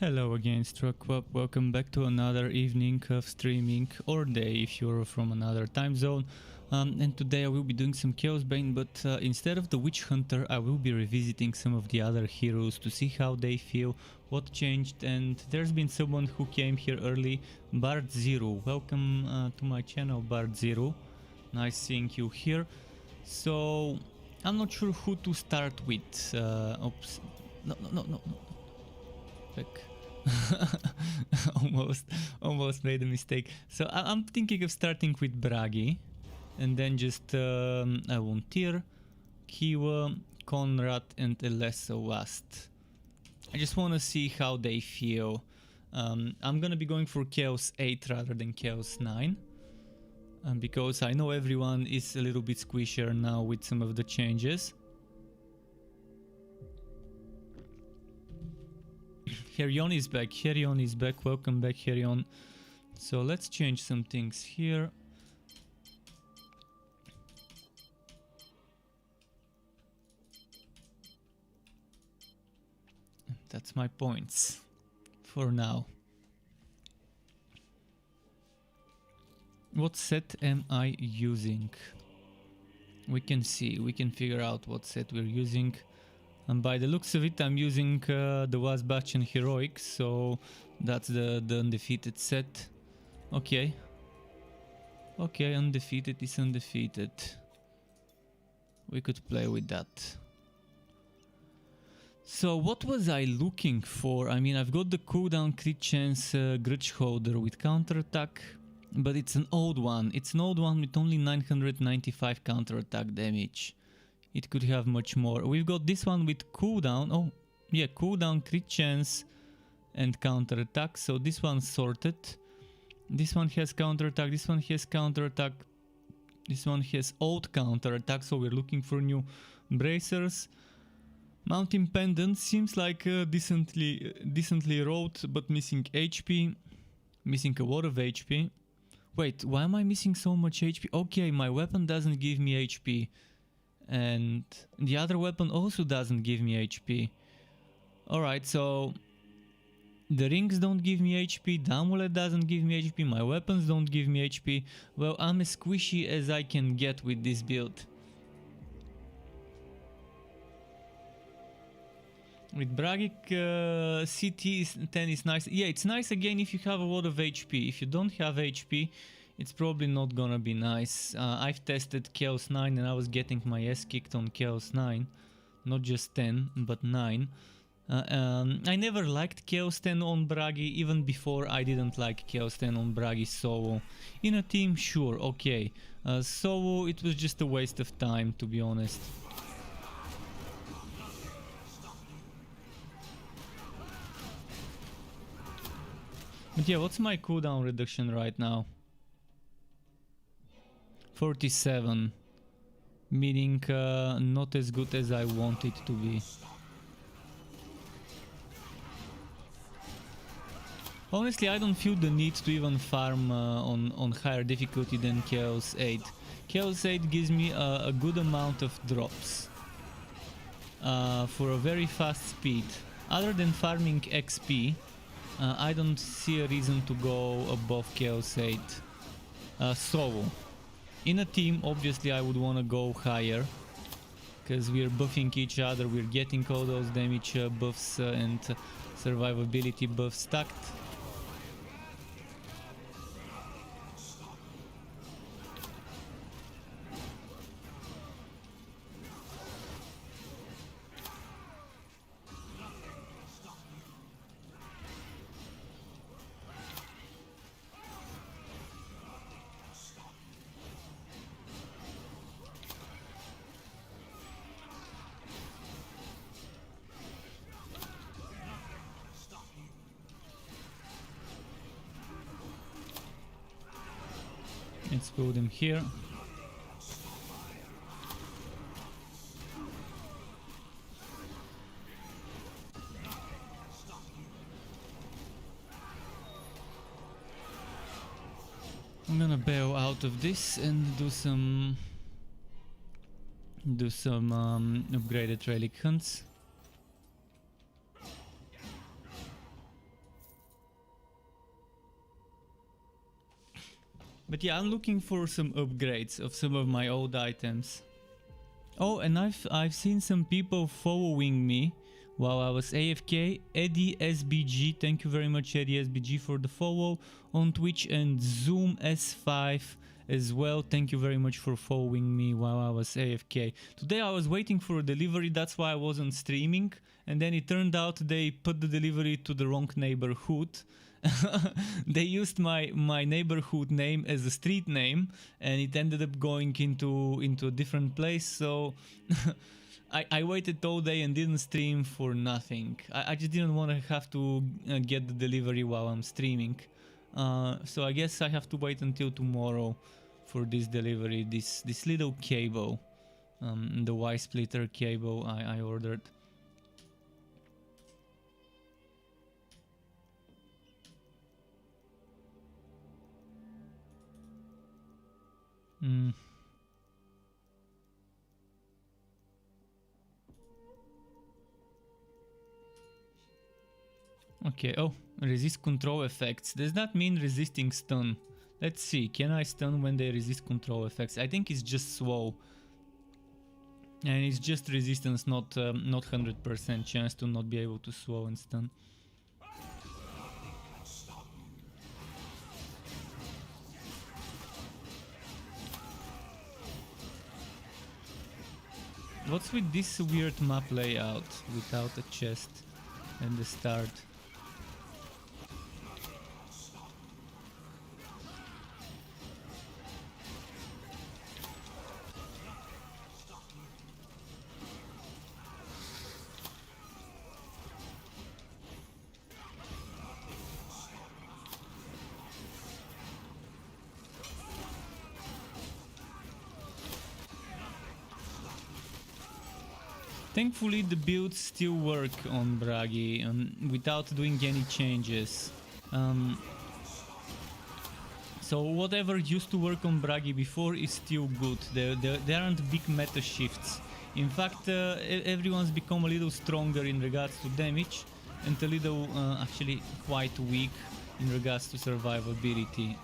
Hello again, Struckwap. Welcome back to another evening of streaming, or day if you're from another time zone. And today I will be doing some Chaosbane, but instead of the Witch Hunter I will be revisiting some of the other heroes to see how they feel, what changed. And there's been someone who came here early, Bard Zero. Welcome to my channel, Bard Zero. Nice seeing you here. So I'm not sure who to start with. Oops. No. Back. almost made a mistake. So I'm thinking of starting with Bragi, and then just Avontir, Kiwa, Conrad, and Elesso Wast. I just want to see how they feel. I'm gonna be going for Chaos 8 rather than Chaos 9, because I know everyone is a little bit squishier now with some of the changes. Herion is back. Herion is back. Welcome back, Herion. So let's change some things here. That's my points for now. What set am I using? We can see. We can figure out what set we're using. And by the looks of it, I'm using the Wasbachan Heroic, so that's the undefeated set. Okay. Okay, undefeated is undefeated. We could play with that. So what was I looking for? I mean, I've got the cooldown crit chance Grudge Holder with counterattack, but it's an old one. It's an old one with only 995 counterattack damage. It could have much more. We've got this one with cooldown. Oh, yeah, cooldown, crit chance, and counterattack. So this one's sorted. This one has counterattack. This one has counterattack. This one has old counterattack. So we're looking for new bracers. Mountain Pendant seems like decently rolled, but missing HP. Missing a lot of HP. Wait, why am I missing so much HP? Okay, my weapon doesn't give me HP. And the other weapon also doesn't give me HP. Alright, so the rings don't give me HP, the amulet doesn't give me HP, my weapons don't give me HP. Well, I'm as squishy as I can get with this build. With Bragic, CT10 is nice. Yeah, it's nice again if you have a lot of HP. If you don't have HP, it's probably not gonna be nice. I've tested Chaos 9 and I was getting my ass kicked on Chaos 9. Not just 10, but 9. I never liked Chaos 10 on Bragi, even before I didn't like Chaos 10 on Bragi solo. In a team, sure, okay. Solo, it was just a waste of time, to be honest. But yeah, what's my cooldown reduction right now? 47, meaning not as good as I want it to be. Honestly, I don't feel the need to even farm on higher difficulty than Chaos 8. Chaos 8 gives me a good amount of drops for a very fast speed. Other than farming XP, I don't see a reason to go above Chaos 8 solo. In a team, obviously I would want to go higher, because we're buffing each other, we're getting all those damage buffs and survivability buffs stacked. Let's put them here. I'm gonna bail out of this and do some upgraded relic hunts. But yeah, I'm looking for some upgrades of some of my old items. Oh, and I've seen some people following me while I was AFK. Eddie SBG, thank you very much Eddie SBG for the follow on Twitch, and Zoom S5 as well. Thank you very much for following me while I was AFK. Today I was waiting for a delivery, that's why I wasn't streaming, and then it turned out they put the delivery to the wrong neighborhood. They used my neighborhood name as a street name, and it ended up going into a different place. So I waited all day and didn't stream for nothing. I just didn't want to have to get the delivery while I'm streaming. So I guess I have to wait until tomorrow for this delivery. This little cable, the Y splitter cable I ordered. Okay, oh, resist control effects. Does that mean resisting stun? Let's see, can I stun when they resist control effects? I think it's just slow. And it's just resistance, not 100% chance to not be able to slow and stun. What's with this weird map layout without a chest at the start? Thankfully the builds still work on Bragi without doing any changes. So whatever used to work on Bragi before is still good. There aren't big meta shifts. In fact, everyone's become a little stronger in regards to damage and a little actually quite weak in regards to survivability.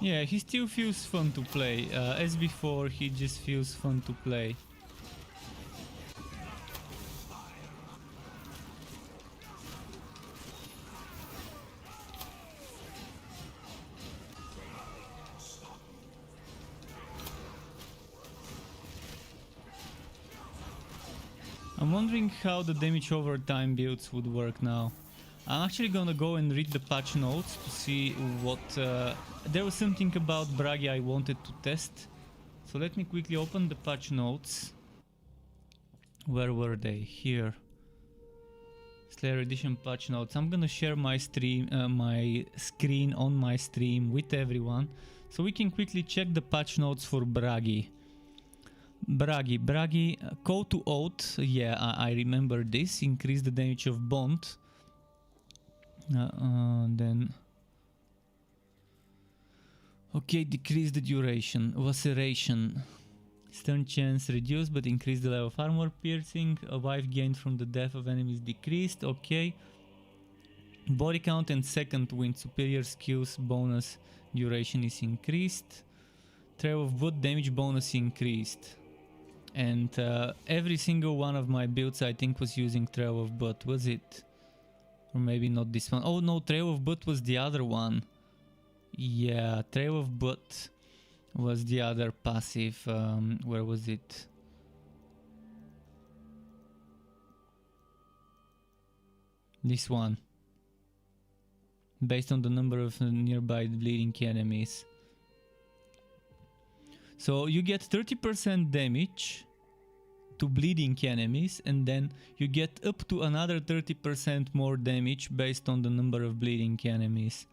Yeah, he still feels fun to play. As before, he just feels fun to play. I'm wondering how the damage over time builds would work now. I'm actually gonna go and read the patch notes to see what... there was something about Bragi I wanted to test. So let me quickly open the patch notes. Where were they? Here. Slayer Edition patch notes. I'm gonna share my stream, my screen on my stream with everyone, so we can quickly check the patch notes for Bragi. Bragi, call to oath. Yeah, I remember this. Increase the damage of bond. Then okay, decrease the duration. Laceration. Stun chance reduced but increase the level of armor piercing. A life gained from the death of enemies decreased. Okay. Body count and second wind. Superior skills bonus duration is increased. Trail of blood damage bonus increased. And every single one of my builds I think was using Trail of Blood. Was it? Or maybe not this one. Oh no, Trail of Blood was the other one. Yeah, Trail of Blood was the other passive. Where was it? This one. based on the number of nearby bleeding enemies. So you get 30% damage to bleeding enemies, and then you get up to another 30% more damage based on the number of bleeding enemies.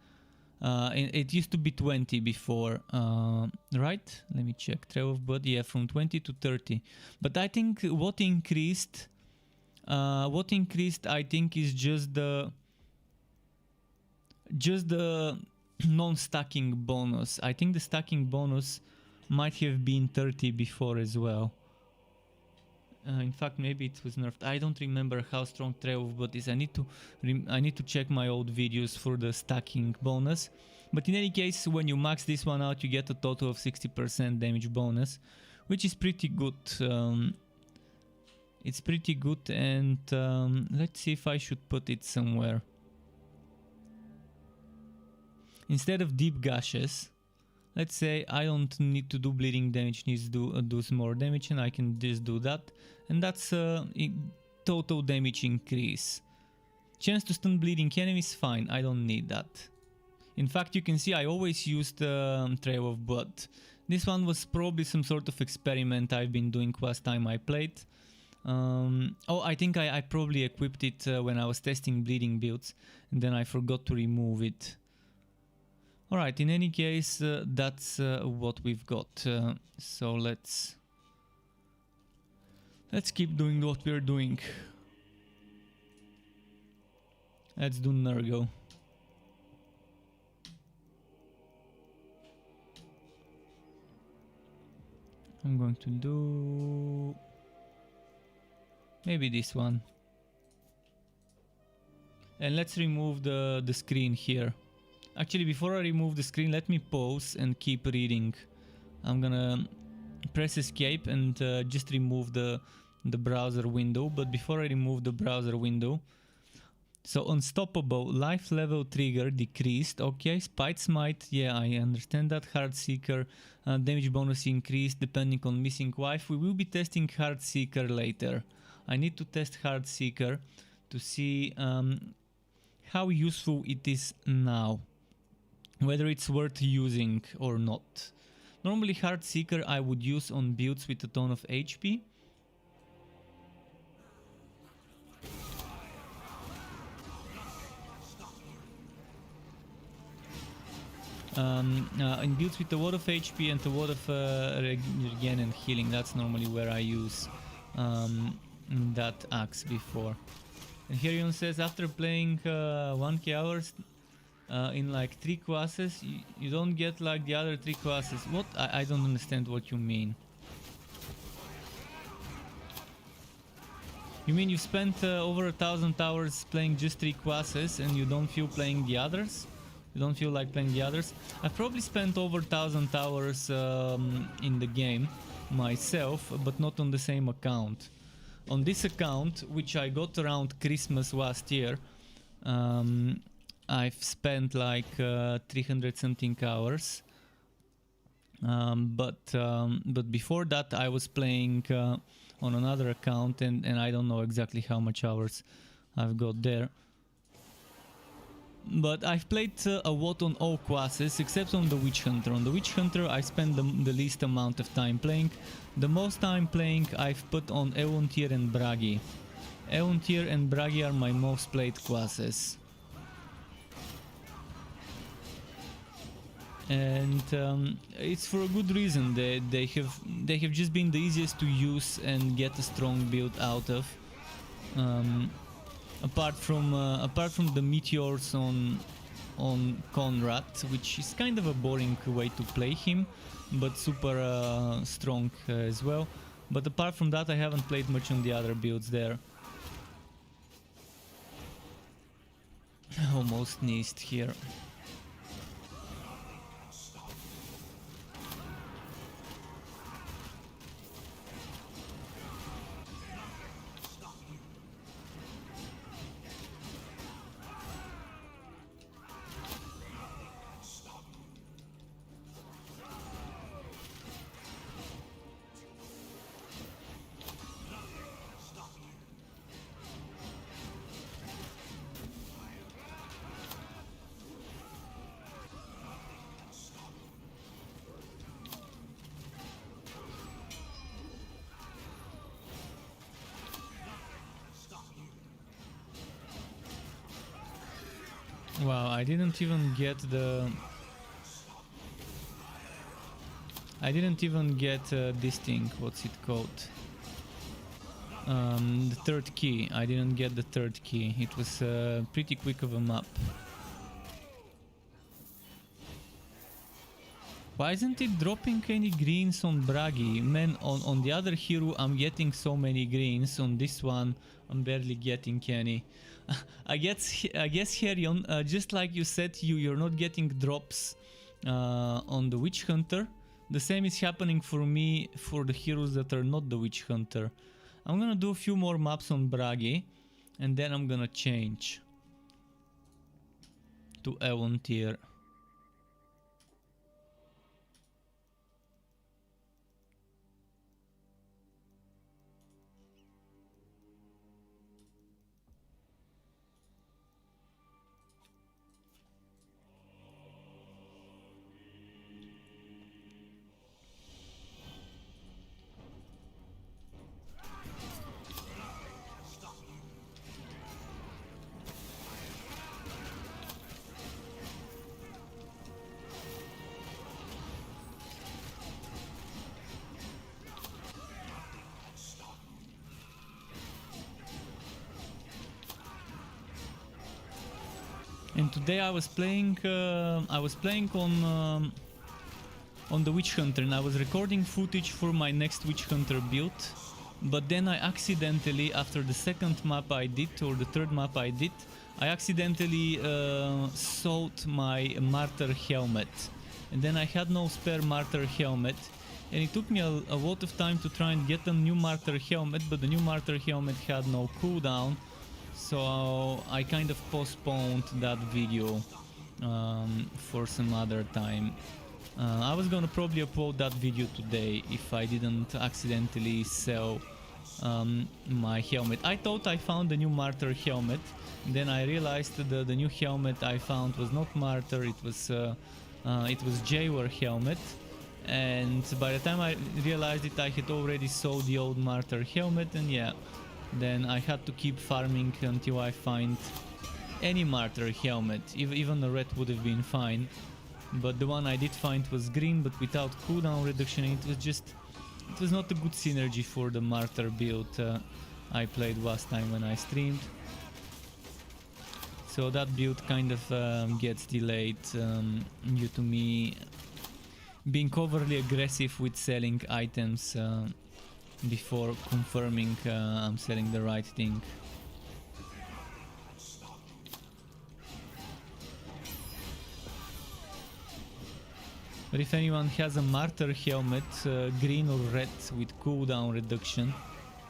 It used to be 20 before, right? Let me check. Trail of Blood, yeah, from 20 to 30. But I think what increased, I think, is just the non-stacking bonus. I think the stacking bonus might have been 30 before as well. In fact, maybe it was nerfed. I don't remember how strong Trail of Blood is. I need to check my old videos for the stacking bonus. But in any case, when you max this one out, you get a total of 60% damage bonus, which is pretty good. It's pretty good, and let's see if I should put it somewhere. Instead of deep gashes, let's say I don't need to do bleeding damage, needs to do some more damage, and I can just do that. And that's total damage increase. Chance to stun bleeding enemies, fine, I don't need that. In fact, you can see I always used Trail of Blood. This one was probably some sort of experiment I've been doing last time I played. Oh, I think I probably equipped it when I was testing bleeding builds, and then I forgot to remove it. Alright, in any case, that's what we've got. So let's keep doing what we're doing. Let's do Nurgle. I'm going to do maybe this one. And let's remove the screen here. Actually, before I remove the screen, let me pause and keep reading. I'm gonna press escape and just remove the browser window. But before I remove the browser window, so Unstoppable, life level trigger decreased. Okay, Spite Smite, yeah, I understand that. Heartseeker, damage bonus increased depending on missing wife. We will be testing Heartseeker later. I need to test Heartseeker to see how useful it is now, whether it's worth using or not. Normally Heartseeker I would use on builds with a ton of HP. In builds with a lot of HP and a lot of regen and healing, that's normally where I use that axe before. And Herion says, after playing 1k hours in like 3 classes, you don't get like the other 3 classes. What? I don't understand what you mean. You mean you spent over 1,000 hours playing just 3 classes and you don't feel playing the others? You don't feel like playing the others? I've probably spent over 1,000 hours in the game myself, but not on the same account. On this account, which I got around Christmas last year, I've spent like 300 something hours. But before that I was playing on another account, and I don't know exactly how much hours I've got there. But I've played a lot on all classes except on the Witch Hunter. On the Witch Hunter I spent the least amount of time playing. The most time playing I've put on Eontir and Bragi. Eontir and Bragi are my most played classes. And it's for a good reason. They have just been the easiest to use and get a strong build out of. Apart from the meteors on Conrad, which is kind of a boring way to play him, but super strong as well. But apart from that, I haven't played much on the other builds there. Almost sneezed here. Wow, I didn't even get this thing, what's it called? The third key. I didn't get the third key. It was pretty quick of a map. Why isn't it dropping any greens on Bragi? Man, on the other hero I'm getting so many greens. On this one I'm barely getting any. I guess Herion, just like you said, you're not getting drops on the Witch Hunter. The same is happening for me for the heroes that are not the Witch Hunter. I'm gonna do a few more maps on Bragi and then I'm gonna change to Eon tier. And today I was playing on the Witch Hunter, and I was recording footage for my next Witch Hunter build. But then I accidentally, after the second map I did, or the third map I did, I accidentally sold my Martyr helmet. And then I had no spare Martyr helmet. And it took me a lot of time to try and get a new Martyr helmet, but the new Martyr helmet had no cooldown. So I kind of postponed that video for some other time. I was gonna probably upload that video today if I didn't accidentally sell my helmet. I thought I found the new Martyr helmet, then I realized that the new helmet I found was not Martyr, it was Jaywar helmet. And by the time I realized it, I had already sold the old Martyr helmet, and yeah, then I had to keep farming until I find any Martyr helmet. Even a red would have been fine, but the one I did find was green, but without cooldown reduction. It was not a good synergy for the Martyr build I played last time when I streamed. So that build kind of gets delayed due to me being overly aggressive with selling items before confirming I'm selling the right thing. But if anyone has a Martyr helmet, green or red, with cooldown reduction,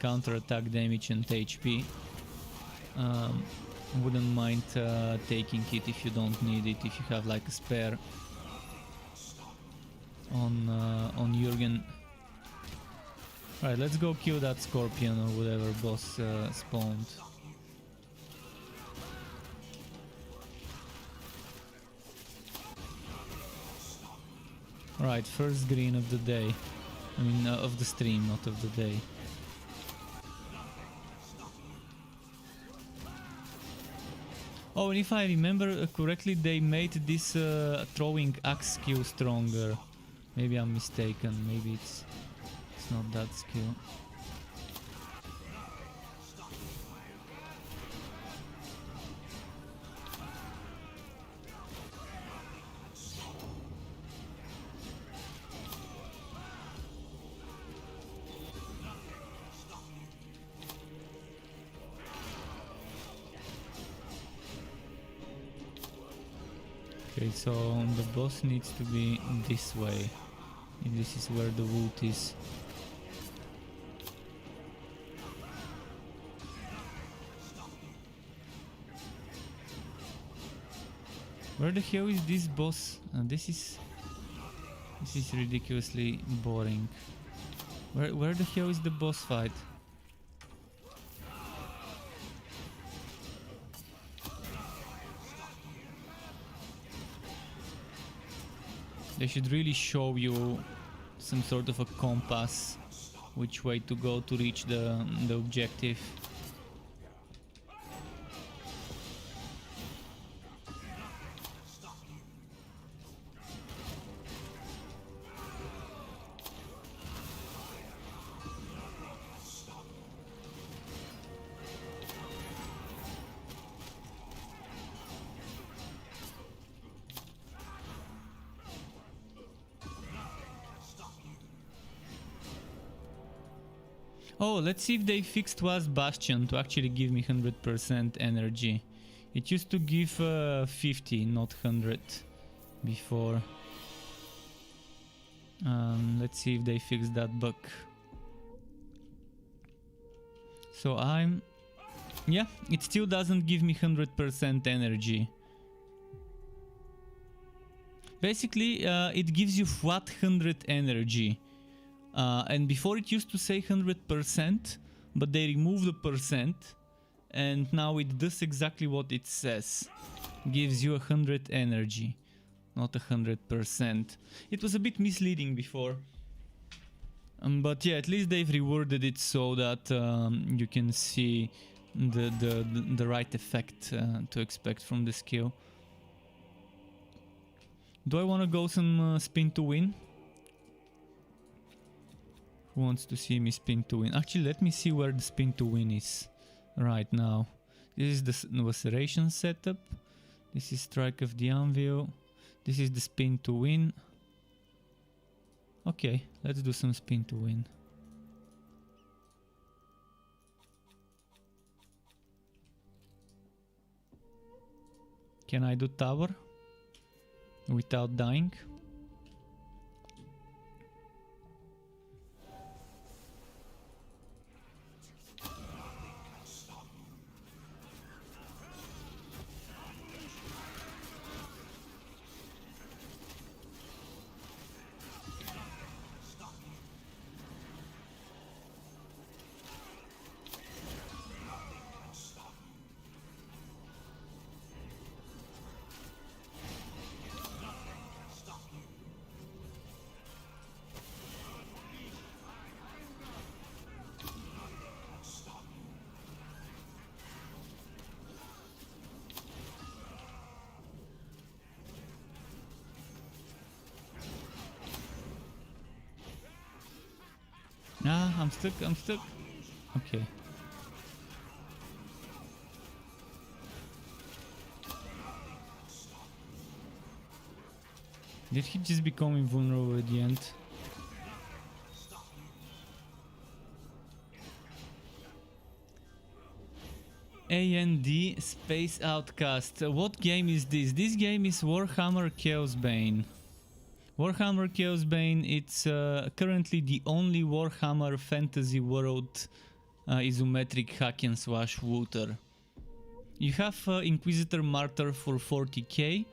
counter attack damage and HP, wouldn't mind taking it if you don't need it, if you have like a spare on Jürgen. Alright, let's go kill that scorpion or whatever boss spawned. Alright, first green of the day. I mean, of the stream, not of the day. Oh, and if I remember correctly, they made this throwing axe skill stronger. Maybe I'm mistaken, maybe it's not that skill. Okay, so the boss needs to be this way. If this is where the wood is. Where the hell is this boss? This is ridiculously boring. Where the hell is the boss fight? They should really show you some sort of a compass, which way to go to reach the objective. Oh, let's see if they fixed Was Bastion to actually give me 100% energy. It used to give 50, not 100 before. Let's see if they fixed that bug. So yeah, it still doesn't give me 100% energy. Basically, it gives you flat 100 energy. And before it used to say 100%, but they removed the percent, and now it does exactly what it says. Gives you 100 energy, not 100%. It was a bit misleading before. But yeah, at least they've reworded it so that you can see the right effect to expect from the skill. Do I want to go some spin to win? Who wants to see me spin to win? Actually, let me see where the spin to win is right now. This is the Laceration setup. This is Strike of the Anvil. This is the spin to win. Okay, let's do some spin to win. Can I do tower without dying? Ah, I'm stuck. Okay. Did he just become invulnerable at the end? AND Space Outcast. What game is this? This game is Warhammer Chaosbane. Warhammer Chaosbane, it's currently the only Warhammer Fantasy World isometric hack and slash looter. You have Inquisitor Martyr for 40k,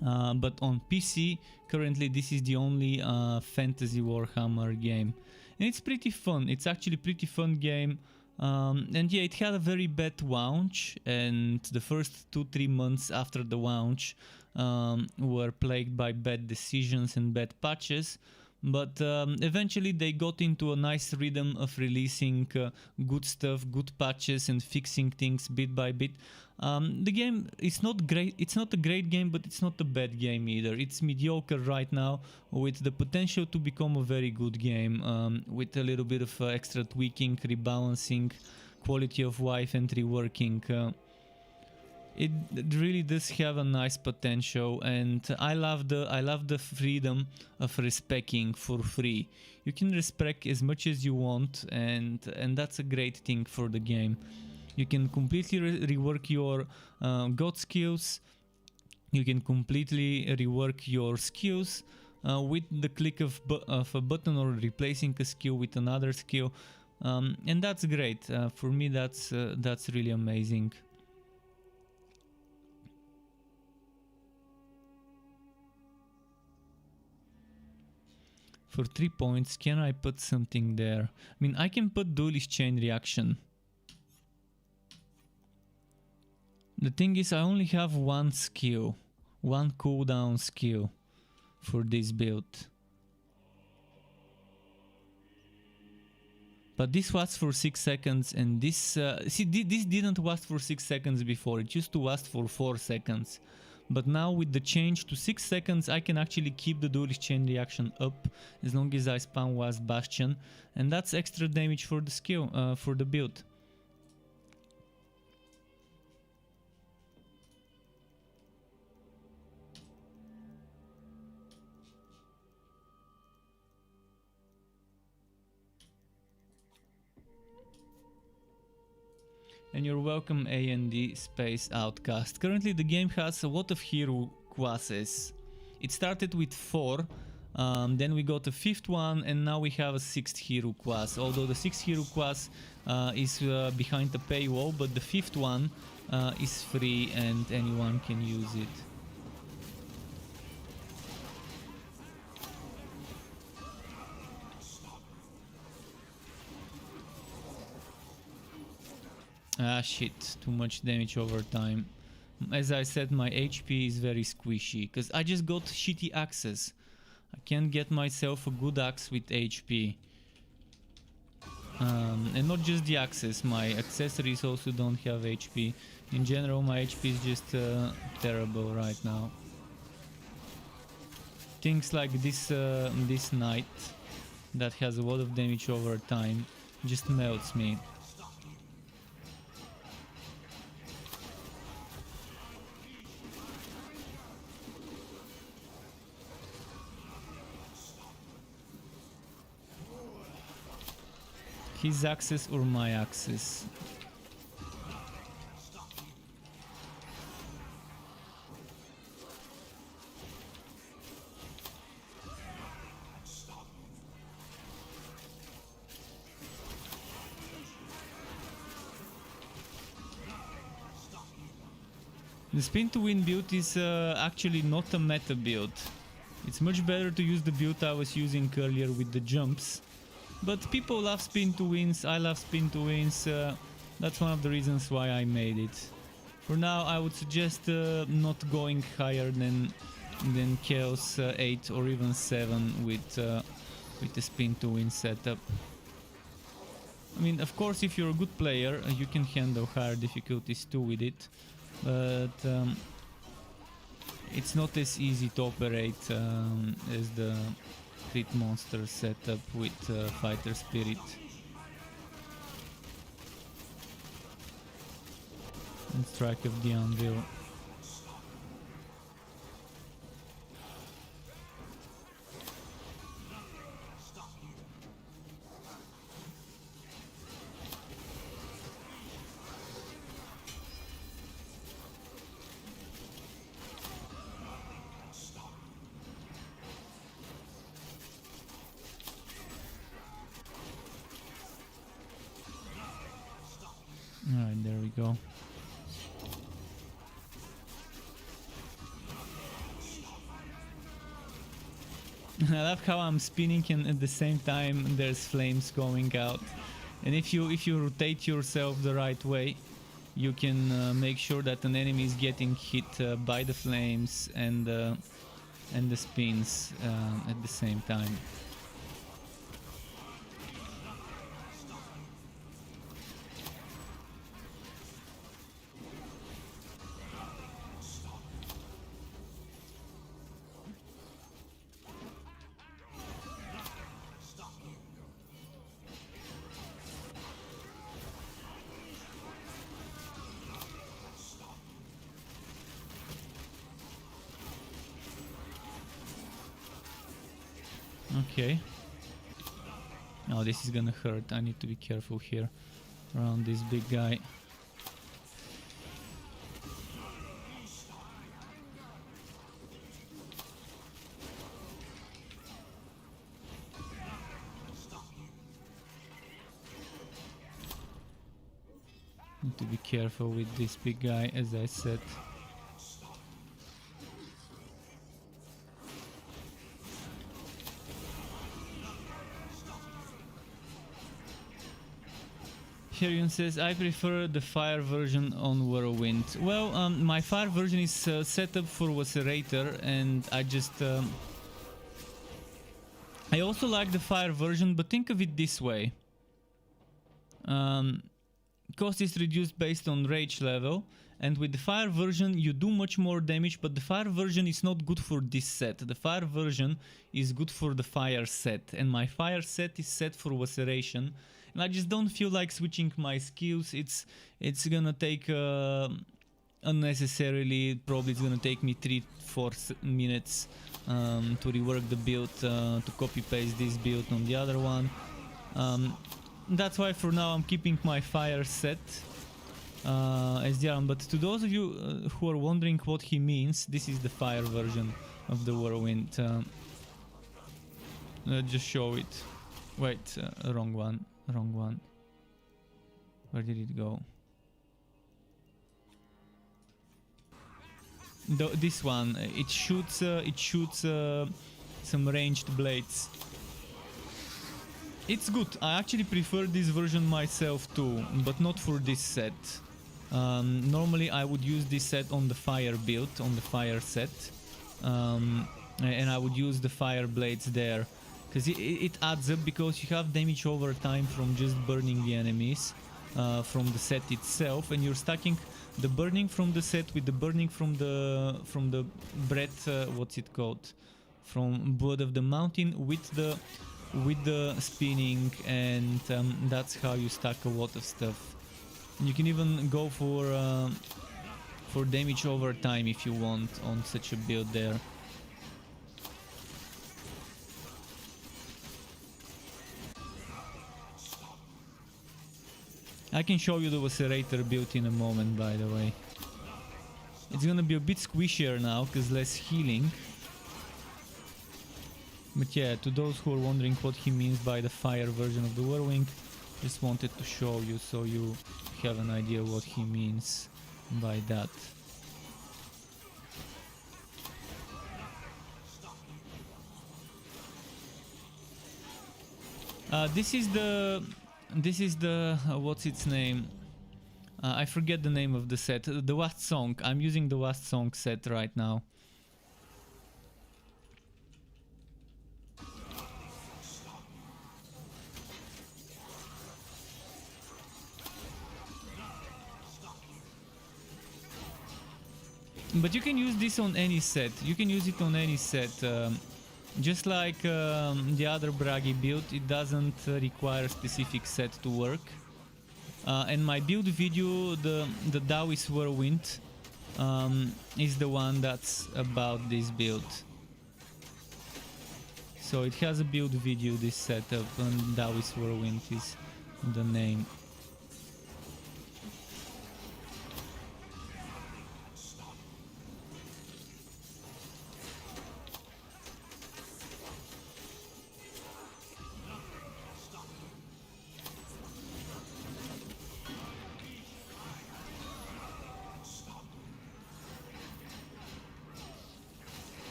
but on PC, currently this is the only Fantasy Warhammer game. And it's pretty fun, it's actually a pretty fun game. And yeah, it had a very bad launch, and the first 2-3 months after the launch were plagued by bad decisions and bad patches, but eventually they got into a nice rhythm of releasing good stuff, good patches, and fixing things bit by bit. The game is not great, it's not a great game, but it's not a bad game either. It's mediocre right now with the potential to become a very good game, with a little bit of extra tweaking, rebalancing, quality of life and reworking. It really does have a nice potential, and I love the freedom of respecing for free. You can respec as much as you want, and that's a great thing for the game. You can completely rework your god skills. You can completely rework your skills with the click of a button, or replacing a skill with another skill, and that's great. For me, that's really amazing. For 3 points, can I put something there? I mean, I can put Duelist Chain Reaction. The thing is, I only have one skill, one cooldown skill for this build. But this lasts for 6 seconds, and this... see, this didn't last for 6 seconds before, it used to last for 4 seconds. But now with the change to 6 seconds, I can actually keep the Duelist Chain Reaction up as long as I spam Was Bastion, and that's extra damage for the skill, for the build. And you're welcome, A&D Space Outcast. Currently the game has a lot of hero classes. It started with 4, then we got a 5th one, and now we have a 6th hero class. Although the 6th hero class is behind the paywall, but the 5th one is free and anyone can use it. Ah shit, too much damage over time. As I said, my HP is very squishy, because I just got shitty axes. I can't get myself a good axe with HP. And not just the axes, my accessories also don't have HP. In general, my HP is just terrible right now. Things like this knight that has a lot of damage over time just melts me. His axis or my axis? The spin to win build is actually not a meta build. It's much better to use the build I was using earlier with the jumps. But people love spin to wins, I love spin to wins, that's one of the reasons why I made it. For now I would suggest not going higher than Chaos 8 or even 7 with the spin to win setup. I mean, of course, if you're a good player, you can handle higher difficulties too with it, but it's not as easy to operate as the Crit Monster setup with Fighter Spirit. And Strike of the Anvil. Alright, there we go. I love how I'm spinning and at the same time there's flames going out. And if you rotate yourself the right way, you can make sure that an enemy is getting hit by the flames and the spins at the same time. Okay. Now this is gonna hurt. I need to be careful here around this big guy. Need to be careful with this big guy, as I said. Herion says, I prefer the fire version on Whirlwind. Well, my fire version is set up for Lacerator, and I just... I also like the fire version, but think of it this way. Cost is reduced based on rage level, and with the fire version you do much more damage, but the fire version is not good for this set. The fire version is good for the fire set, and my fire set is set for Laceration. And I just don't feel like switching my skills. It's gonna take unnecessarily, probably it's gonna take me 3-4 minutes to rework the build, to copy paste this build on the other one. That's why for now I'm keeping my fire set. SDR. But to those of you who are wondering what he means, this is the fire version of the Whirlwind. Let's just show it. Wait, wrong one. Wrong one. Where did it go? This one. It shoots. Some ranged blades. It's good. I actually prefer this version myself too, but not for this set. Normally I would use this set on the fire build, on the fire set, and I would use the fire blades there, because it adds up, because you have damage over time from just burning the enemies from the set itself, and you're stacking the burning from the set with the burning from the breath, what's it called, from Blood of the Mountain, with the spinning, and that's how you stack a lot of stuff. You can even go for damage over time if you want on such a build there. I can show you the Vocerator build in a moment, by the way. It's gonna be a bit squishier now, because less healing. But yeah, to those who are wondering what he means by the fire version of the Whirlwind, just wanted to show you so you have an idea what he means by that. This is the what's its name? I forget the name of the set. The Last Song. I'm using the Last Song set right now. But you can use this on any set. You can use it on any set. Just like the other Bragi build, it doesn't require a specific set to work. And my build video, the Taoist Whirlwind, is the one that's about this build. So it has a build video, this setup, and Taoist Whirlwind is the name.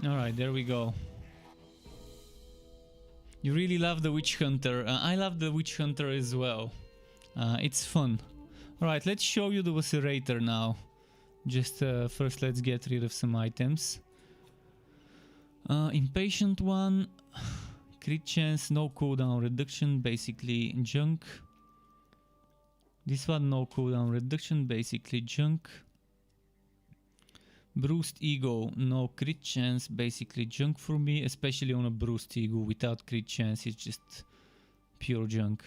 Alright, there we go. You really love the Witch Hunter. I love the Witch Hunter as well. It's fun. Alright, let's show you the Vocerator now. Just first let's get rid of some items. Impatient one. Crit chance, no cooldown reduction, basically junk. This one, no cooldown reduction, basically junk. Bruised Ego, no crit chance, basically junk for me, especially on a Bruised Ego. Without crit chance, it's just pure junk.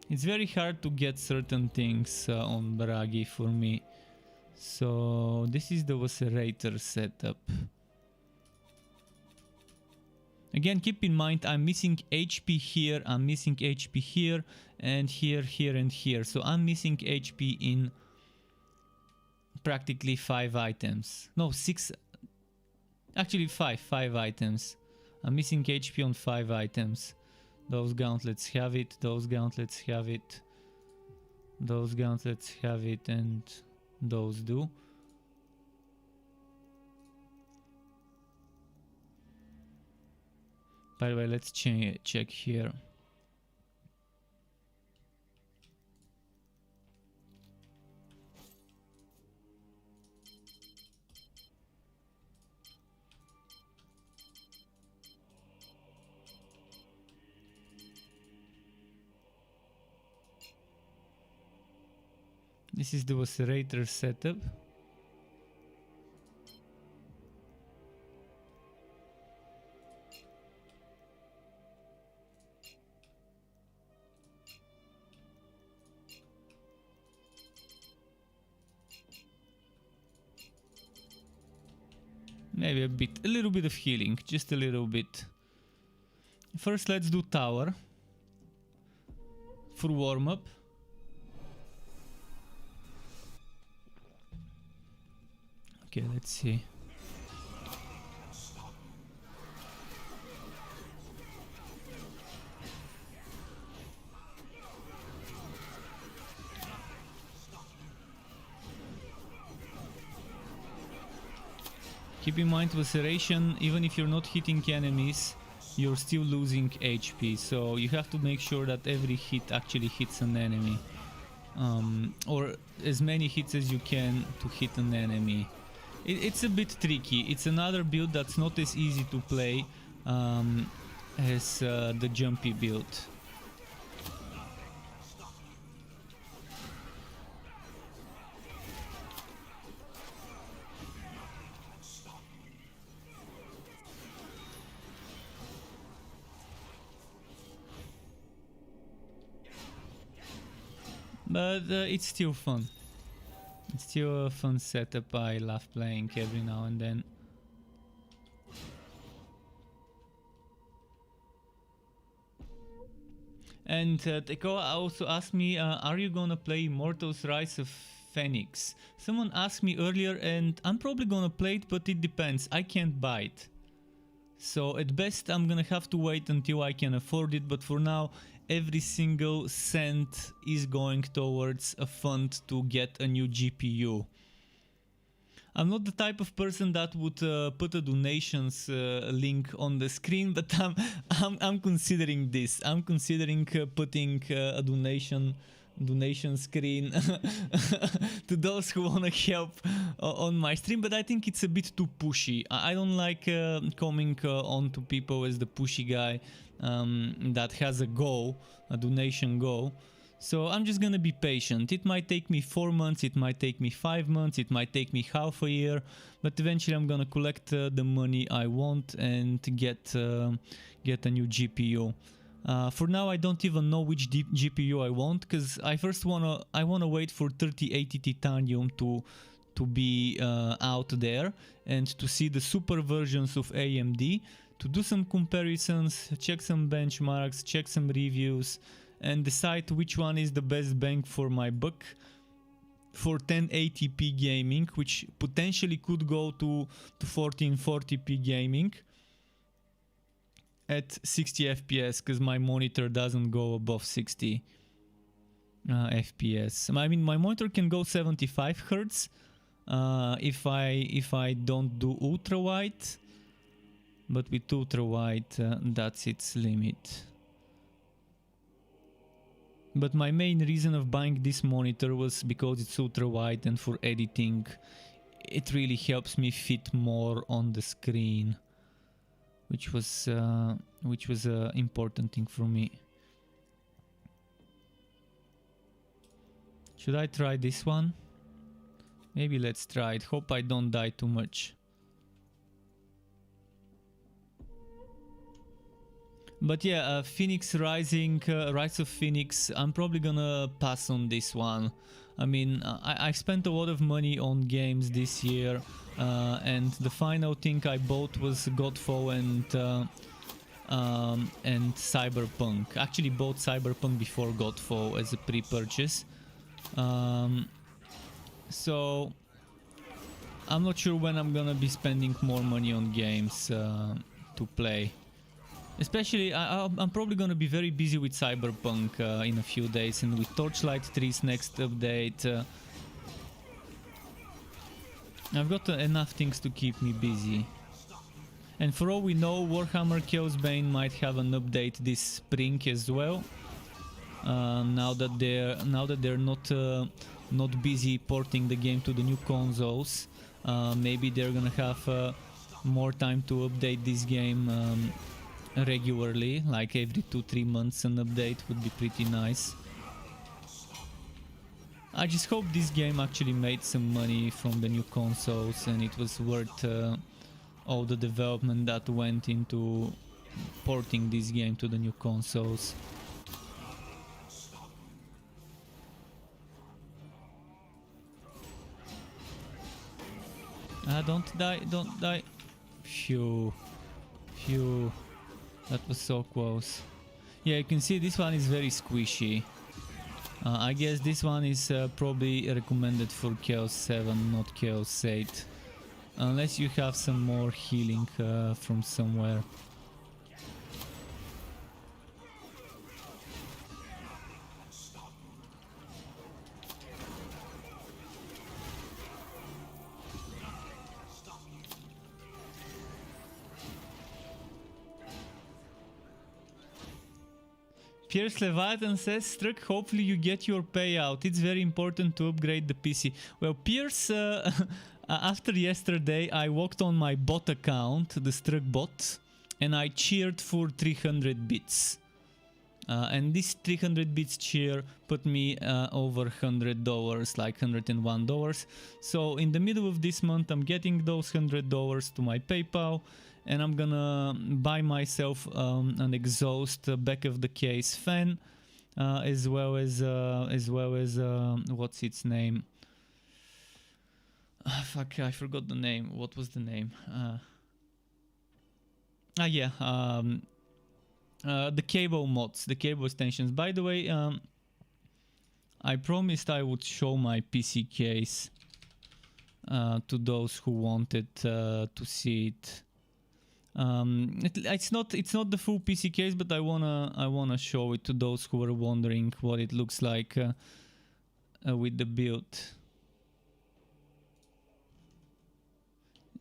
It's very hard to get certain things on Bragi for me. So this is the Vocerator setup. Again, keep in mind I'm missing HP here, I'm missing HP here, and here, here, and here. So I'm missing HP in practically 5 items. No, 6. Actually 5 items. I'm missing HP on 5 items. Those gauntlets have it, those gauntlets have it, those gauntlets have it, and those do. By the way, let's check here. This is the Vocerator setup. Maybe a little bit of healing, just a little bit. First, let's do tower for warm up. Okay, let's see. Keep in mind with Serration, even if you're not hitting enemies, you're still losing HP, so you have to make sure that every hit actually hits an enemy. Or as many hits as you can to hit an enemy. It's a bit tricky. It's another build that's not as easy to play as the jumpy build. But it's still fun. It's still a fun setup. I love playing every now and then. And Tekoa also asked me, are you gonna play Immortals Rise of Phoenix? Someone asked me earlier, and I'm probably gonna play it, but it depends. I can't buy it. So at best I'm gonna have to wait until I can afford it, but for now every single cent is going towards a fund to get a new GPU. I'm not the type of person that would put a donations link on the screen, but I'm considering this. I'm considering putting a donation screen to those who want to help on my stream, but I think it's a bit too pushy. I don't like coming on to people as the pushy guy that has a goal, a donation goal. So I'm just gonna be patient. It might take me 4 months, it might take me 5 months, it might take me half a year, but eventually I'm gonna collect the money I want and get a new GPU. For now I don't even know which GPU I want, because I wanna wait for 3080 Titanium to be out there and to see the super versions of AMD, to do some comparisons, check some benchmarks, check some reviews, and decide which one is the best bang for my buck for 1080p gaming, which potentially could go to 1440p gaming at 60 FPS, because my monitor doesn't go above 60 FPS. I mean, my monitor can go 75 Hz if I don't do ultra wide, but with ultra wide that's its limit. But my main reason of buying this monitor was because it's ultra wide, and for editing it really helps me fit more on the screen, which was an important thing for me. Should I try this one? Maybe let's try it. Hope I don't die too much. But yeah, Phoenix Rising, Rise of Phoenix, I'm probably gonna pass on this one. I mean, I spent a lot of money on games this year, and the final thing I bought was Godfall and Cyberpunk. Actually bought Cyberpunk before Godfall as a pre-purchase. So I'm not sure when I'm gonna be spending more money on games to play. Especially, I'm probably gonna be very busy with Cyberpunk in a few days, and with Torchlight 3's next update. I've got enough things to keep me busy. And for all we know, Warhammer Chaosbane might have an update this spring as well. Now that they're not busy porting the game to the new consoles, maybe they're gonna have more time to update this game regularly, like every 2-3 months an update would be pretty nice. I just hope this game actually made some money from the new consoles and it was worth all the development that went into porting this game to the new consoles. Don't die, don't die. Phew. Phew. That was so close. Yeah, you can see this one is very squishy. I guess this one is probably recommended for Chaos 7, not Chaos 8. Unless you have some more healing from somewhere. Pierce Leviathan says, Struck, hopefully you get your payout. It's very important to upgrade the PC. Well, Pierce, after yesterday, I walked on my bot account, the Struck bot, and I cheered for 300 bits. And this 300 bits cheer put me over $100, like $101. So in the middle of this month, I'm getting those $100 to my PayPal. And I'm gonna buy myself an exhaust back of the case fan, as well as what's its name? Fuck, I forgot the name. What was the name? Yeah, the cable mods, the cable extensions. By the way, I promised I would show my PC case to those who wanted to see it. It's not the full PC case, but I wanna show it to those who are wondering what it looks like with the build.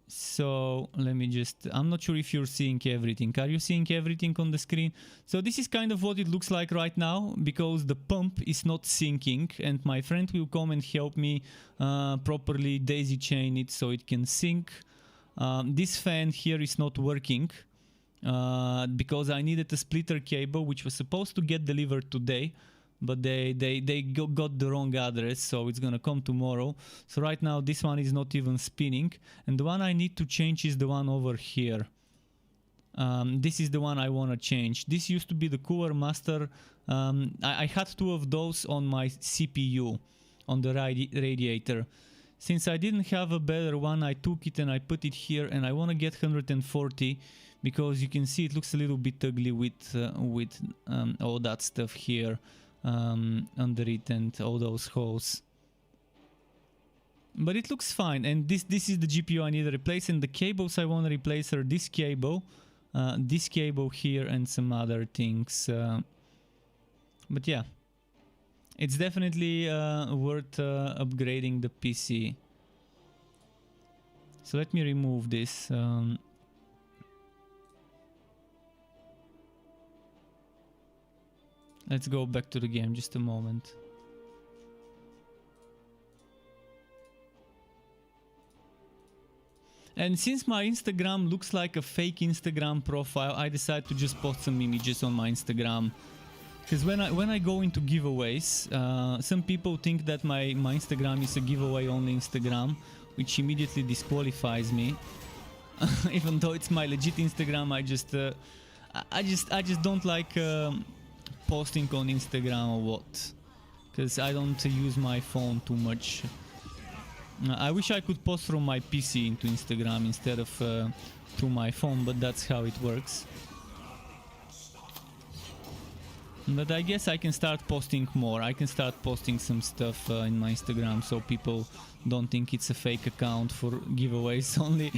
So let me just, I'm not sure if you're seeing everything. Are you seeing everything on the screen? So this is kind of what it looks like right now, because the pump is not syncing, and my friend will come and help me properly daisy chain it so it can sync. This fan here is not working because I needed a splitter cable which was supposed to get delivered today, but they got the wrong address, so it's gonna come tomorrow. So right now this one is not even spinning, and the one I need to change is the one over here. This is the one I want to change. This used to be the Cooler Master. I had two of those on my CPU, on the radiator. Since I didn't have a better one, I took it and I put it here, and I want to get 140 because you can see it looks a little bit ugly with all that stuff here under it and all those holes. But it looks fine, and this is the GPU I need to replace, and the cables I want to replace are this cable here, and some other things. But yeah. It's definitely worth upgrading the PC. So let me remove this. Let's go back to the game just a moment. And since my Instagram looks like a fake Instagram profile, I decided to just post some images on my Instagram. Because when I go into giveaways, some people think that my Instagram is a giveaway only Instagram, which immediately disqualifies me. Even though it's my legit Instagram, I just don't like posting on Instagram or what, because I don't use my phone too much. I wish I could post from my PC into Instagram instead of through my phone, but that's how it works. But I guess I can start posting more. I can start posting some stuff in my Instagram so people don't think it's a fake account for giveaways only.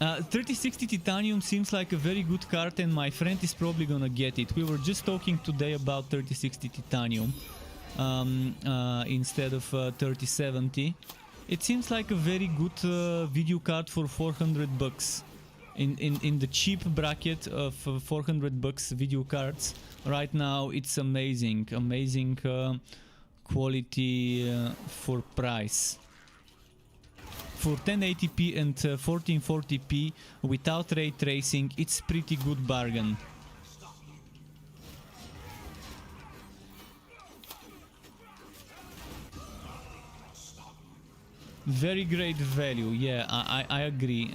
3060 Titanium seems like a very good card, and my friend is probably gonna get it. We were just talking today about 3060 Titanium instead of 3070. It seems like a very good video card for 400 bucks. In the cheap bracket of 400 bucks video cards right now, it's amazing quality for price. For 1080p and 1440p without ray tracing, it's pretty good bargain. Very great value, yeah, I agree.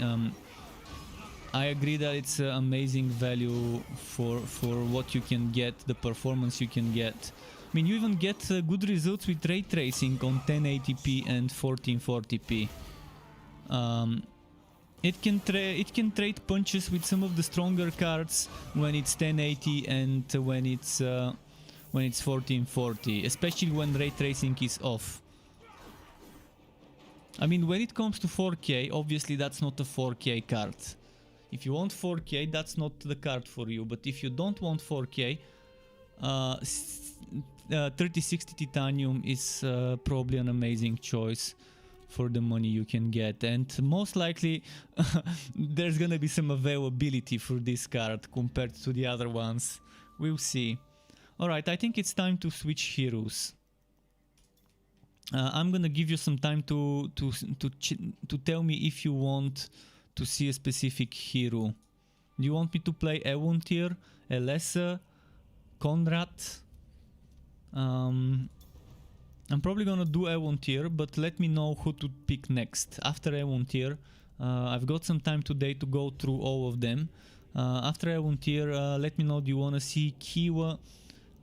I agree that it's amazing value for what you can get, the performance you can get. I mean, you even get good results with ray tracing on 1080p and 1440p. It can trade punches with some of the stronger cards when it's 1080 and when it's 1440, especially when ray tracing is off. I mean, when it comes to 4K, obviously that's not a 4K card. If you want 4K, that's not the card for you. But if you don't want 4K, 3060 Titanium is probably an amazing choice for the money you can get. And most likely there's gonna be some availability for this card compared to the other ones. We'll see. Alright, I think it's time to switch heroes. I'm gonna give you some time to tell me if you want to see a specific hero. Do you want me to play Ewontir, Elessa, Conrad? I'm probably gonna do Ewontir, but let me know who to pick next. After Ewontir, I've got some time today to go through all of them. After Ewontir, let me know, do you wanna see Kiwa,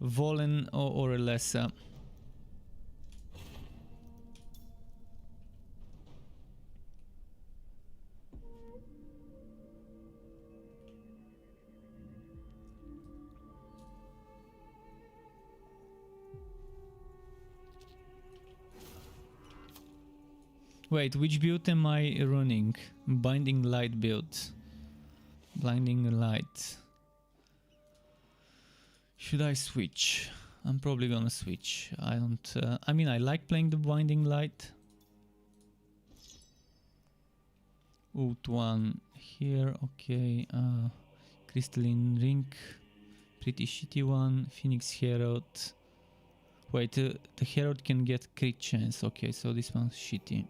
Volen or Elessa? Wait, which build am I running? Binding Light build. Blinding Light. Should I switch? I'm probably gonna switch. I don't... I mean, I like playing the Binding Light. Ult 1 here, okay. Crystalline Ring. Pretty shitty one. Phoenix Herald. Wait, the Herald can get crit chance. Okay, so this one's shitty.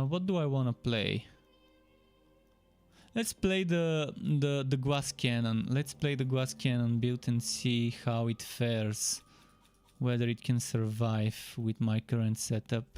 What do I want to play? Let's play the Glass Cannon. Let's play the Glass Cannon build and see how it fares. Whether it can survive with my current setup.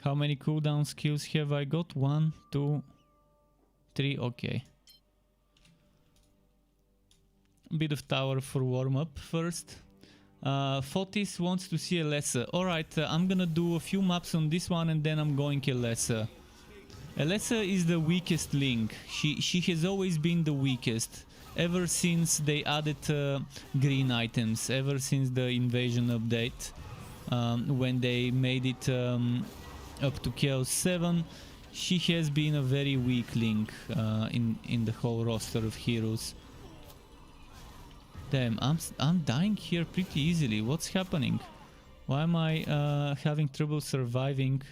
How many cooldown skills have I got? 1, 2, 3, okay. A bit of tower for warm up first. Fotis wants to see Elessa. Alright, I'm gonna do a few maps on this one and then I'm going Elessa. Elessa is the weakest link. She has always been the weakest. Ever since they added green items. Ever since the invasion update. When they made it... up to Chaos 7, she has been a very weak link in the whole roster of heroes. Damn, I'm dying here pretty easily. What's happening? Why am I having trouble surviving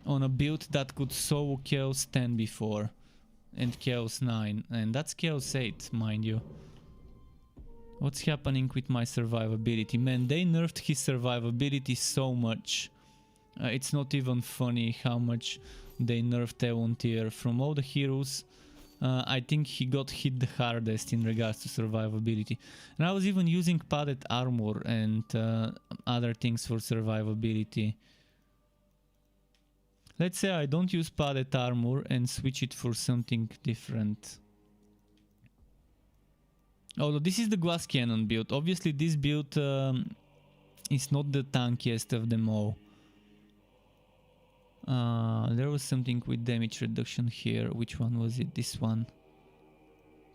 on a build that could solo Chaos 10 before and Chaos 9, and that's Chaos 8, mind you. What's happening with my survivability? Man, they nerfed his survivability so much. It's not even funny how much they nerfed Ewontir. From all the heroes, I think he got hit the hardest in regards to survivability. And I was even using padded armor and other things for survivability. Let's say I don't use padded armor and switch it for something different. Although this is the Glass Cannon build. Obviously this build is not the tankiest of them all. There was something with damage reduction here. Which one was it? This one.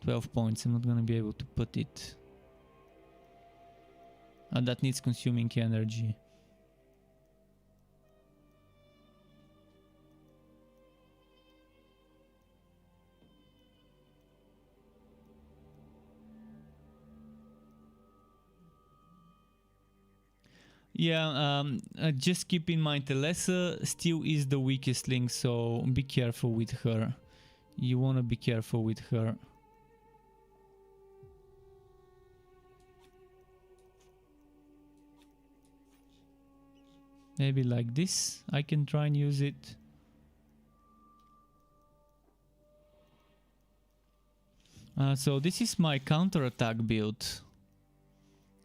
12 points. I'm not gonna be able to put it. That needs consuming energy. Yeah, just keep in mind Elessa still is the weakest link, so be careful with her. You wanna be careful with her. Maybe like this, I can try and use it. So this is my counterattack build,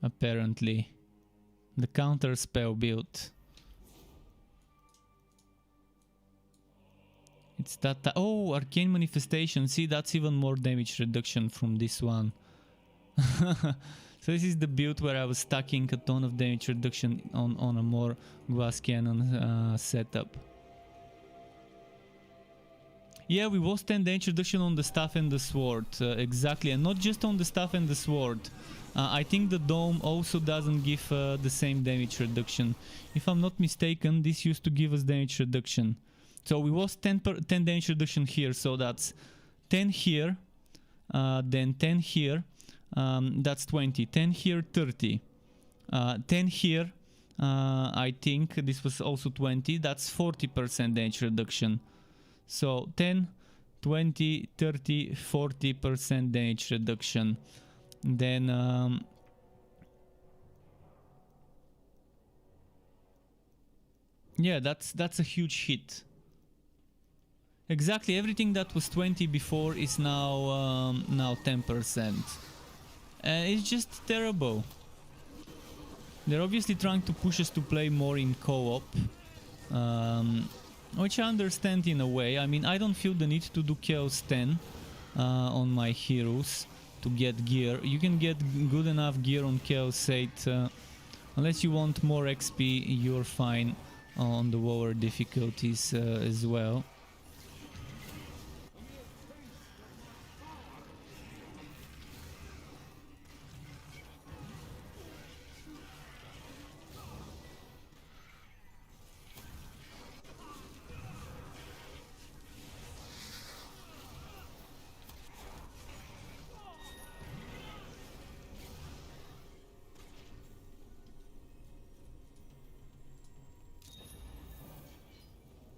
apparently. The counter spell build. It's that. Oh, arcane manifestation. See, that's even more damage reduction from this one. So this is the build where I was stacking a ton of damage reduction on a more glass cannon setup. Yeah, we was 10 damage reduction on the staff and the sword, exactly, and not just on the staff and the sword. I think the dome also doesn't give the same damage reduction. If I'm not mistaken, this used to give us damage reduction. So we was 10 damage reduction here, so that's 10 here, then 10 here, that's 20, 10 here, 30, 10 here, I think this was also 20, that's 40% damage reduction. So 10, 20, 30, 40% damage reduction. Then yeah, that's a huge hit. Exactly, everything that was 20 before is now now 10%. It's just terrible. They're obviously trying to push us to play more in co-op, which I understand in a way. I mean, I don't feel the need to do Chaos 10 on my heroes to get gear. You can get good enough gear on Chaos 8. Unless you want more XP, you're fine on the lower difficulties as well.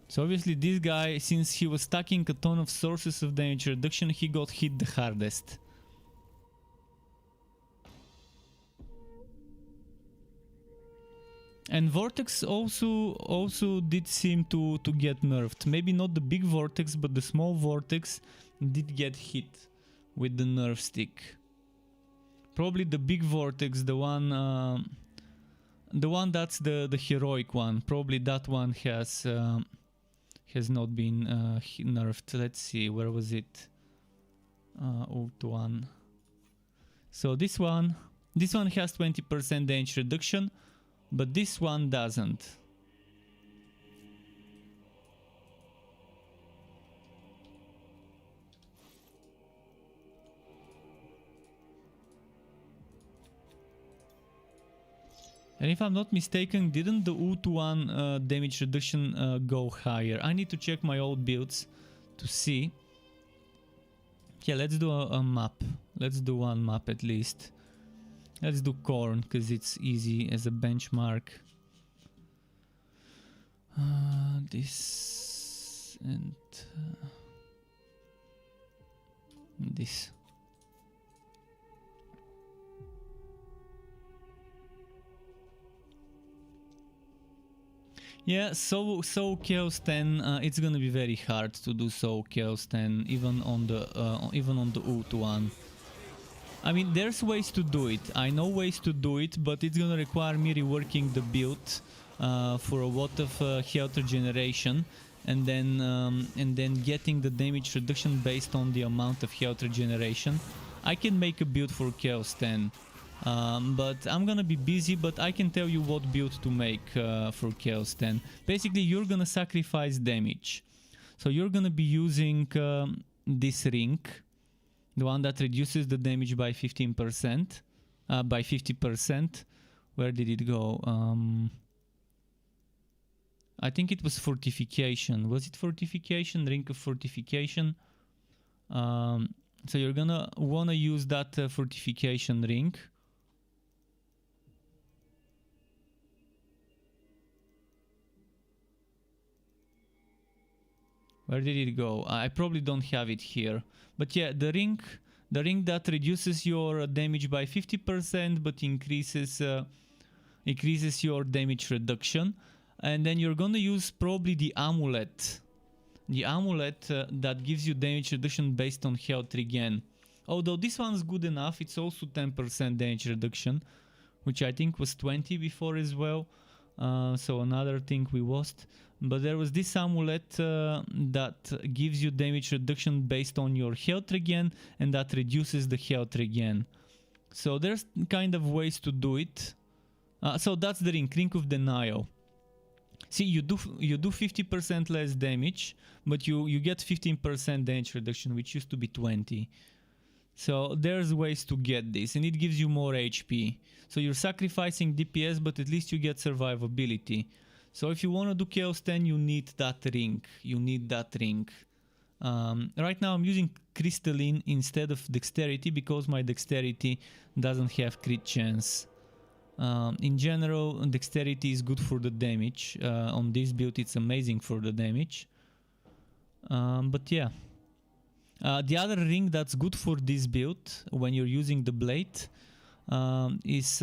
So obviously this guy, since he was stacking a ton of sources of damage reduction, he got hit the hardest. And Vortex also did seem to get nerfed. Maybe not the big Vortex, but the small Vortex did get hit with the nerf stick. Probably the big Vortex, the one that's the heroic one. Probably that one has not been nerfed. Let's see, where was it? Ult 1. So this one has 20% damage reduction, but this one doesn't. And if I'm not mistaken, didn't the ult 1 damage reduction go higher? I need to check my old builds to see. Yeah, let's do a map. Let's do one map at least. Let's do Corn, because it's easy as a benchmark. This and this. Yeah, so Chaos 10, it's gonna be very hard to do so Chaos 10, even on the ult 1. I mean, there's ways to do it. I know ways to do it, but it's gonna require me reworking the build for a lot of health regeneration, and then getting the damage reduction based on the amount of health regeneration. I can make a build for Chaos 10. But I'm gonna be busy, but I can tell you what build to make for Chaos 10. Basically, you're gonna sacrifice damage. So you're gonna be using this ring, the one that reduces the damage by 15%, by 50%. Where did it go? I think it was fortification. Was it fortification? Ring of fortification. So you're gonna wanna use that fortification ring. Where did it go? I probably don't have it here. But yeah, the ring that reduces your damage by 50% but increases your damage reduction. And then you're gonna use probably the amulet. The amulet that gives you damage reduction based on health regen. Although this one's good enough, it's also 10% damage reduction, which I think was 20 before as well. So another thing we lost. But there was this amulet that gives you damage reduction based on your health regen, and that reduces the health regen. So there's kind of ways to do it. So that's the ring of denial. See, you do 50% less damage, but you get 15% damage reduction, which used to be 20. So there's ways to get this, and it gives you more HP. So you're sacrificing DPS, but at least you get survivability. So if you want to do Chaos 10, you need that ring. Right now I'm using Crystalline instead of Dexterity because my Dexterity doesn't have crit chance. In general, Dexterity is good for the damage. On this build it's amazing for the damage. But yeah. The other ring that's good for this build when you're using the blade is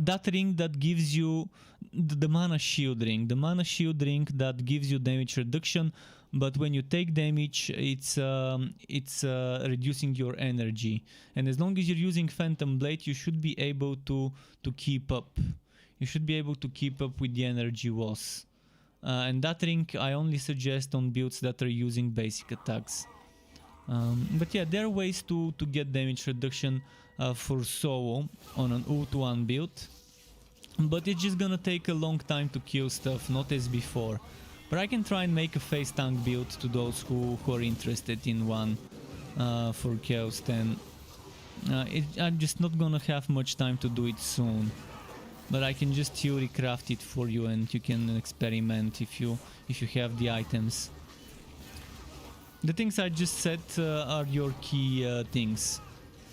that ring that gives you the mana shield ring. The mana shield ring that gives you damage reduction, but when you take damage it's reducing your energy. And as long as you're using Phantom Blade, you should be able to keep up. You should be able to keep up with the energy loss. And that ring I only suggest on builds that are using basic attacks. But yeah, there are ways to get damage reduction for solo on an ult 1 build. But it's just gonna take a long time to kill stuff, not as before. But I can try and make a face tank build to those who are interested in one for Chaos 10. I'm just not gonna have much time to do it soon. But I can just theory craft it for you, and you can experiment if you have the items. The things I just said are your key things.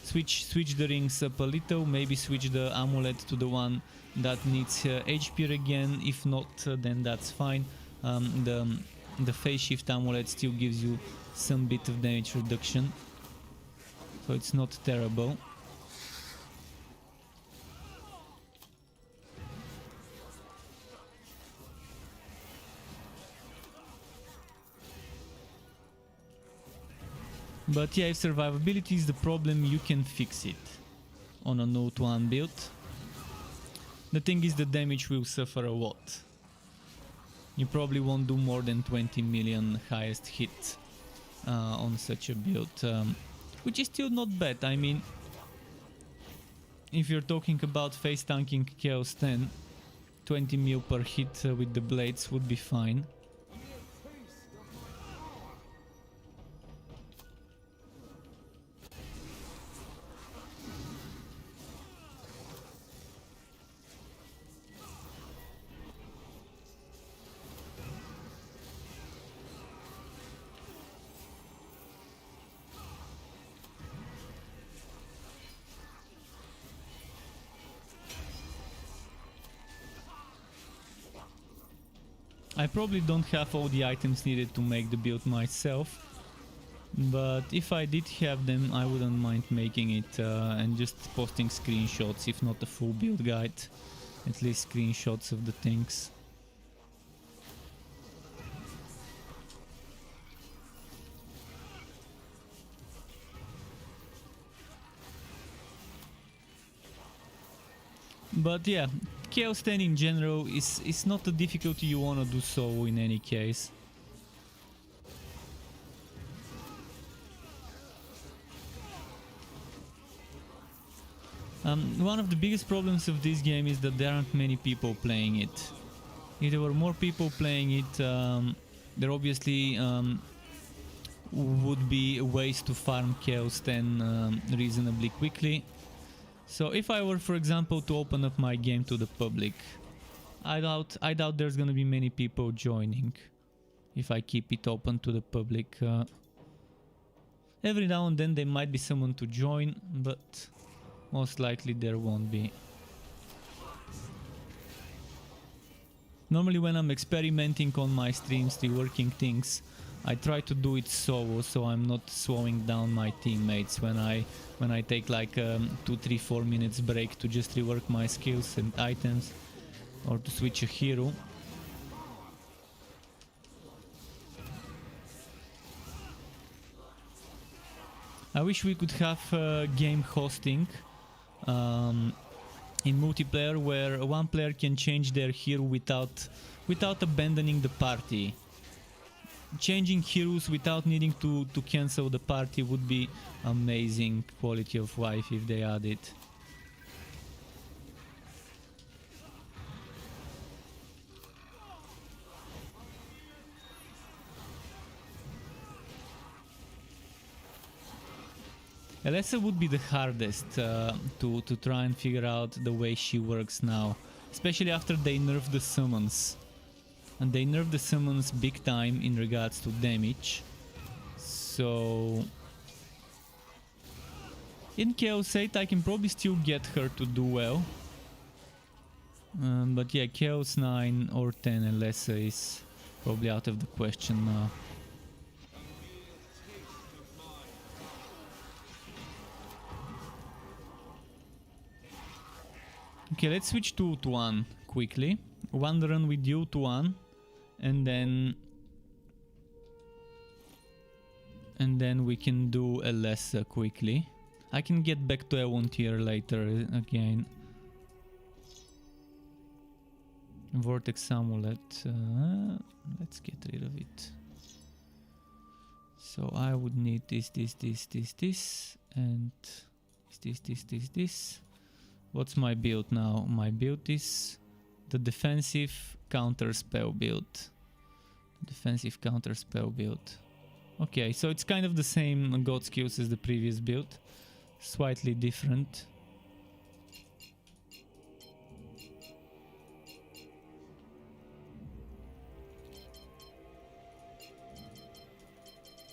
Switch the rings up a little, maybe switch the amulet to the one that needs HP again. If not, then that's fine. The phase shift amulet still gives you some bit of damage reduction, so it's not terrible. But yeah, if survivability is the problem, you can fix it on a Note 1 build. The thing is, the damage will suffer a lot. You probably won't do more than 20 million highest hit on such a build, which is still not bad. I mean, if you're talking about face tanking Chaos 10, 20 mil per hit with the blades would be fine. I probably don't have all the items needed to make the build myself, but if I did have them, I wouldn't mind making it and just posting screenshots, if not a full build guide, at least screenshots of the things. But yeah, Chaos 10 in general is not a difficulty you wanna do so in any case. One of the biggest problems of this game is that there aren't many people playing it. If there were more people playing it, there obviously would be ways to farm Chaos 10 reasonably quickly. So if I were, for example, to open up my game to the public, I doubt there's gonna be many people joining if I keep it open to the public. Every now and then there might be someone to join, but most likely there won't be. Normally when I'm experimenting on my streams, reworking things, I try to do it solo, so I'm not slowing down my teammates when I take like 2, 3, 4 minutes break to just rework my skills and items or to switch a hero. I wish we could have game hosting in multiplayer where one player can change their hero without abandoning the party. Changing heroes without needing to cancel the party would be amazing quality of life if they add it. Alessa would be the hardest to try and figure out the way she works now, especially after they nerfed the summons. And they nerfed the summons big time in regards to damage. So in Chaos 8 I can probably still get her to do well. But yeah, Chaos 9 or 10 Alessa is probably out of the question now. Okay, let's switch to Tuan quickly. One run with you, Tuan, and then we can do Alessa quickly. I can get back to Ewon tier later again. Vortex Amulet. Let's get rid of it. So I would need this, and this. What's my build now? My build is the defensive counter spell build. Defensive counter spell build. Okay, so it's kind of the same god skills as the previous build. Slightly different.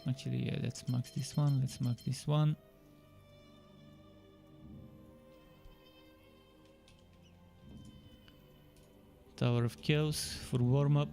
Actually, yeah, let's max this one. Let's max this one. Tower of Chaos for warm-up.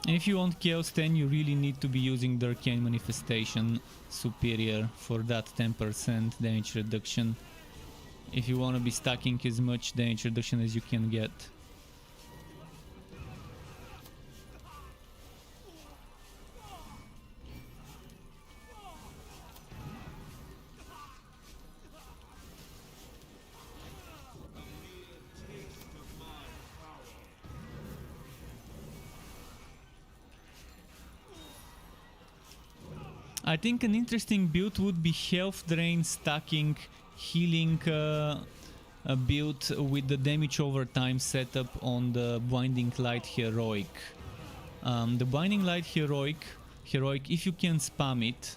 And if you want Chaos 10, you really need to be using the Arcane Manifestation Superior for that 10% damage reduction. If you want to be stacking as much damage reduction as you can get. I think an interesting build would be health drain stacking healing build with the damage over time setup on the Blinding Light Heroic. The Blinding Light Heroic, if you can spam it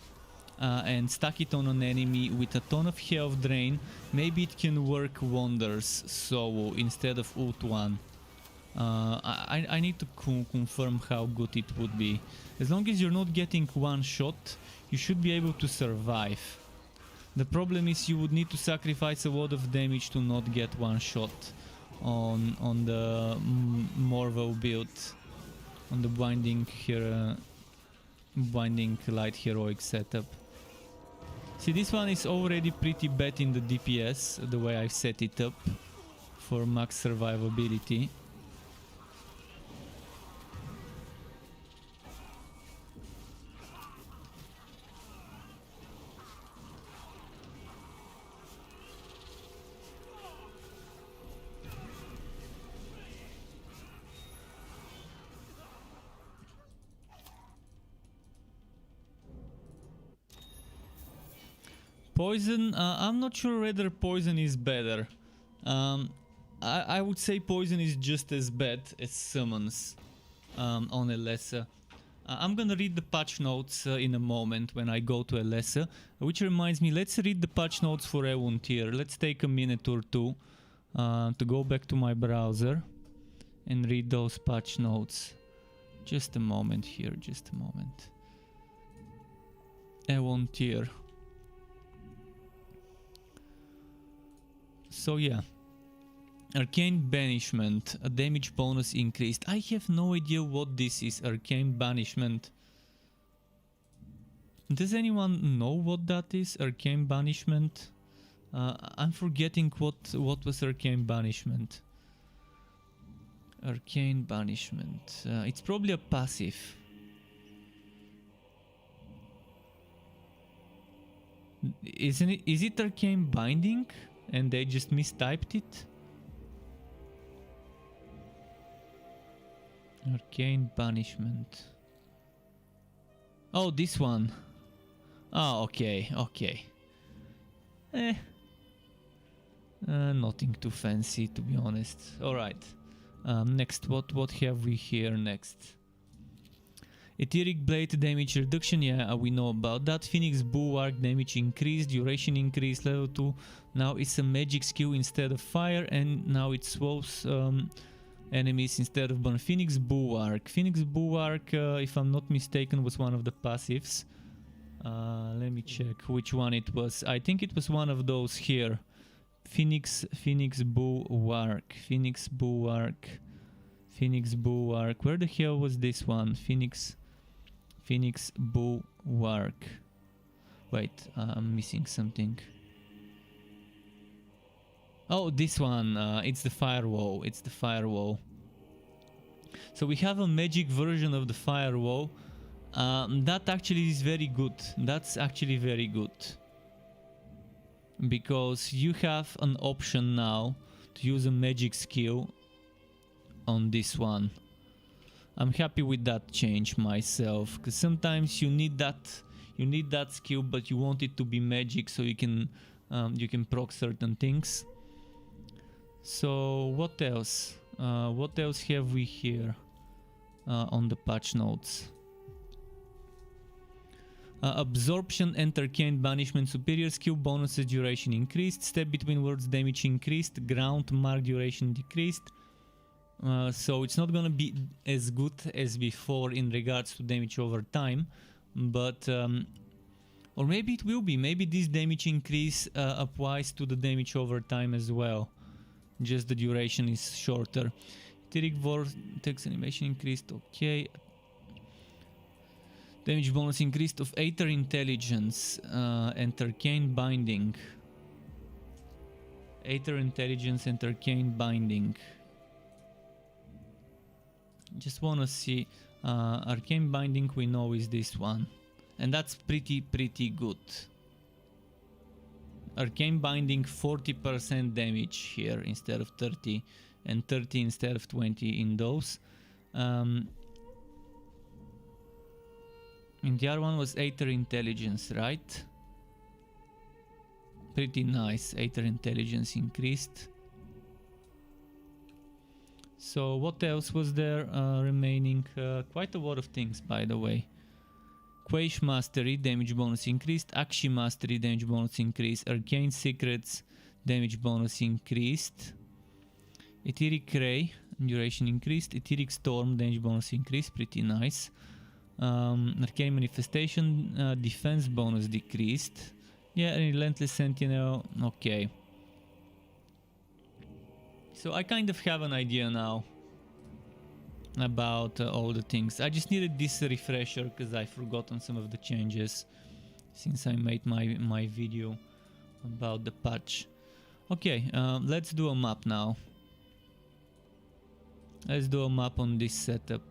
and stack it on an enemy with a ton of health drain, maybe it can work wonders solo instead of ult 1. I need to confirm how good it would be. As long as you're not getting one shot, you should be able to survive. The problem is you would need to sacrifice a lot of damage to not get one shot on the Morval build, on the Blinding Light Heroic setup. See, this one is already pretty bad in the DPS, the way I set it up for max survivability. Poison, I'm not sure whether poison is better. I would say poison is just as bad as summons on Alessa. I'm gonna read the patch notes in a moment when I go to Alessa, which reminds me, let's read the patch notes for Ewon tier. Let's take a minute or two to go back to my browser and read those patch notes. Just a moment here, just a moment. Ewon tier. So yeah, Arcane Banishment, a damage bonus increased. I have no idea what this is, Arcane Banishment. Does anyone know what that is? Arcane Banishment? I'm forgetting what was Arcane Banishment. Arcane Banishment. It's probably a passive. Isn't it? Is it Arcane Binding? And they just mistyped it? Arcane Banishment. Oh, this one. Oh, okay, okay. Nothing too fancy, to be honest. Alright. Next, what have we here next? Etheric Blade damage reduction, yeah, we know about that. Phoenix Bulwark damage increase, duration increase, level 2. Now it's a magic skill instead of fire, and now it swaps enemies instead of burn. Phoenix Bulwark. Phoenix Bulwark, if I'm not mistaken, was one of the passives. Let me check which one it was. I think it was one of those here. Phoenix Bulwark. Phoenix Bulwark. Phoenix Bulwark. Where the hell was this one? Phoenix Bulwark. Wait, I'm missing something. Oh, this one. It's the firewall. It's the firewall. So we have a magic version of the firewall. That actually is very good. That's actually very good. Because you have an option now to use a magic skill on this one. I'm happy with that change myself, because sometimes you need that skill, but you want it to be magic so you can proc certain things. So what else? What else have we here on the patch notes? Absorption and Arcane Banishment superior skill bonuses duration increased, step between worlds damage increased, ground mark duration decreased. So it's not gonna be as good as before in regards to damage over time, but or maybe it will be. Maybe this damage increase applies to the damage over time as well. Just the duration is shorter. Etheric Vortex animation increased. Okay. Damage bonus increased of Aether Intelligence and Arcane Binding. Aether Intelligence and Arcane Binding. Just wanna see. Arcane Binding we know is this one. And that's pretty good. Arcane Binding 40% damage here instead of 30. And 30 instead of 20 in those. And the other one was Aether Intelligence, right? Pretty nice. Aether Intelligence increased. So what else was there remaining? Quite a lot of things, by the way. Quaish Mastery, damage bonus increased. Akshi Mastery, damage bonus increased. Arcane Secrets, damage bonus increased. Etheric Ray, duration increased. Etheric Storm, damage bonus increased. Pretty nice. Arcane Manifestation, defense bonus decreased. Yeah, Relentless Sentinel, okay. So I kind of have an idea now about all the things. I just needed this refresher because I've forgotten some of the changes since I made my video about the patch. Okay, let's do a map now. Let's do a map on this setup.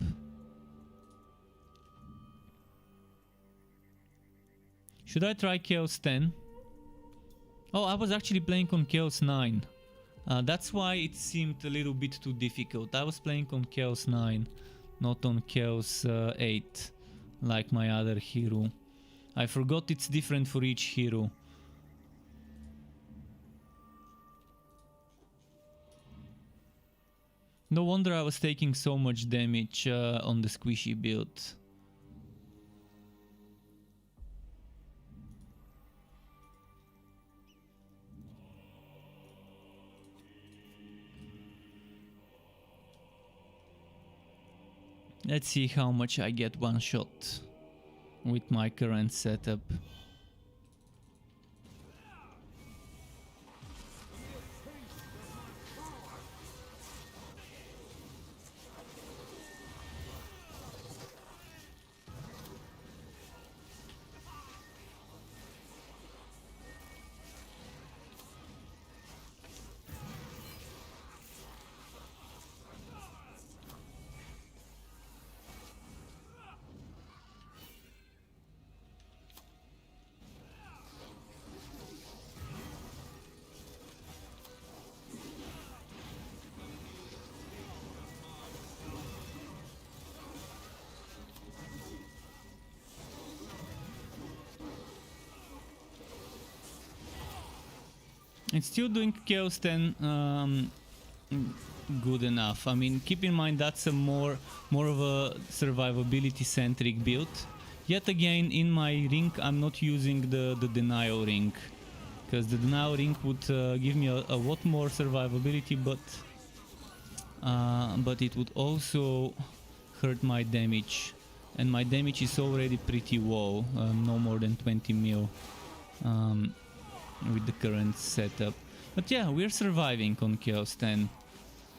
Should I try Chaos 10? Oh, I was actually playing on Chaos 9. That's why it seemed a little bit too difficult. I was playing on Chaos 9, not on Chaos 8, like my other hero. I forgot it's different for each hero. No wonder I was taking so much damage on the squishy build. Let's see how much I get one shot with my current setup. It's still doing Chaos 10 good enough. I mean, keep in mind that's a more of a survivability centric build. Yet again, in my ring, I'm not using the denial ring, because the denial ring would give me a lot more survivability, but it would also hurt my damage, and my damage is already pretty low, no more than 20 mil with the current setup. But yeah, we're surviving on Chaos 10.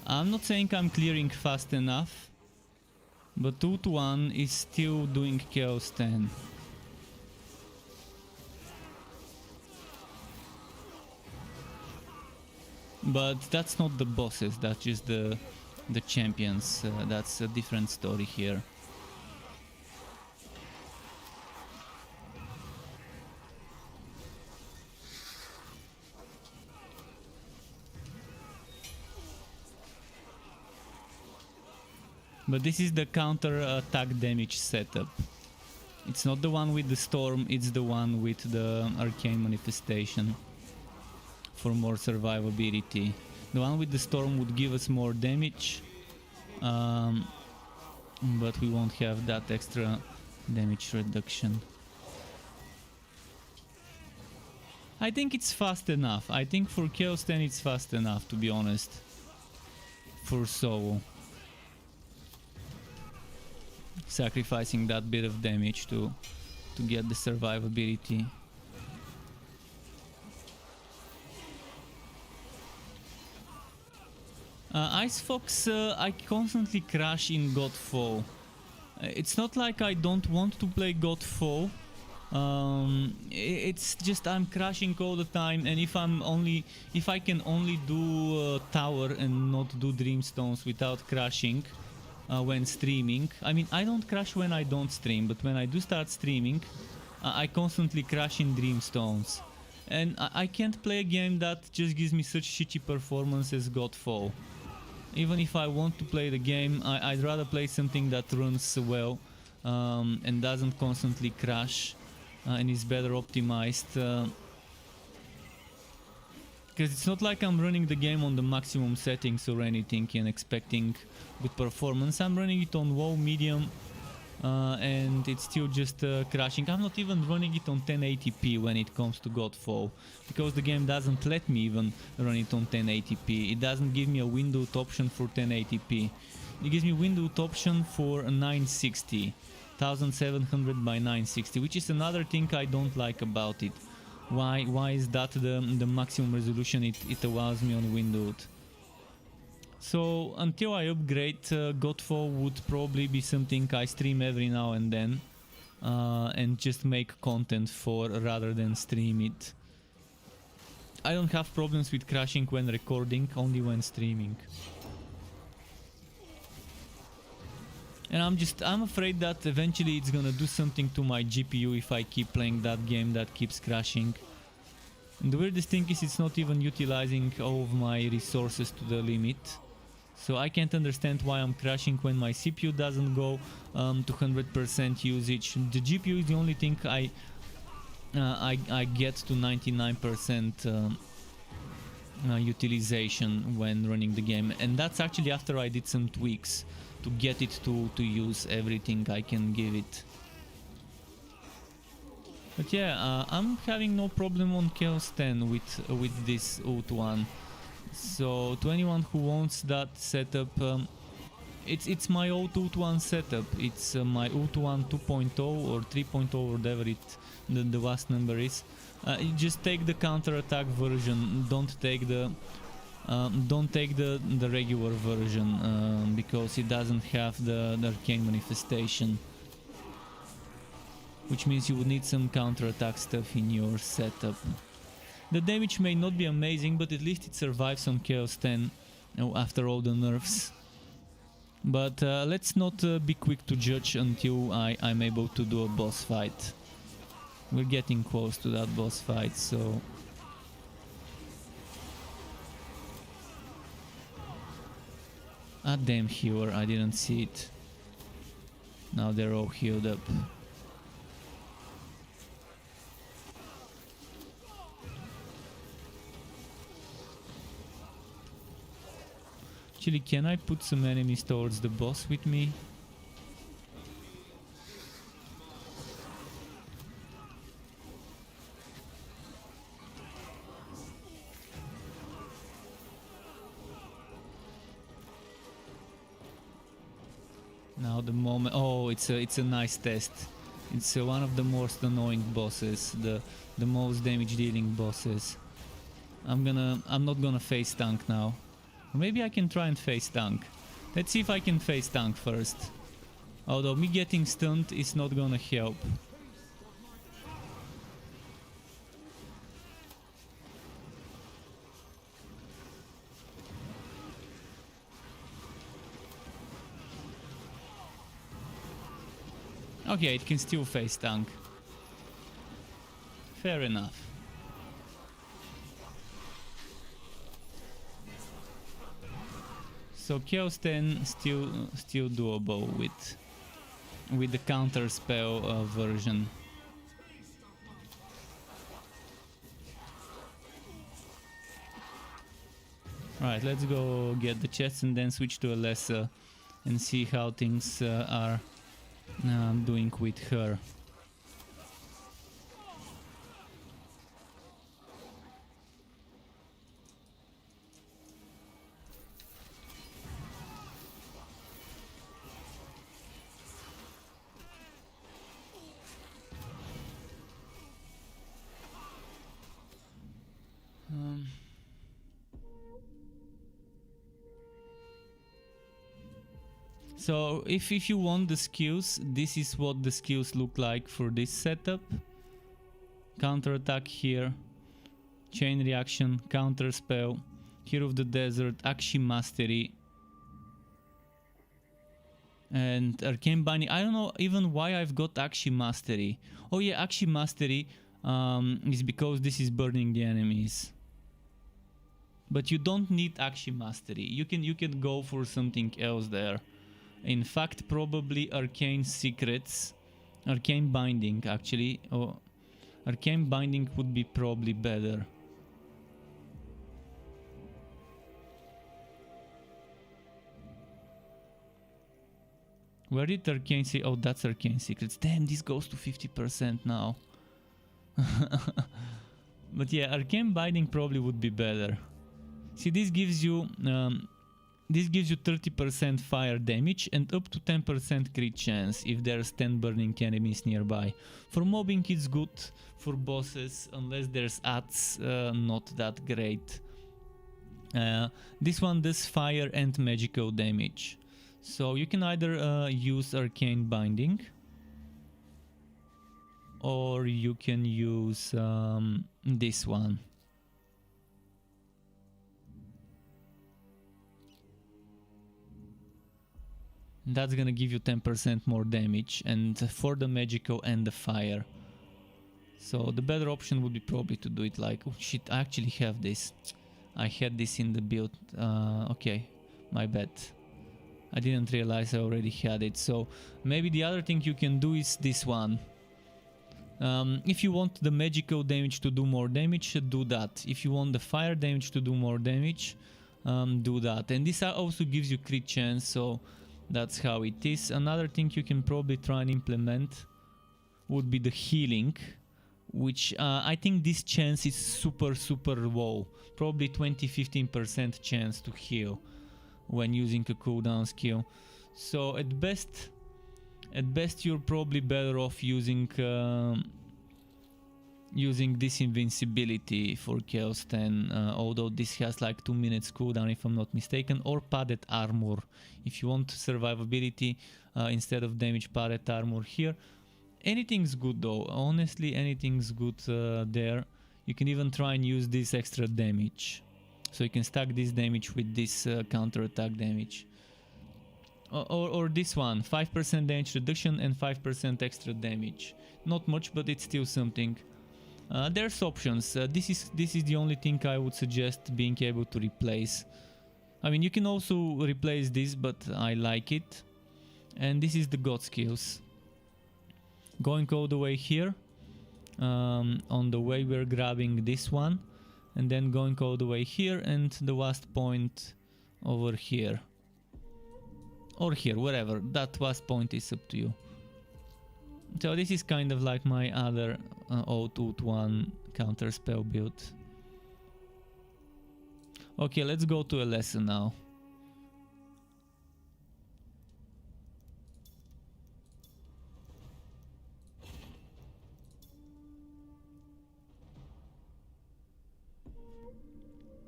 I'm not saying I'm clearing fast enough, but 2-1 is still doing Chaos 10. But that's not the bosses, that's just the champions. That's a different story here. But this is the counter attack damage setup. It's not the one with the storm, it's the one with the arcane manifestation for more survivability. The one with the storm would give us more damage, but we won't have that extra damage reduction. I think it's fast enough. I think for Chaos 10 it's fast enough, to be honest, for solo. Sacrificing that bit of damage to get the survivability. Ice Fox, I constantly crash in Godfall. It's not like I don't want to play Godfall. It's just I'm crashing all the time, and if I can only do tower and not do Dreamstones without crashing when streaming. I mean, I don't crash when I don't stream, but when I do start streaming, I constantly crash in Dreamstones. And I can't play a game that just gives me such shitty performance as Godfall. Even if I want to play the game, I'd rather play something that runs well and doesn't constantly crash and is better optimized. Because it's not like I'm running the game on the maximum settings or anything and expecting good performance. I'm running it on low, medium, and it's still just crashing. I'm not even running it on 1080p when it comes to Godfall, because the game doesn't let me even run it on 1080p. It doesn't give me a windowed option for 1080p. It gives me windowed option for 960, 1700 by 960, which is another thing I don't like about it. Why is that the maximum resolution it allows me on windowed? So until I upgrade, Godfall would probably be something I stream every now and then and just make content for rather than stream it. I don't have problems with crashing when recording, only when streaming. And I'm afraid that eventually it's gonna do something to my GPU if I keep playing that game that keeps crashing. And the weirdest thing is it's not even utilizing all of my resources to the limit. So I can't understand why I'm crashing when my CPU doesn't go to 100% usage. The GPU is the only thing I get to 99% utilization when running the game, and that's actually after I did some tweaks to get it to use everything I can give it. But yeah, I'm having no problem on Chaos 10 with this ult1. So to anyone who wants that setup, it's my old ult1 setup. It's my ult1 2.0 or 3.0 or whatever the last number is. You just take the counter attack version. Don't take the regular version because it doesn't have the arcane manifestation, which means you would need some counter attack stuff in your setup. The damage may not be amazing, but at least it survives on Chaos 10 after all the nerfs. But let's not be quick to judge until I'm able to do a boss fight. We're getting close to that boss fight, so... Ah, damn healer, I didn't see it. Now they're all healed up. Actually, can I put some enemies towards the boss with me? Now the moment. Oh, it's a nice test. It's one of the most annoying bosses, the most damage dealing bosses. I'm not gonna face tank now. Maybe I can try and face tank. Let's see if I can face tank first. Although me getting stunned is not gonna help. Okay, it can still face tank. Fair enough. So Chaosbane still doable with the counter spell version. Right, let's go get the chest and then switch to a lesser and see how things are doing with her. So if you want the skills, this is what the skills look like for this setup. Counter attack here, chain reaction, counter spell, Hero of the Desert, Akshi Mastery, and Arcane Binding. I don't know even why I've got Akshi Mastery. Oh yeah, Akshi Mastery is because this is burning the enemies. But you don't need Akshi Mastery. You can go for something else there. In fact, probably Arcane Secrets, Arcane Binding actually, or Arcane Binding would be probably better. Where did Arcane Secrets? Oh, that's Arcane Secrets. Damn, this goes to 50% now. But yeah, Arcane Binding probably would be better. See, this gives you 30% fire damage and up to 10% crit chance if there's 10 burning enemies nearby. For mobbing it's good, for bosses, unless there's ads, not that great. This one does fire and magical damage. So you can either use Arcane Binding, or you can use this one. That's gonna give you 10% more damage, and for the magical and the fire. So the better option would be probably to do it like, oh shit, I actually have this. I had this in the build. Okay, my bad. I didn't realize I already had it. So maybe the other thing you can do is this one. If you want the magical damage to do more damage, do that. If you want the fire damage to do more damage, do that. And this also gives you crit chance, so that's how it is. Another thing you can probably try and implement would be the healing, which I think this chance is super low. Probably 20-15% chance to heal when using a cooldown skill. So at best you're probably better off using this invincibility for Chaosbane, although this has like 2 minutes cooldown if I'm not mistaken, or padded armor if you want survivability instead of damage. Padded armor here. Anything's good though, honestly anything's good there. You can even try and use this extra damage, so you can stack this damage with this counter attack damage. Or this one, 5% damage reduction and 5% extra damage. Not much, but it's still something. There's options. This is the only thing I would suggest being able to replace. I mean, you can also replace this, but I like it. And this is the god skills. Going all the way here. On the way we're grabbing this one. And then going all the way here, and the last point over here. Or here, wherever. That last point is up to you. So this is kind of like my other O2 1 counter spell build. Okay, let's go to a lesson now.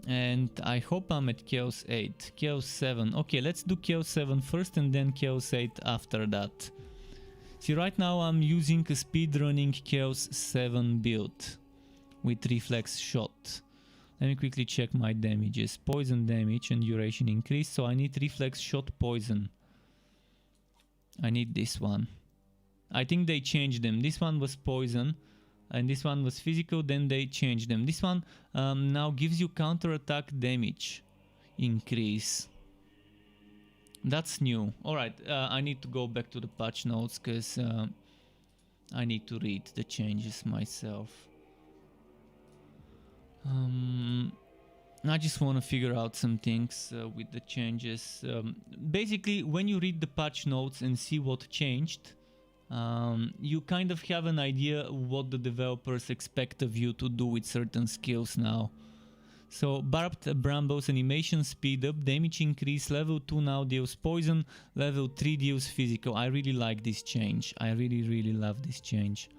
And I hope I'm at Chaos 8. Chaos 7. Okay, let's do Chaos 7 first and then Chaos 8 after that. See, right now I'm using a speedrunning Chaos 7 build with reflex shot. Let me quickly check my damages. Poison damage and duration increase, so I need reflex shot poison. I need this one. I think they changed them. This one was poison and this one was physical, then they changed them. This one now gives you counter attack damage increase. That's new. Alright, I need to go back to the patch notes because I need to read the changes myself. I just want to figure out some things with the changes. Basically, when you read the patch notes and see what changed, you kind of have an idea what the developers expect of you to do with certain skills now. So Barbed Brambles animation speed up, damage increase, level 2 now deals poison, level 3 deals physical. I really like this change. I really love this change.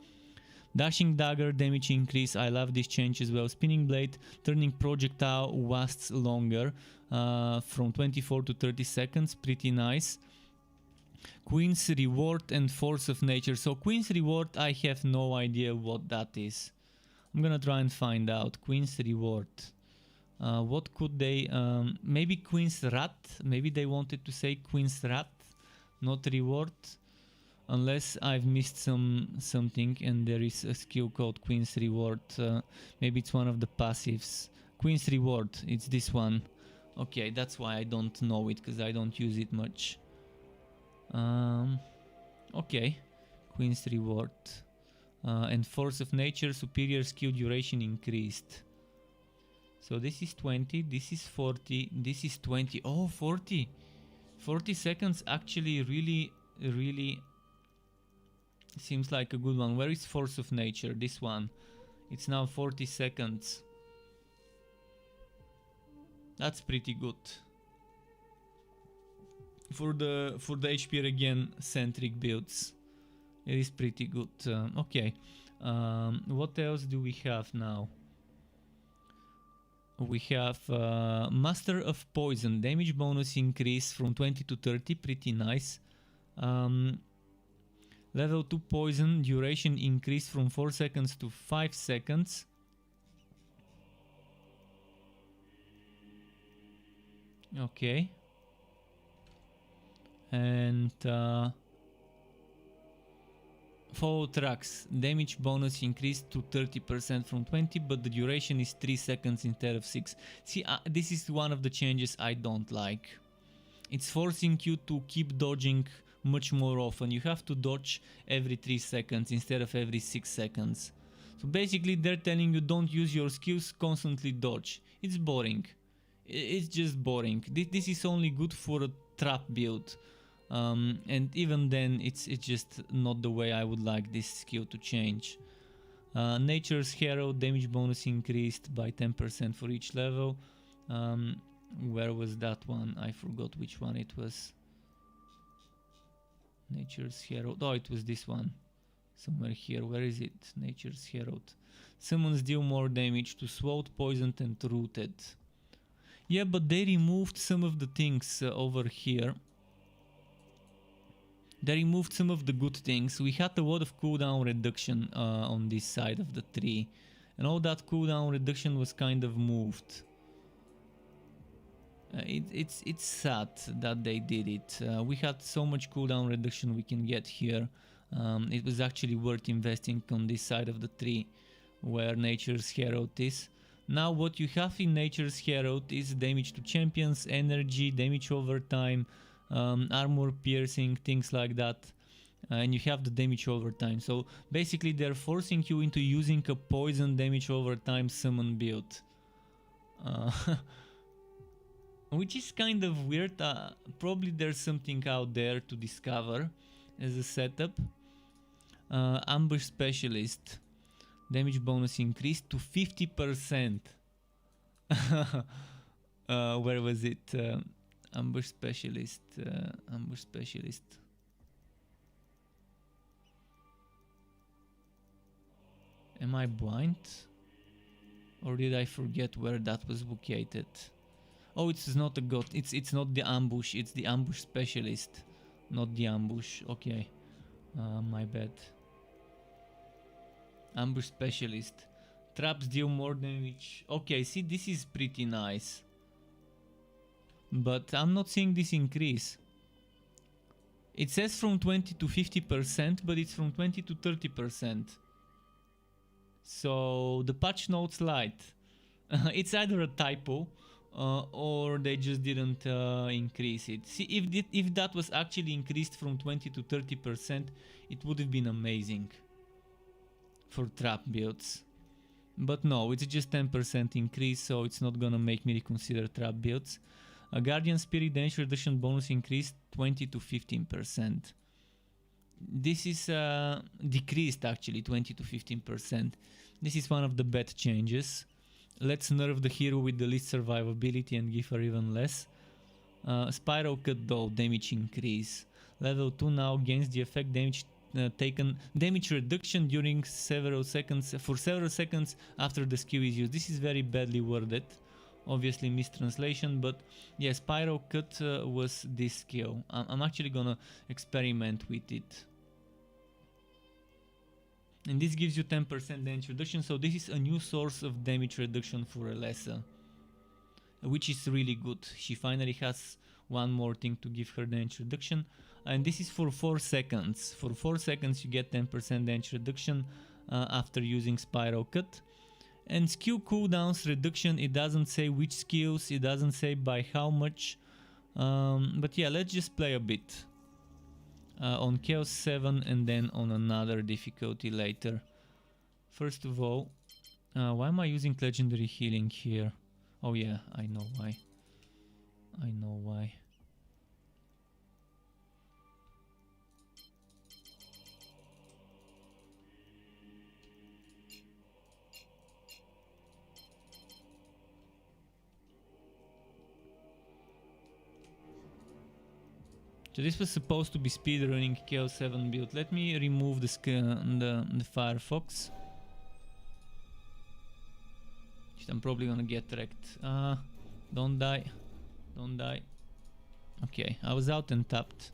Dashing Dagger damage increase, I love this change as well. Spinning Blade, turning projectile lasts longer, from 24 to 30 seconds, pretty nice. Queen's Reward and Force of Nature. So Queen's Reward, I have no idea what that is. I'm gonna try and find out. Queen's Reward. What could they... maybe Queen's Rat? Maybe they wanted to say Queen's Rat, not Reward. Unless I've missed something and there is a skill called Queen's Reward. Maybe it's one of the passives. Queen's Reward, it's this one. Okay, that's why I don't know it, because I don't use it much. Okay, Queen's Reward. And Force of Nature, superior skill duration increased. So this is 20, this is 40, this is 20. Oh, 40! 40 seconds actually really seems like a good one. Where is Force of Nature? This one. It's now 40 seconds. That's pretty good. For the HP regen centric builds, it is pretty good. Okay. What else do we have now? We have Master of Poison, damage bonus increase from 20 to 30, pretty nice. Level 2 poison, duration increase from 4 seconds to 5 seconds. Okay. And Follow Tracks, damage bonus increased to 30% from 20, but the duration is 3 seconds instead of 6. See, this is one of the changes I don't like. It's forcing you to keep dodging much more often. You have to dodge every 3 seconds instead of every 6 seconds. So basically they're telling you don't use your skills, constantly dodge. It's boring. It's just boring. This is only good for a trap build. And even then it's just not the way I would like this skill to change. Nature's Hero, damage bonus increased by 10% for each level. Where was that one? I forgot which one it was. Nature's Hero. Oh, it was this one. Somewhere here. Where is it? Nature's Hero. Summons deal more damage to Sword, Poisoned and Rooted. Yeah, but they removed some of the things over here. They removed some of the good things. We had a lot of cooldown reduction on this side of the tree. And all that cooldown reduction was kind of moved. It's sad that they did it. We had so much cooldown reduction we can get here. It was actually worth investing on this side of the tree where Nature's Herald is. Now what you have in Nature's Herald is damage to champions, energy, damage over time, armor piercing, things like that. And you have the damage over time. So basically they're forcing you into using a poison damage over time summon build. which is kind of weird. Probably there's something out there to discover as a setup. Ambush Specialist. Damage bonus increased to 50%. Where was it? Ambush Specialist. Ambush Specialist. Am I blind? Or did I forget where that was located? Oh, it's not a god. It's not the ambush. It's the ambush specialist, not the ambush. Okay, my bad. Ambush specialist. Traps deal more damage. Okay, see, this is pretty nice. But I'm not seeing this increase. It says from 20 to 50%, but it's from 20 to 30%. So the patch notes lied. It's either a typo or they just didn't increase it. See, if that was actually increased from 20 to 30%, it would have been amazing for trap builds. But no, it's just 10% increase, so it's not gonna make me reconsider trap builds. A Guardian Spirit damage reduction bonus increased 20 to 15%. This is decreased actually 20 to 15%. This is one of the bad changes. Let's nerf the hero with the least survivability and give her even less. Spiral Cut though, damage increase. Level 2 now gains the effect damage taken damage reduction during several seconds for several seconds after the skill is used. This is very badly worded. Obviously mistranslation, but yeah, Spiral Cut was this skill. I'm actually gonna experiment with it. And this gives you 10% damage reduction, so this is a new source of damage reduction for Alessa, which is really good. She finally has one more thing to give her damage reduction, and this is for 4 seconds. For 4 seconds you get 10% damage reduction after using Spiral Cut. And skill cooldowns reduction, it doesn't say which skills, it doesn't say by how much, but yeah, let's just play a bit on Chaos 7 and then on another difficulty later. First of all, why am I using legendary healing here? Oh yeah, I know why. I know why. So this was supposed to be speedrunning Chaos 7 build. Let me remove the Firefox. I'm probably gonna get wrecked. Don't die. Don't die. Okay, I was out and tapped.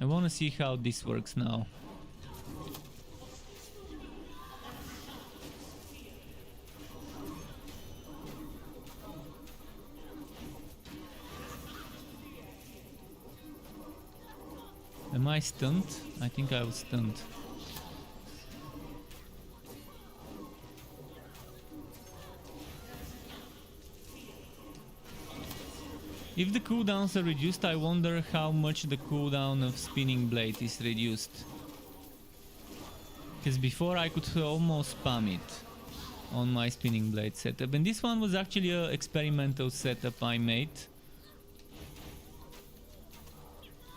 I wanna see how this works now. Am I stunned? I think I was stunned. If the cooldowns are reduced, I wonder how much the cooldown of Spinning Blade is reduced. Because before I could almost spam it on my Spinning Blade setup. And this one was actually an experimental setup I made.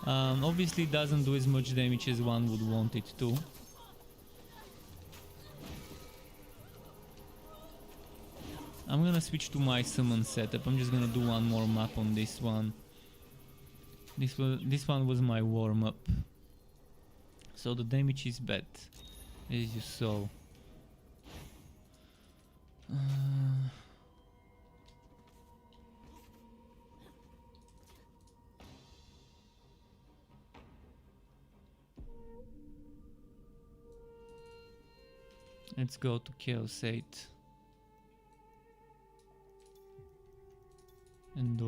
Obviously it doesn't do as much damage as one would want it to. I'm gonna switch to my summon setup. I'm just gonna do one more map on this one. This one was my warm-up. So the damage is bad, as you saw. Let's go to Chaos 8 and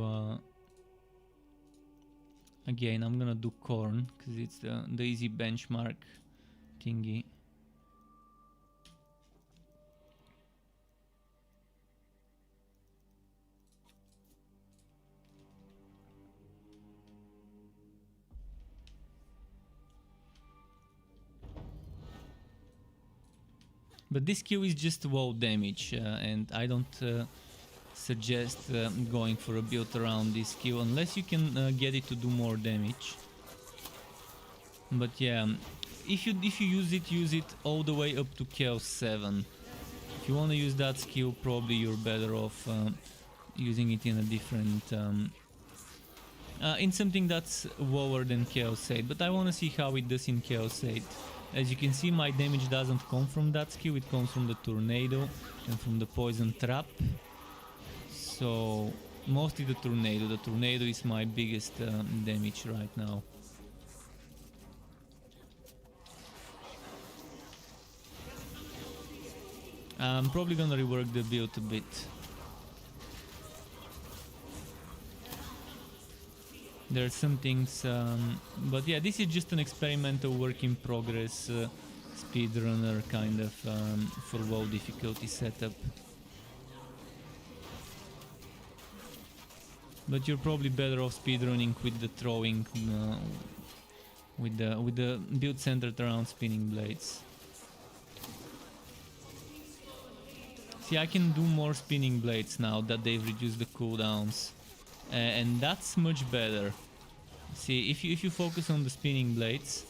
again I'm gonna do Corn because it's the easy benchmark thingy. But this skill is just wall damage and I don't suggest going for a build around this skill, unless you can get it to do more damage. But yeah, if you use it all the way up to Chaos 7. If you want to use that skill, probably you're better off using it in a different in something that's lower than Chaos 8. But I want to see how it does in Chaos 8. As you can see, my damage doesn't come from that skill, it comes from the tornado and from the poison trap. So mostly the tornado. The tornado is my biggest damage right now. I'm probably gonna rework the build a bit. There are some things, but yeah, this is just an experimental work in progress speedrunner kind of for low difficulty setup. But you're probably better off speedrunning with the throwing, with the build centered around spinning blades. See, I can do more spinning blades now that they've reduced the cooldowns. And that's much better. See, if you focus on the spinning blades,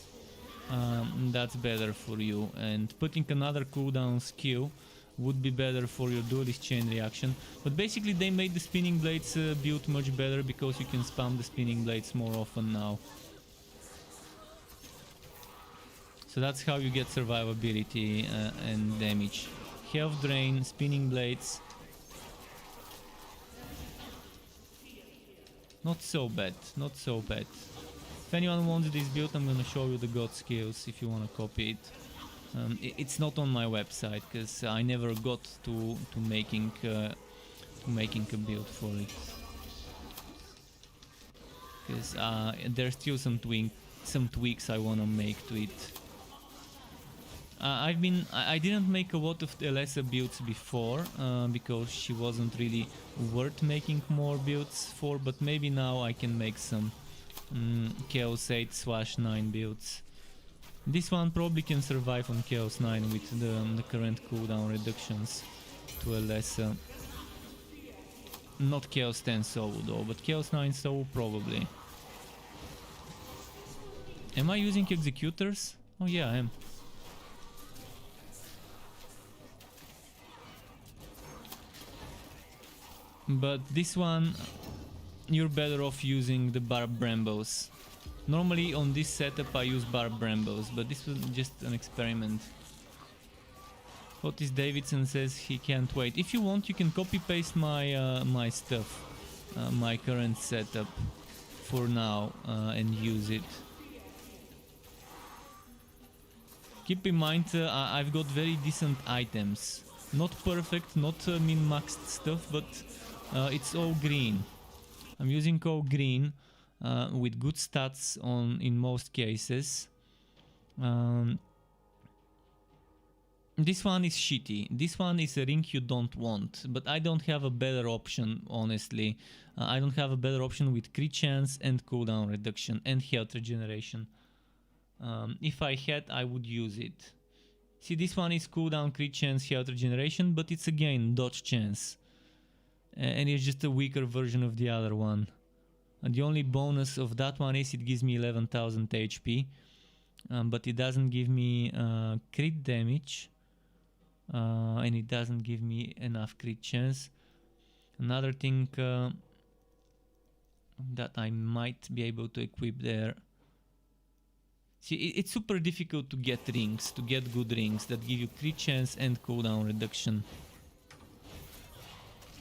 that's better for you. And putting another cooldown skill would be better for your duelist chain reaction. But basically they made the spinning blades build much better because you can spam the spinning blades more often now. So that's how you get survivability and damage. Health drain, spinning blades. Not so bad, not so bad. If anyone wants this build, I'm gonna show you the god skills if you wanna copy it. It's not on my website because I never got to making a build for it. Because there's still some tweaks I wanna make to it. I didn't make a lot of the Alessa builds before because she wasn't really worth making more builds for, but maybe now I can make some Chaos 8/9 builds. This one probably can survive on Chaos 9 with the current cooldown reductions to Alessa. Not Chaos 10 solo though, but Chaos 9 solo probably. Am I using executors? Oh yeah, I am. But this one, you're better off using the Barb Brambos. Normally on this setup I use Barb Brambos, but this was just an experiment. Otis Davidson says he can't wait. If you want, you can copy paste my my stuff, my current setup for now and use it. Keep in mind I've got very decent items. Not perfect, not min-maxed stuff, but it's all green. I'm using all green with good stats in most cases. This one is shitty. This one is a ring you don't want, but I don't have a better option, honestly. I don't have a better option with crit chance and cooldown reduction and health regeneration. If I had, I would use it. See, this one is cooldown, crit chance, health regeneration, but it's again dodge chance. And it's just a weaker version of the other one. And the only bonus of that one is it gives me 11,000 HP. But it doesn't give me crit damage. And it doesn't give me enough crit chance. Another thing that I might be able to equip there. See, it's super difficult to get rings, to get good rings that give you crit chance and cooldown reduction.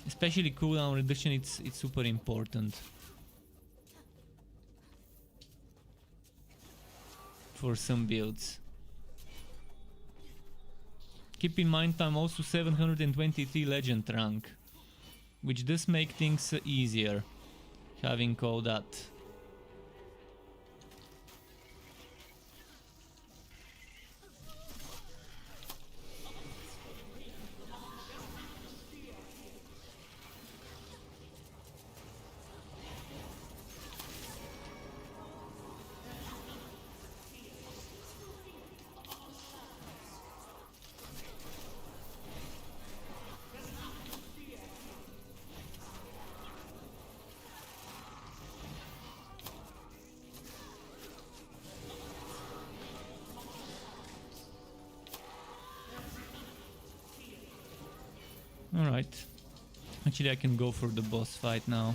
Especially cooldown reduction, it's super important. For some builds. Keep in mind I'm also 723 legend rank, which does make things easier, having all that. Alright. Actually, I can go for the boss fight now.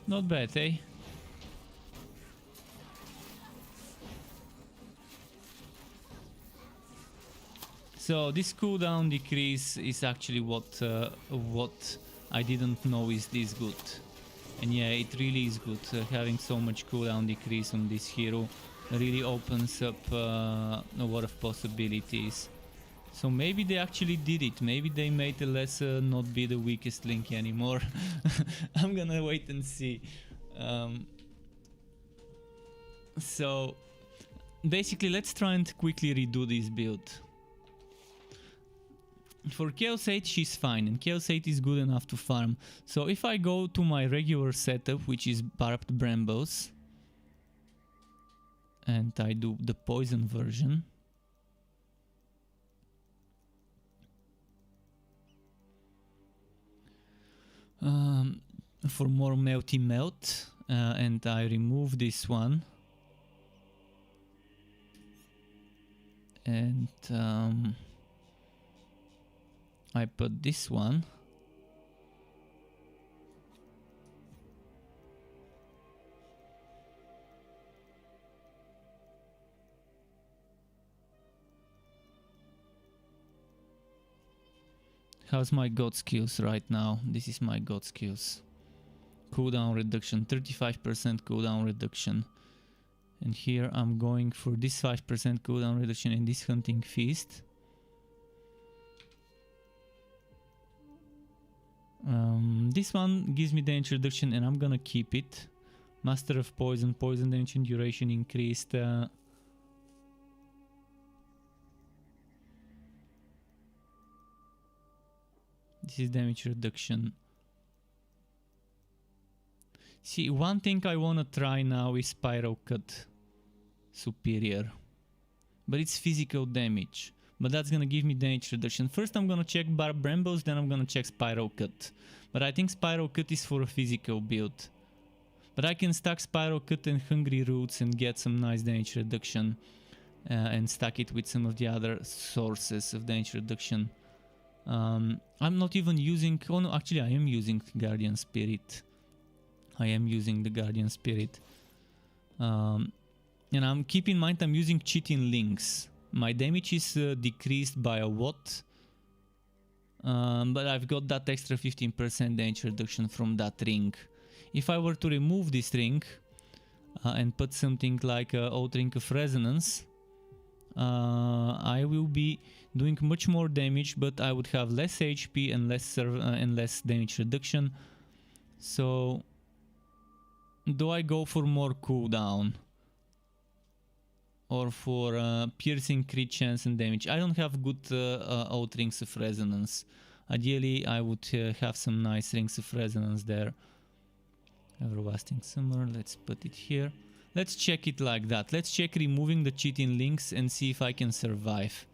Not bad, eh? So this cooldown decrease is actually what I didn't know is this good. And yeah, it really is good. Having so much cooldown decrease on this hero really opens up a lot of possibilities. So maybe they actually did it. Maybe they made the lesser not be the weakest link anymore. I'm gonna wait and see. So basically, let's try and quickly redo this build. For Chaos 8 she's fine, and Chaos 8 is good enough to farm. So if I go to my regular setup, which is Barbed Brambos, and I do the poison version, for more melty melt, and I remove this one, and I put this one. How's my god skills right now? This is my god skills. Cooldown reduction, 35% cooldown reduction. And here I'm going for this 5% cooldown reduction in this hunting feast. This one gives me damage reduction and I'm gonna keep it. Master of Poison, poison damage and duration increased. This is damage reduction. See, one thing I wanna try now is Pyro Cut Superior. But it's physical damage. But that's gonna give me damage reduction. First I'm gonna check Barbed Brambos, then I'm gonna check Spyro Cut. But I think Spyro Cut is for a physical build. But I can stack Spyro Cut and Hungry Roots and get some nice damage reduction. And stack it with some of the other sources of damage reduction. I'm not even using... Oh no, actually I am using Guardian Spirit. I am using the Guardian Spirit. And keep in mind I'm using cheating links. My damage is decreased by a watt. But I've got that extra 15% damage reduction from that ring. If I were to remove this ring and put something like Old Ring of Resonance, I will be doing much more damage, but I would have less HP and less damage reduction. So, do I go for more cooldown? Or for piercing, crit chance and damage? I don't have good old Rings of Resonance. Ideally, I would have some nice Rings of Resonance there. Everlasting Summer, let's put it here. Let's check it like that. Let's check removing the cheating links and see if I can survive.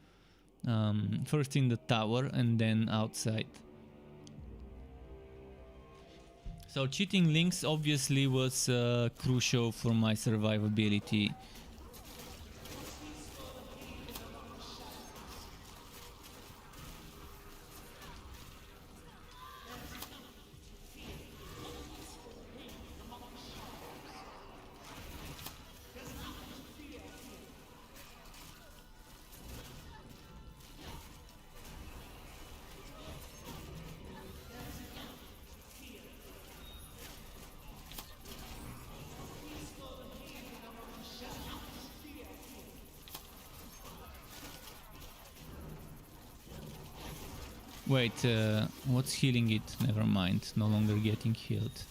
First in the tower and then outside. So cheating links obviously was crucial for my survivability. Wait, what's healing it? Never mind, no longer getting healed.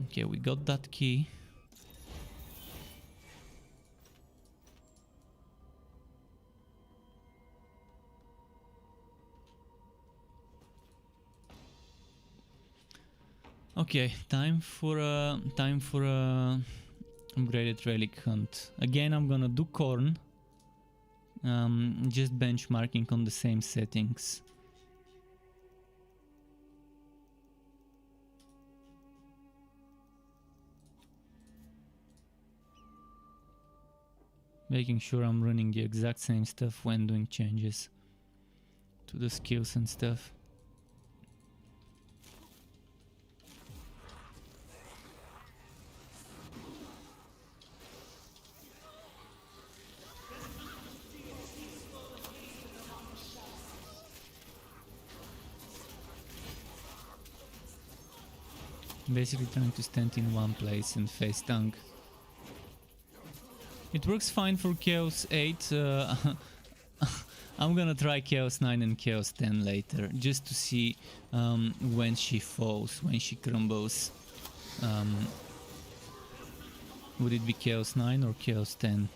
Okay, we got that key. Okay, time for a upgraded relic hunt. Again, I'm gonna do corn. Just benchmarking on the same settings. Making sure I'm running the exact same stuff when doing changes to the skills and stuff. Basically trying to stand in one place and face tank. It works fine for Chaos 8. I'm gonna try Chaos 9 and Chaos 10 later, just to see when she falls, when she crumbles. Would it be Chaos 9 or Chaos 10?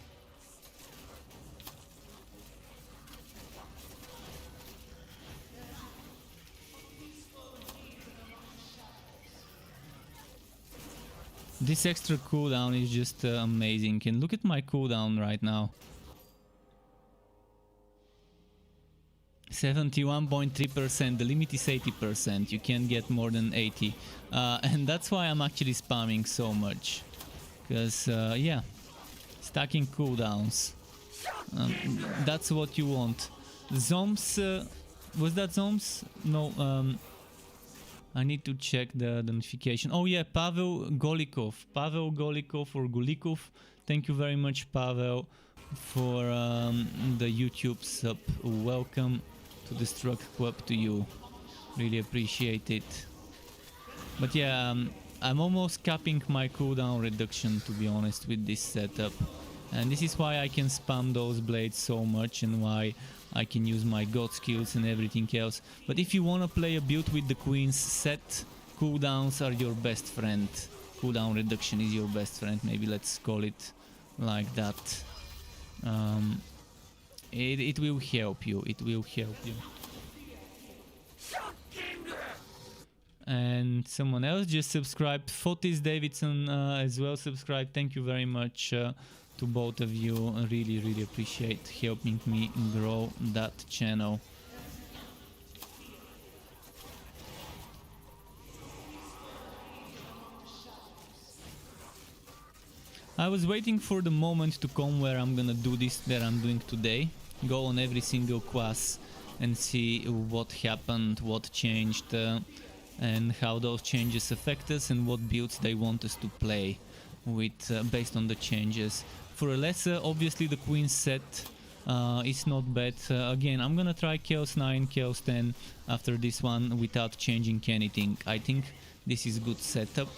This extra cooldown is just amazing, and look at my cooldown right now. 71.3%, the limit is 80%, you can't get more than 80. And that's why I'm actually spamming so much. Because, yeah, stacking cooldowns. That's what you want. Zombs, was that Zombs? No, I need to check the notification. Oh yeah, Pavel Golikov. Pavel Golikov or Gulikov. Thank you very much, Pavel, for the YouTube sub. Welcome to the Struck Club to you. Really appreciate it. But yeah, I'm almost capping my cooldown reduction, to be honest, with this setup. And this is why I can spam those blades so much and why I can use my god skills and everything else. But if you wanna play a build with the Queen's set, cooldowns are your best friend. Cooldown reduction is your best friend, maybe let's call it like that. It will help you, it will help you. And someone else just subscribed, Fotis Davidson as well subscribed, thank you very much. To both of you, I really appreciate helping me grow that channel. I was waiting for the moment to come where I'm gonna do this that I'm doing today. Go on every single class and see what happened, what changed, and how those changes affect us and what builds they want us to play with based on the changes. For a lesser, obviously the Queen's set is not bad. Again, I'm gonna try Chaos 9, Chaos 10 after this one without changing anything. I think this is good setup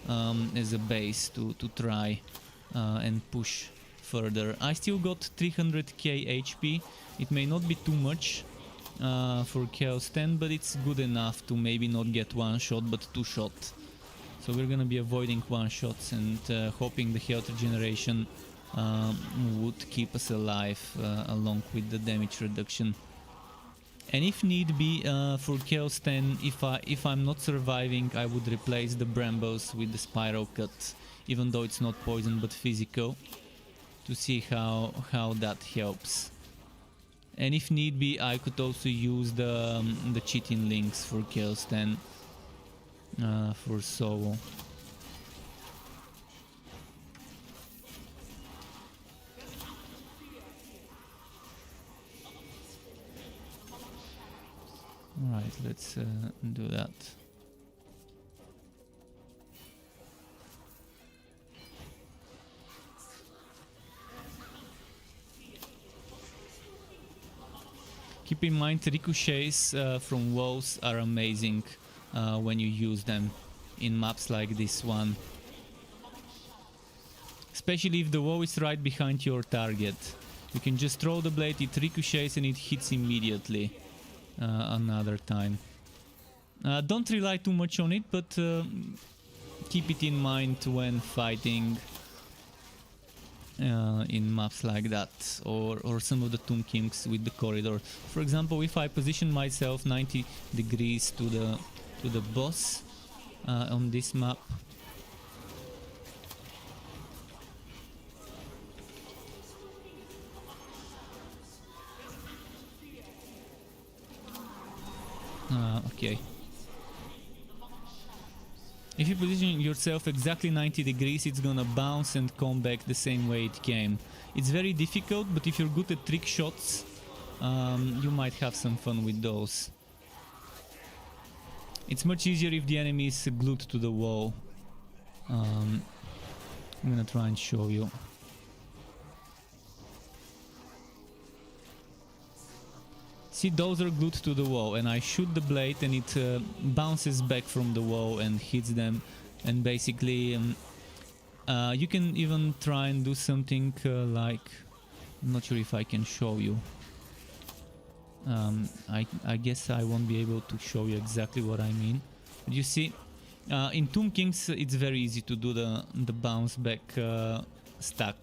as a base to try and push further. I still got 300k HP. It may not be too much for Chaos 10, but it's good enough to maybe not get one shot but two shot. So we're gonna be avoiding one shots and hoping the health regeneration would keep us alive along with the damage reduction. And if need be, for Chaos 10, if I'm not surviving, I would replace the Brambles with the Spiral Cut, even though it's not poison but physical, to see how that helps. And if need be, I could also use the cheating links for Chaos 10 for solo. Alright, let's do that. Keep in mind, ricochets from walls are amazing when you use them in maps like this one. Especially if the wall is right behind your target. You can just throw the blade, it ricochets and it hits immediately. Another time. Don't rely too much on it, but keep it in mind when fighting in maps like that, or some of the Tomb Kings with the corridor. For example, if I position myself 90 degrees to the boss, on this map. Okay. If you position yourself exactly 90 degrees, it's gonna bounce and come back the same way it came. It's very difficult, but if you're good at trick shots, you might have some fun with those. It's much easier if the enemy is glued to the wall. I'm gonna try and show you. See, those are glued to the wall, and I shoot the blade and it bounces back from the wall and hits them. And basically, you can even try and do something like... I'm not sure if I can show you. I guess I won't be able to show you exactly what I mean. But you see, in Tomb Kings, it's very easy to do the bounce back stack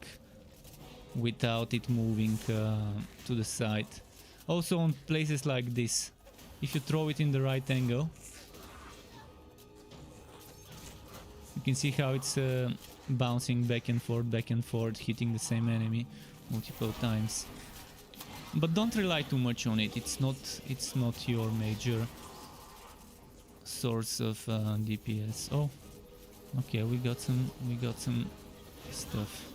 without it moving to the side. Also on places like this, if you throw it in the right angle, you can see how it's bouncing back and forth, hitting the same enemy multiple times. But don't rely too much on it. It's not your major source of DPS. Oh, okay, we got some stuff.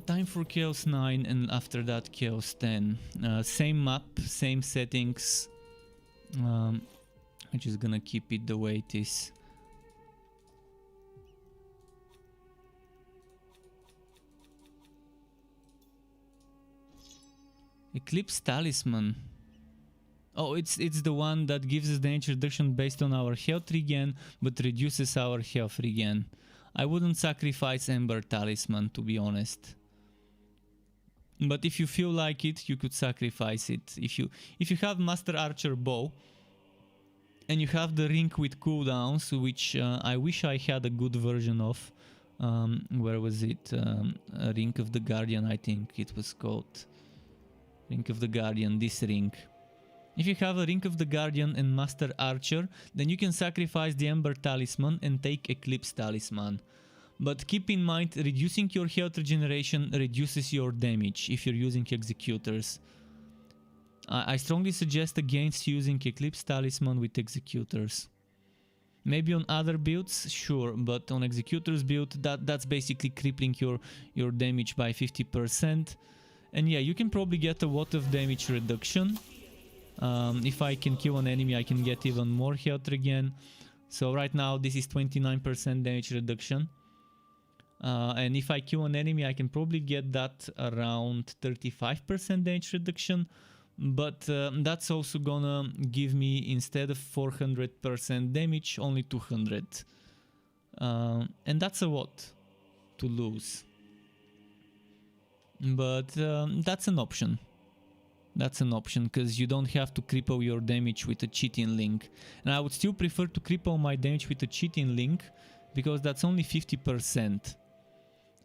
Time for Chaos 9 and after that Chaos 10. Same map, same settings. I'm just gonna keep it the way it is. Eclipse Talisman. Oh, it's the one that gives us damage reduction based on our health regen, but reduces our health regen. I wouldn't sacrifice Ember Talisman, to be honest. But if you feel like it, you could sacrifice it. If you have Master Archer Bow and you have the ring with cooldowns, which I wish I had a good version of. Where was it? Ring of the Guardian, I think it was called. Ring of the Guardian, this ring. If you have a Ring of the Guardian and Master Archer, then you can sacrifice the Ember Talisman and take Eclipse Talisman. But keep in mind, reducing your health regeneration reduces your damage if you're using Executors. I strongly suggest against using Eclipse Talisman with Executors. Maybe on other builds, sure, but on Executors build, that's basically crippling your damage by 50%. And yeah, you can probably get a lot of damage reduction. If I can kill an enemy, I can get even more health regen. So right now this is 29% damage reduction. And if I kill an enemy, I can probably get that around 35% damage reduction. But that's also gonna give me, instead of 400% damage, only 200. And that's a lot to lose. But that's an option. That's an option, because you don't have to cripple your damage with a cheating link. And I would still prefer to cripple my damage with a cheating link, because that's only 50%.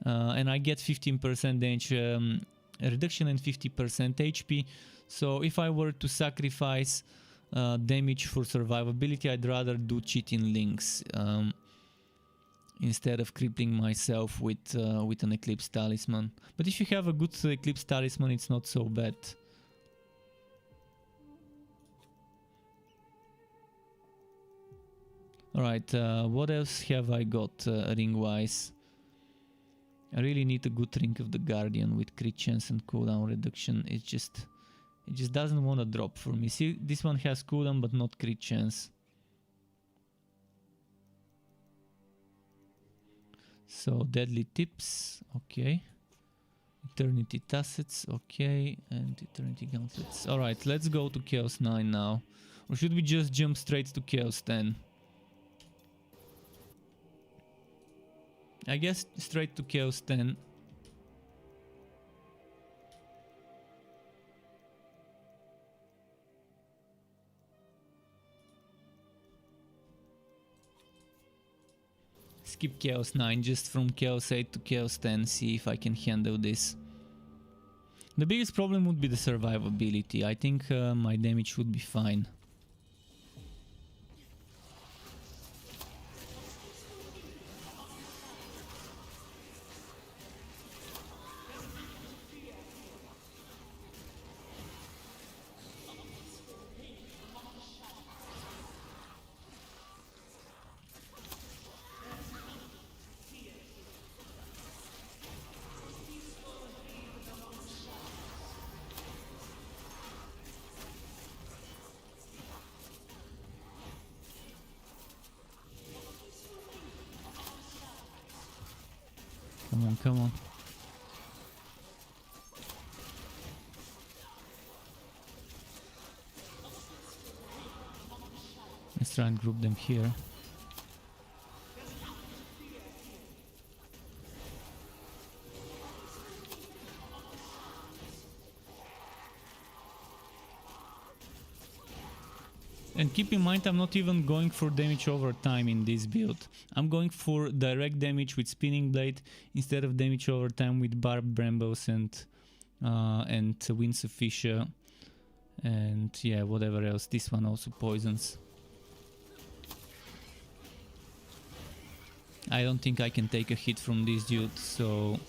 And I get 15% damage reduction and 50% HP. So if I were to sacrifice damage for survivability, I'd rather do cheating links instead of crippling myself with an Eclipse Talisman. But if you have a good Eclipse Talisman, it's not so bad. Alright, what else have I got ring-wise? I really need a good Ring of the Guardian with crit chance and cooldown reduction. It just doesn't want to drop for me. See, this one has cooldown but not crit chance. So Deadly Tips, okay. Eternity Tassets, okay. And Eternity Gauntlets. Alright, let's go to Chaos 9 now. Or should we just jump straight to Chaos 10? I guess straight to Chaos 10. Skip Chaos 9, just from Chaos 8 to Chaos 10, see if I can handle this. The biggest problem would be the survivability. I think my damage would be fine. Come on, come on. Let's try and group them here. And keep in mind, I'm not even going for damage over time in this build. I'm going for direct damage with Spinning Blade instead of damage over time with Barbed Brambles and Winds of Fisher. And yeah, whatever else. This one also poisons. I don't think I can take a hit from this dude, so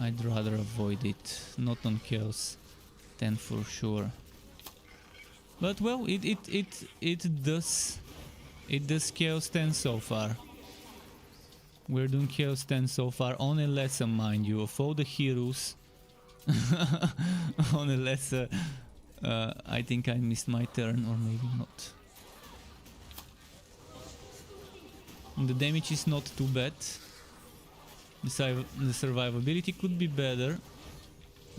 I'd rather avoid it. Not on Chaos 10 for sure. But well, it does Chaos 10 so far. We're doing Chaos 10 so far on a lesser, mind you, of all the heroes. On a lesser, I think I missed my turn, or maybe not. And the damage is not too bad. The survivability could be better.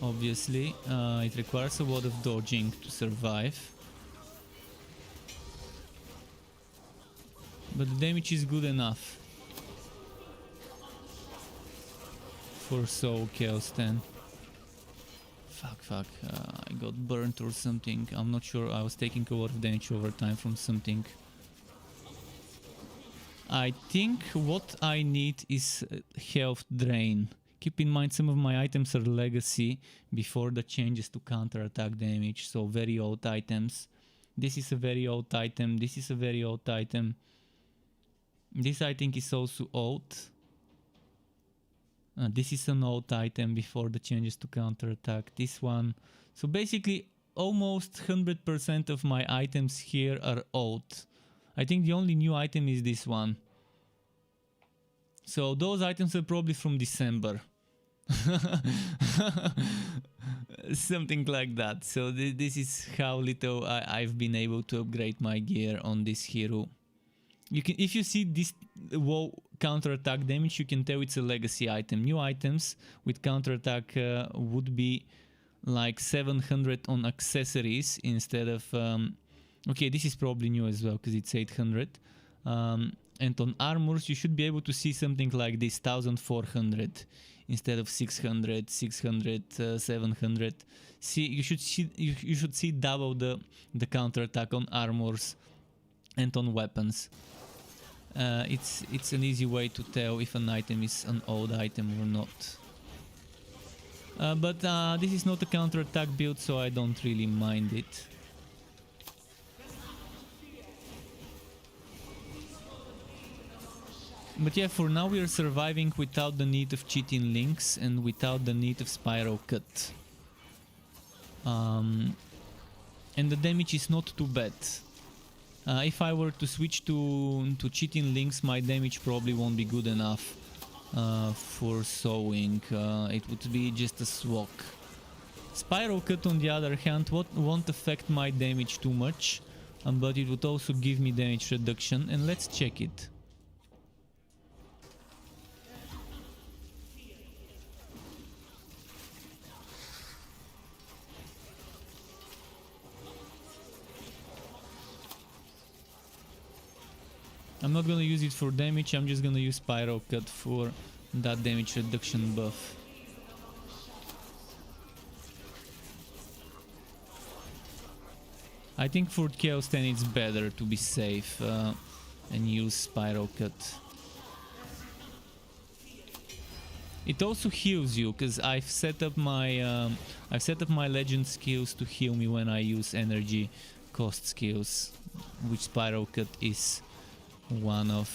Obviously, it requires a lot of dodging to survive. But the damage is good enough for so Chaos 10. Fuck, I got burnt or something. I'm not sure, I was taking a lot of damage over time from something. I think what I need is health drain. Keep in mind some of my items are legacy before the changes to counter-attack damage, so very old items. This is a very old item, this is a very old item. This I think is also old. This is an old item before the changes to counter-attack. This one. So basically almost 100% of my items here are old. I think the only new item is this one. So those items are probably from December. Something like that. So this is how little I've been able to upgrade my gear on this hero. You can, if you see this WoW counter-attack damage, you can tell it's a legacy item. New items with counter-attack would be like 700 on accessories instead of... okay, this is probably new as well because it's 800. And on armors you should be able to see something like this, 1400 instead of 600, 600, 700. See, you should see double the counter-attack on armors and on weapons. It's an easy way to tell if an item is an old item or not. But this is not a counter-attack build, so I don't really mind it. But yeah, for now we are surviving without the need of cheating links and without the need of spiral cut. And the damage is not too bad. If I were to switch to cheating links, my damage probably won't be good enough for sewing. It would be just a swag. Spiral cut on the other hand won't affect my damage too much, but it would also give me damage reduction, and let's check it. I'm not gonna use it for damage, I'm just gonna use Spiral Cut for that damage reduction buff. I think for Chaos 10 it's better to be safe and use Spiral Cut. It also heals you, because I've set up my legend skills to heal me when I use energy cost skills, which Spiral Cut is one of.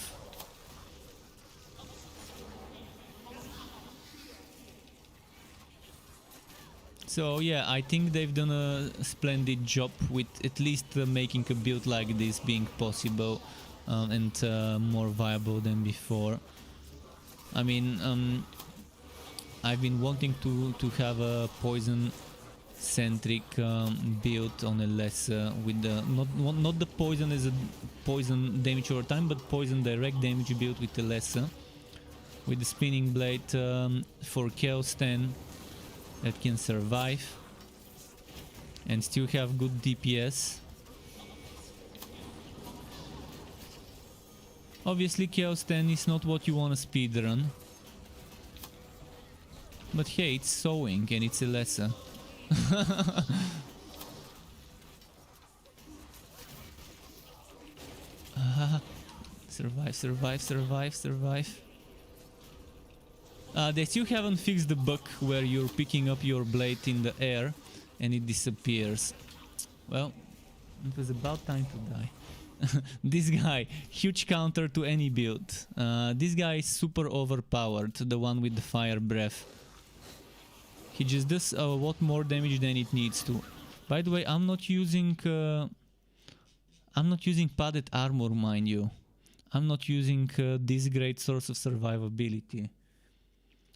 So yeah, I think they've done a splendid job with at least making a build like this being possible and more viable than before. I mean, I've been wanting to have a poison centric build on a lesser with the not the poison as a poison damage over time, but poison direct damage build with the lesser. with the spinning blade for Chaos 10 that can survive and still have good DPS. Obviously Chaos 10 is not what you want to speedrun, but hey, it's sewing and it's a lesser. Survive, survive, survive, survive. They still haven't fixed the bug where you're picking up your blade in the air and it disappears. Well, it was about time to die. This guy, huge counter to any build. This guy is super overpowered, the one with the fire breath. He just does a lot more damage than it needs to. By the way, I'm not using padded armor, mind you. I'm not using this great source of survivability.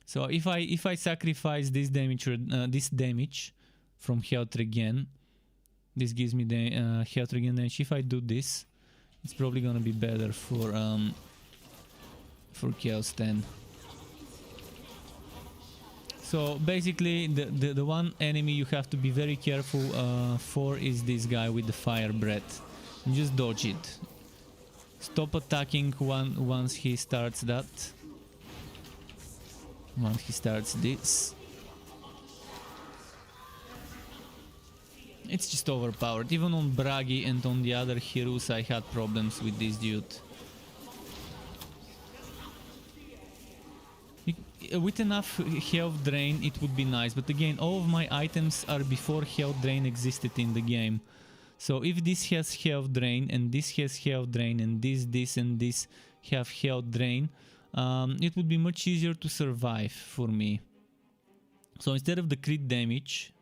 So if I sacrifice this damage from health regen, this gives me the health regen damage. If I do this, it's probably gonna be better for Chaos 10. So basically, the one enemy you have to be very careful for is this guy with the fire breath. Just dodge it. Stop attacking once he starts that. Once he starts this. It's just overpowered. Even on Bragi and on the other heroes I had problems with this dude. With enough health drain it would be nice, but again all of my items are before health drain existed in the game. So if this has health drain and this has health drain and this and this have health drain, it would be much easier to survive for me. So instead of the crit damage,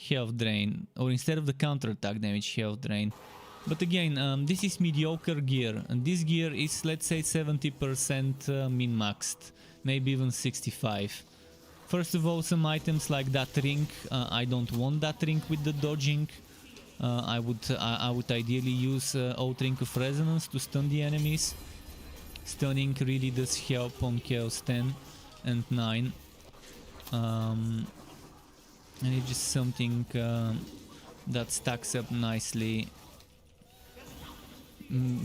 health drain, or instead of the counterattack damage, health drain. But again, this is mediocre gear, and this gear is, let's say, 70% min-maxed, maybe even 65. First of all, some items like that ring, I don't want that ring with the dodging. I would ideally use Oath Ring of Resonance to stun the enemies. Stunning really does help on Chaos 10 and 9. And it's just something that stacks up nicely.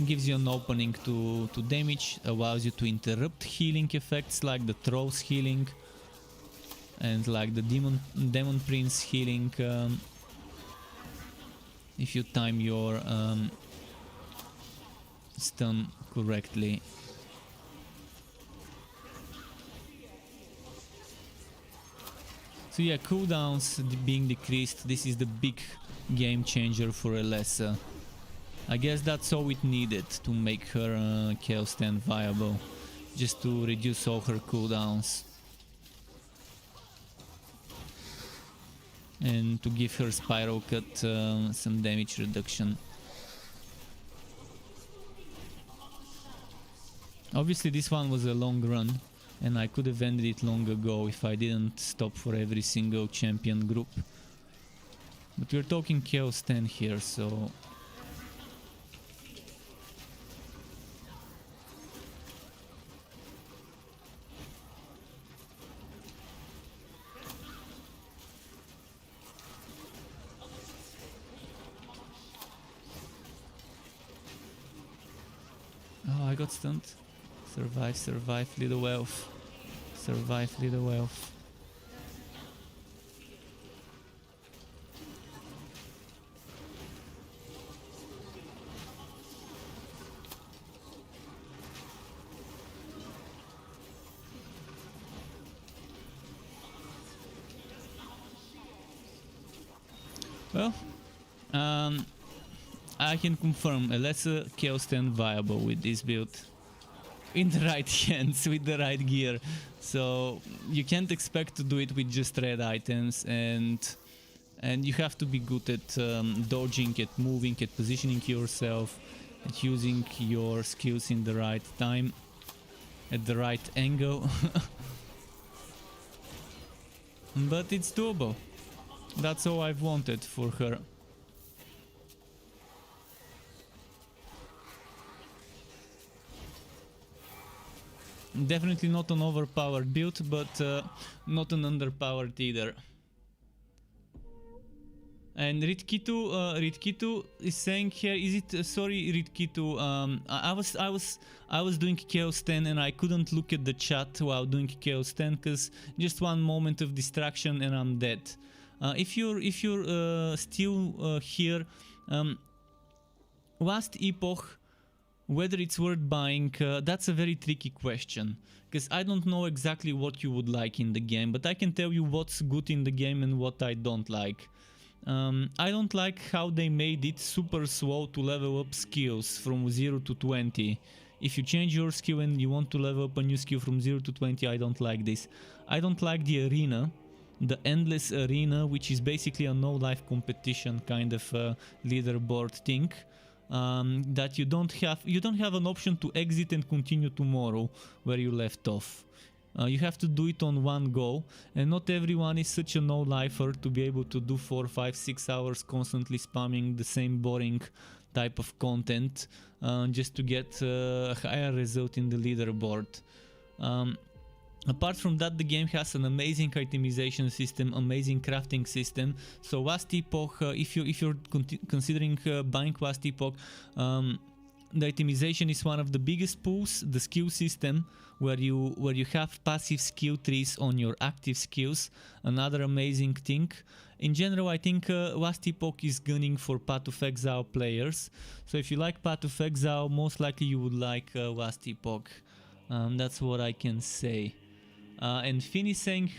Gives you an opening to damage, allows you to interrupt healing effects like the Trolls healing and like the Demon Prince healing. If you time your stun correctly. So yeah, cooldowns being decreased, this is the big game changer for Alessa. I guess that's all it needed to make her Chaos 10 viable, just to reduce all her cooldowns. And to give her Spiral Cut some damage reduction. Obviously this one was a long run, and I could have ended it long ago if I didn't stop for every single champion group. But we're talking Chaos 10 here, so... Oh, I got stunned. Survive, survive, little elf. Survive, little elf. Well, I can confirm Alessa Chaos 10 viable with this build. In the right hands, with the right gear. So you can't expect to do it with just red items, and you have to be good at dodging, at moving, at positioning yourself, at using your skills in the right time, at the right angle. But it's doable. That's all I've wanted for her. Definitely not an overpowered build, but not an underpowered either. And Ritkitu is saying here, is it sorry Ritkitu, I was doing Chaos 10 and I couldn't look at the chat while doing Chaos 10 because just one moment of distraction and I'm dead. If you're still here, Last Epoch, whether it's worth buying, that's a very tricky question, because I don't know exactly what you would like in the game, but I can tell you what's good in the game and what I don't like. I don't like how they made it super slow to level up skills from 0 to 20. If you change your skill and you want to level up a new skill from 0 to 20, I don't like this. I don't like the arena, the endless arena, which is basically a no-life competition kind of leaderboard thing. That you don't have an option to exit and continue tomorrow where you left off. You have to do it on one go, and not everyone is such a no-lifer to be able to do 4, 5, 6 hours constantly spamming the same boring type of content just to get a higher result in the leaderboard. Apart from that, the game has an amazing itemization system, amazing crafting system. So Last Epoch, if you're considering buying Last Epoch, the itemization is one of the biggest pulls. The skill system, where you have passive skill trees on your active skills, another amazing thing. In general, I think Last Epoch is gunning for Path of Exile players. So if you like Path of Exile, most likely you would like Last Epoch. That's what I can say. And Finn is saying,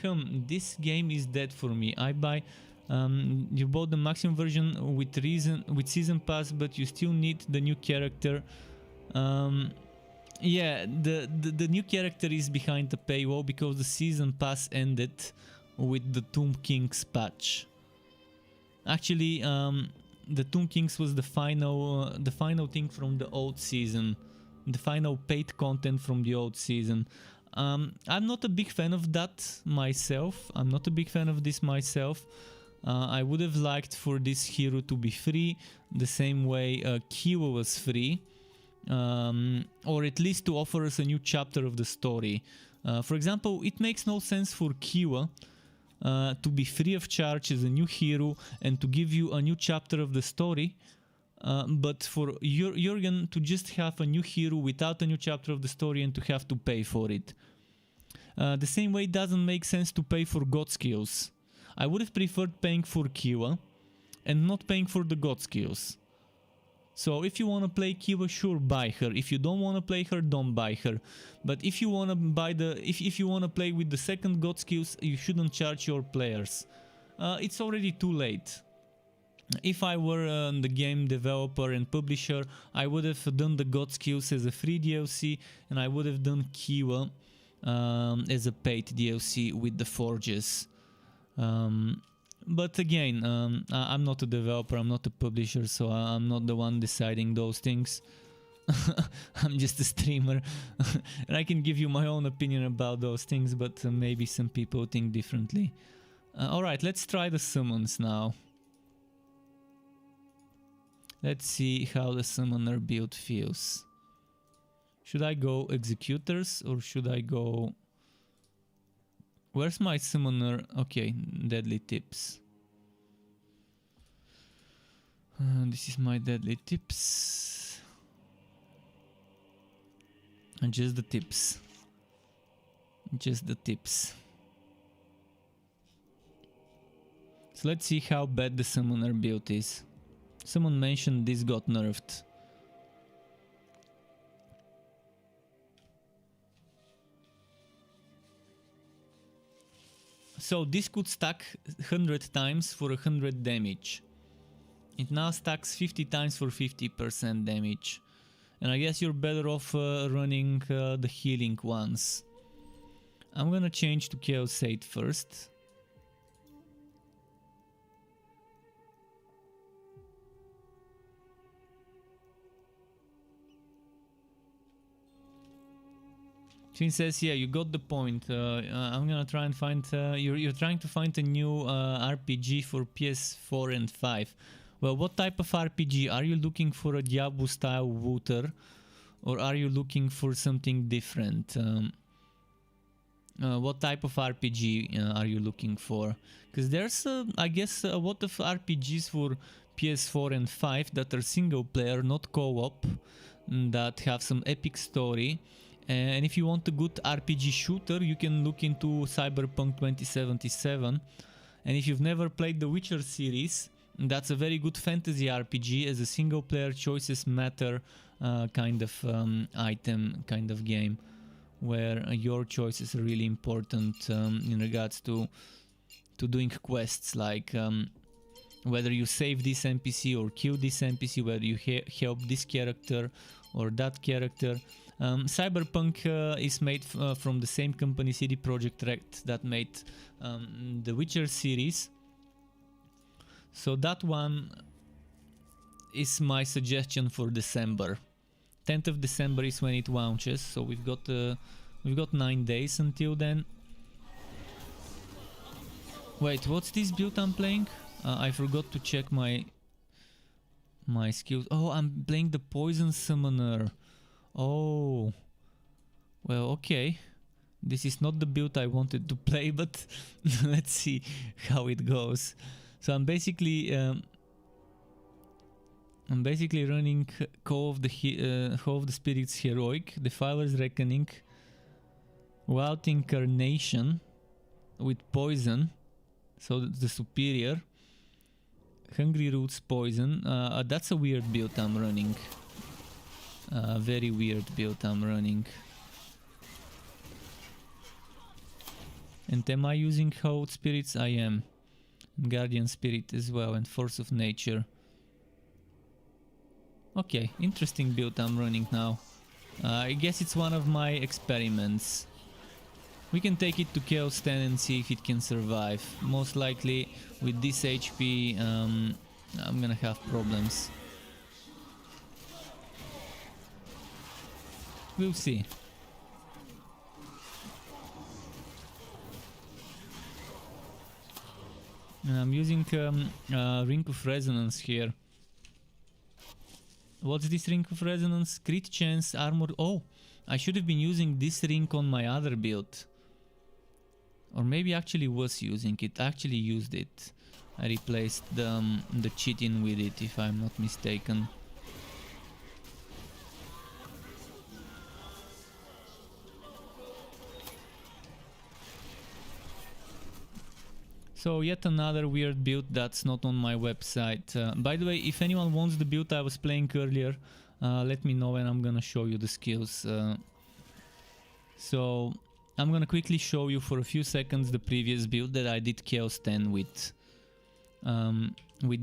this game is dead for me. You bought the maximum version with season pass, but you still need the new character. Yeah, the new character is behind the paywall because the season pass ended with the Tomb Kings patch. Actually, the Tomb Kings was the final thing from the old season, the final paid content from the old season. I'm not a big fan of that myself. I'm not a big fan of this myself. I would have liked for this hero to be free, the same way Kiwa was free, or at least to offer us a new chapter of the story. For example, it makes no sense for Kiwa to be free of charge as a new hero and to give you a new chapter of the story, but for Jurgen to just have a new hero without a new chapter of the story and to have to pay for it. The same way it doesn't make sense to pay for god skills. I would have preferred paying for Kiwa and not paying for the god skills. So if you want to play Kiwa, sure, buy her. If you don't want to play her, don't buy her. But if you want to buy if you want to play with the second god skills, you shouldn't charge your players. It's already too late. If I were the game developer and publisher, I would have done the god skills as a free DLC, and I would have done Kiwa as a paid DLC with the forges. But again, I'm not a developer, I'm not a publisher, so I'm not the one deciding those things. I'm just a streamer and I can give you my own opinion about those things, but maybe some people think differently. Alright, let's try the summons now. Let's see how the summoner build feels. Should I go executors or should I go... Where's my summoner? Okay, deadly tips. This is my deadly tips. And just the tips. Just the tips. So let's see how bad the summoner build is. Someone mentioned this got nerfed. So this could stack 100 times for 100 damage. It now stacks 50 times for 50% damage. And I guess you're better off running the healing ones. I'm gonna change to Chaos 8 first. Shin says, yeah, you got the point. I'm gonna try and find... You're trying to find a new RPG for PS4 and 5. Well, what type of RPG? Are you looking for a Diablo style Wooter? Or are you looking for something different? what type of RPG are you looking for? Because there's, I guess, a lot of RPGs for PS4 and 5 that are single player, not co-op, that have some epic story. And if you want a good RPG shooter, you can look into Cyberpunk 2077. And if you've never played the Witcher series, that's a very good fantasy RPG as a single player choices matter kind of item, kind of game, where your choices are really important in regards to doing quests, like whether you save this NPC or kill this NPC, whether you help this character or that character. Cyberpunk is made from the same company, CD Projekt Red, that made the Witcher series. So that one is my suggestion for December. 10th of December is when it launches, so we've got 9 days until then. Wait, what's this build I'm playing? I forgot to check my skills. Oh, I'm playing the Poison Summoner. Oh, well, okay. This is not the build I wanted to play, but let's see how it goes. So I'm basically running Call of the Spirits Heroic, Defiler's Reckoning, Wild Incarnation with Poison, so the superior, Hungry Roots Poison. That's a weird build I'm running. Very weird build I'm running. And am I using Howled Spirits? I am. Guardian Spirit as well, and Force of Nature. Okay, interesting build I'm running now. I guess it's one of my experiments. We can take it to Chaos 10 and see if it can survive. Most likely with this HP I'm gonna have problems. We'll see. And I'm using Ring of Resonance here. What's this Ring of Resonance? Crit chance, armor. Oh, I should have been using this ring on my other build. Or maybe actually was using it. Actually used it. I replaced the cheating with it, if I'm not mistaken. So yet another weird build that's not on my website. By the way, if anyone wants the build I was playing earlier, let me know and I'm gonna show you the skills. So I'm gonna quickly show you for a few seconds the previous build that I did Chaos 10 with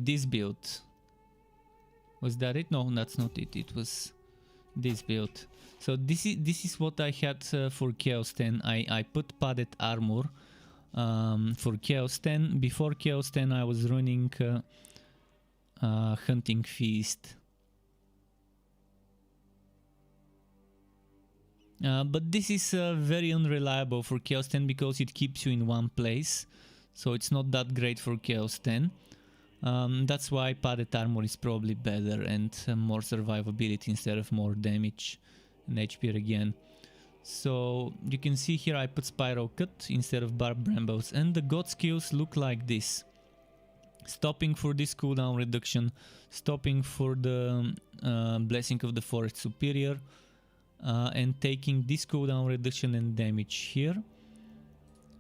this build. Was that it? No, that's not it. It was this build. So this is what I had for Chaos 10. I put padded armor. For Chaos 10. Before Chaos 10 I was running Hunting Feast. But this is very unreliable for Chaos 10 because it keeps you in one place. So it's not that great for Chaos 10. That's why padded armor is probably better and more survivability instead of more damage and HP again. So you can see here I put Spiral Cut instead of Barbed Brambles, and the god skills look like this. Stopping for this cooldown reduction, stopping for the Blessing of the Forest Superior, and taking this cooldown reduction and damage here.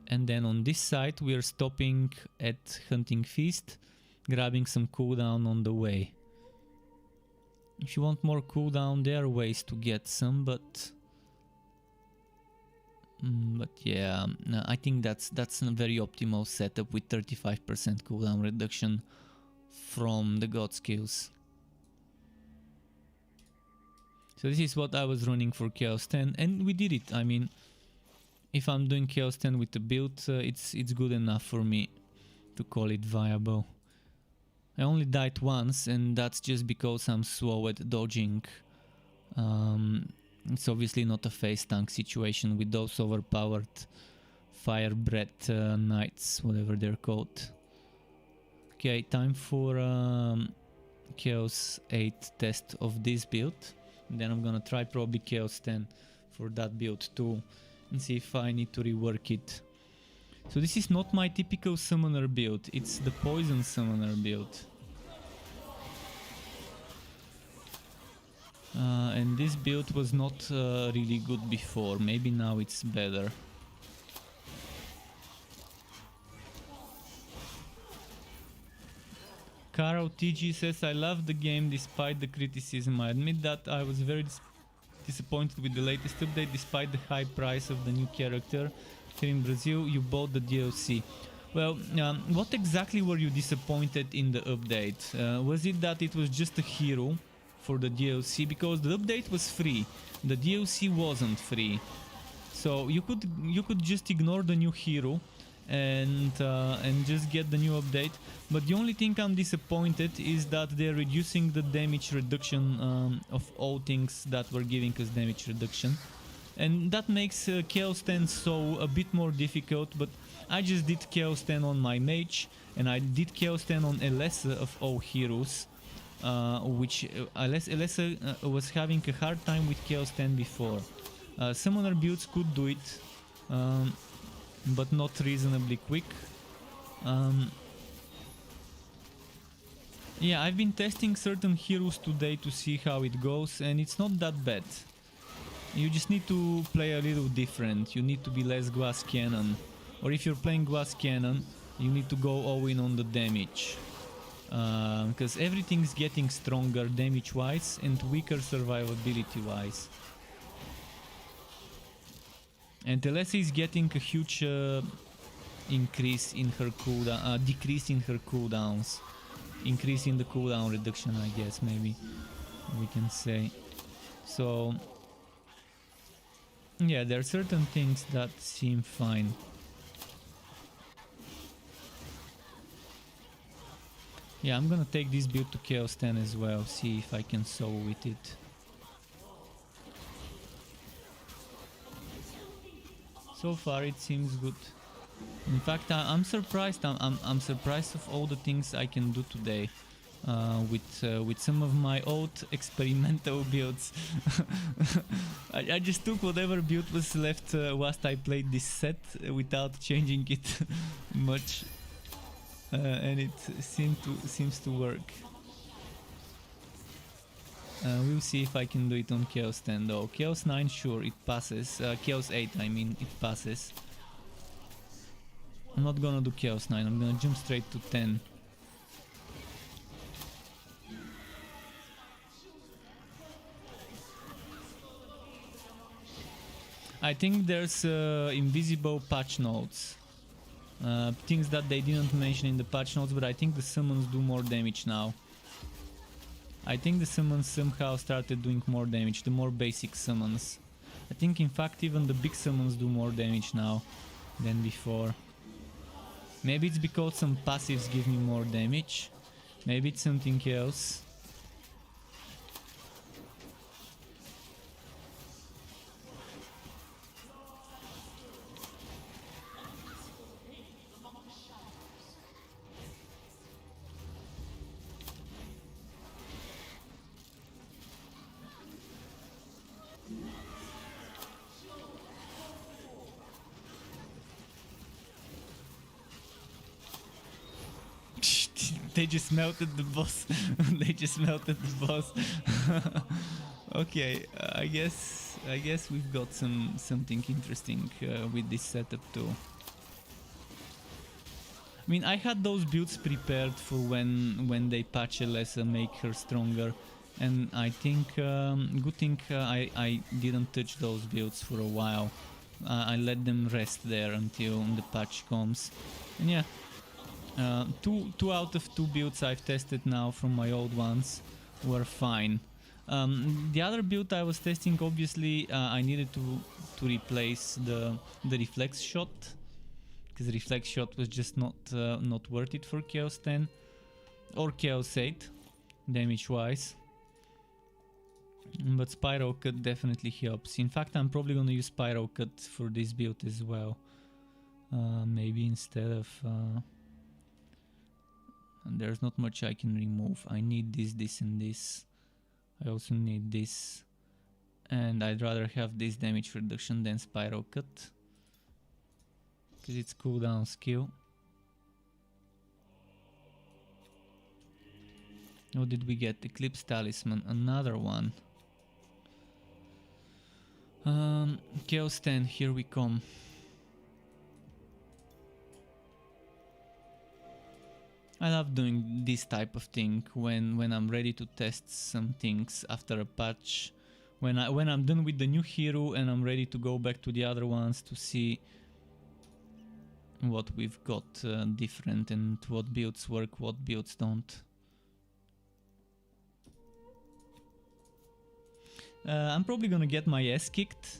And then on this side we are stopping at Hunting Feast, grabbing some cooldown on the way. If you want more cooldown, there are ways to get some, but yeah, I think that's a very optimal setup with 35% cooldown reduction from the god skills. So this is what I was running for Chaos 10, and we did it. I mean, if I'm doing Chaos 10 with the build, it's good enough for me to call it viable. I only died once, and that's just because I'm slow at dodging. It's obviously not a face tank situation with those overpowered fire breath knights, whatever they're called. Okay, time for Chaos 8 test of this build. Then I'm gonna try probably Chaos 10 for that build too. and see if I need to rework it. So this is not my typical summoner build, it's the poison summoner build. And this build was not really good before, maybe now it's better. Caro TG says, I love the game despite the criticism. I admit that I was very disappointed with the latest update despite the high price of the new character. Here in Brazil, you bought the DLC. Well, what exactly were you disappointed in the update? Was it that it was just a hero for the DLC? Because the update was free, the DLC wasn't free. So you could just ignore the new hero and just get the new update. But the only thing I'm disappointed is that they're reducing the damage reduction of all things that were giving us damage reduction, and that makes Chaos 10 so a bit more difficult. But I just did Chaos 10 on my mage, and I did Chaos 10 on Elessa of all heroes, which Elessa was having a hard time with Chaos 10 before. Summoner builds could do it, but not reasonably quick. Yeah, I've been testing certain heroes today to see how it goes, and it's not that bad. You just need to play a little different. You need to be less glass cannon, or if you're playing glass cannon, you need to go all in on the damage, because everything's getting stronger damage wise and weaker survivability wise. And Alessia is getting a huge increase in her cooldown, decrease in her cooldowns, increase in the cooldown reduction, I guess, maybe we can say. So yeah, there are certain things that seem fine. Yeah, I'm gonna take this build to Chaos 10 as well, see if I can solo with it. So far it seems good. In fact, I'm surprised. I'm surprised of all the things I can do today with some of my old experimental builds. I just took whatever build was left whilst I played this set without changing it much, and it seems to work. We'll see if I can do it on Chaos 10 though. Chaos 9, sure, it passes. Chaos 8, I mean, it passes. I'm not gonna do Chaos 9, I'm gonna jump straight to 10. I think there's invisible patch notes. Things that they didn't mention in the patch notes, but I think the summons do more damage now. I think the summons somehow started doing more damage, the more basic summons. I think in fact even the big summons do more damage now than before. Maybe it's because some passives give me more damage. Maybe it's something else. They just melted the boss. They just melted the boss. Okay, I guess we've got something interesting with this setup too. I mean, I had those builds prepared for when they patch Alessa, make her stronger, and I think good thing I didn't touch those builds for a while. I let them rest there until the patch comes, and yeah. Two out of 2 builds I've tested now from my old ones were fine. The other build I was testing, obviously, I needed to replace the reflex shot, because reflex shot was just not worth it for Chaos 10 or Chaos 8 damage wise. But Spiral Cut definitely helps. In fact, I'm probably gonna use Spiral Cut for this build as well. Maybe instead of and there's not much I can remove. I need this, this and this. I also need this And I'd rather have this damage reduction than Spiral Cut, because it's cooldown skill. What did we get? Eclipse Talisman, another one. Chaosbane, here we come. I love doing this type of thing when I'm ready to test some things after a patch. When I'm done with the new hero and I'm ready to go back to the other ones to see what we've got different and what builds work, what builds don't. I'm probably gonna get my ass kicked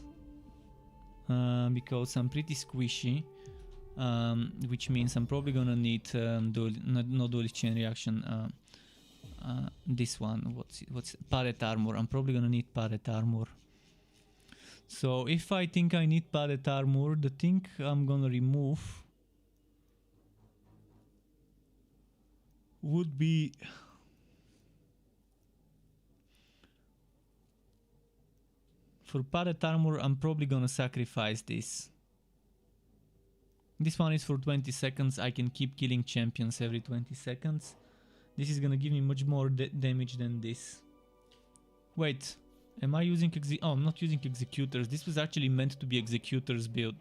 because I'm pretty squishy, which means I'm probably gonna need no dualist chain reaction. This one, what's pallet armor? I'm probably gonna need pallet armor. So if I think I need pallet armor, the thing I'm gonna remove would be for pallet armor. I'm probably gonna sacrifice this. This one is for 20 seconds. I can keep killing champions every 20 seconds. This is gonna give me much more damage than this. Wait, am I using oh, I'm not using executors. This was actually meant to be executors build.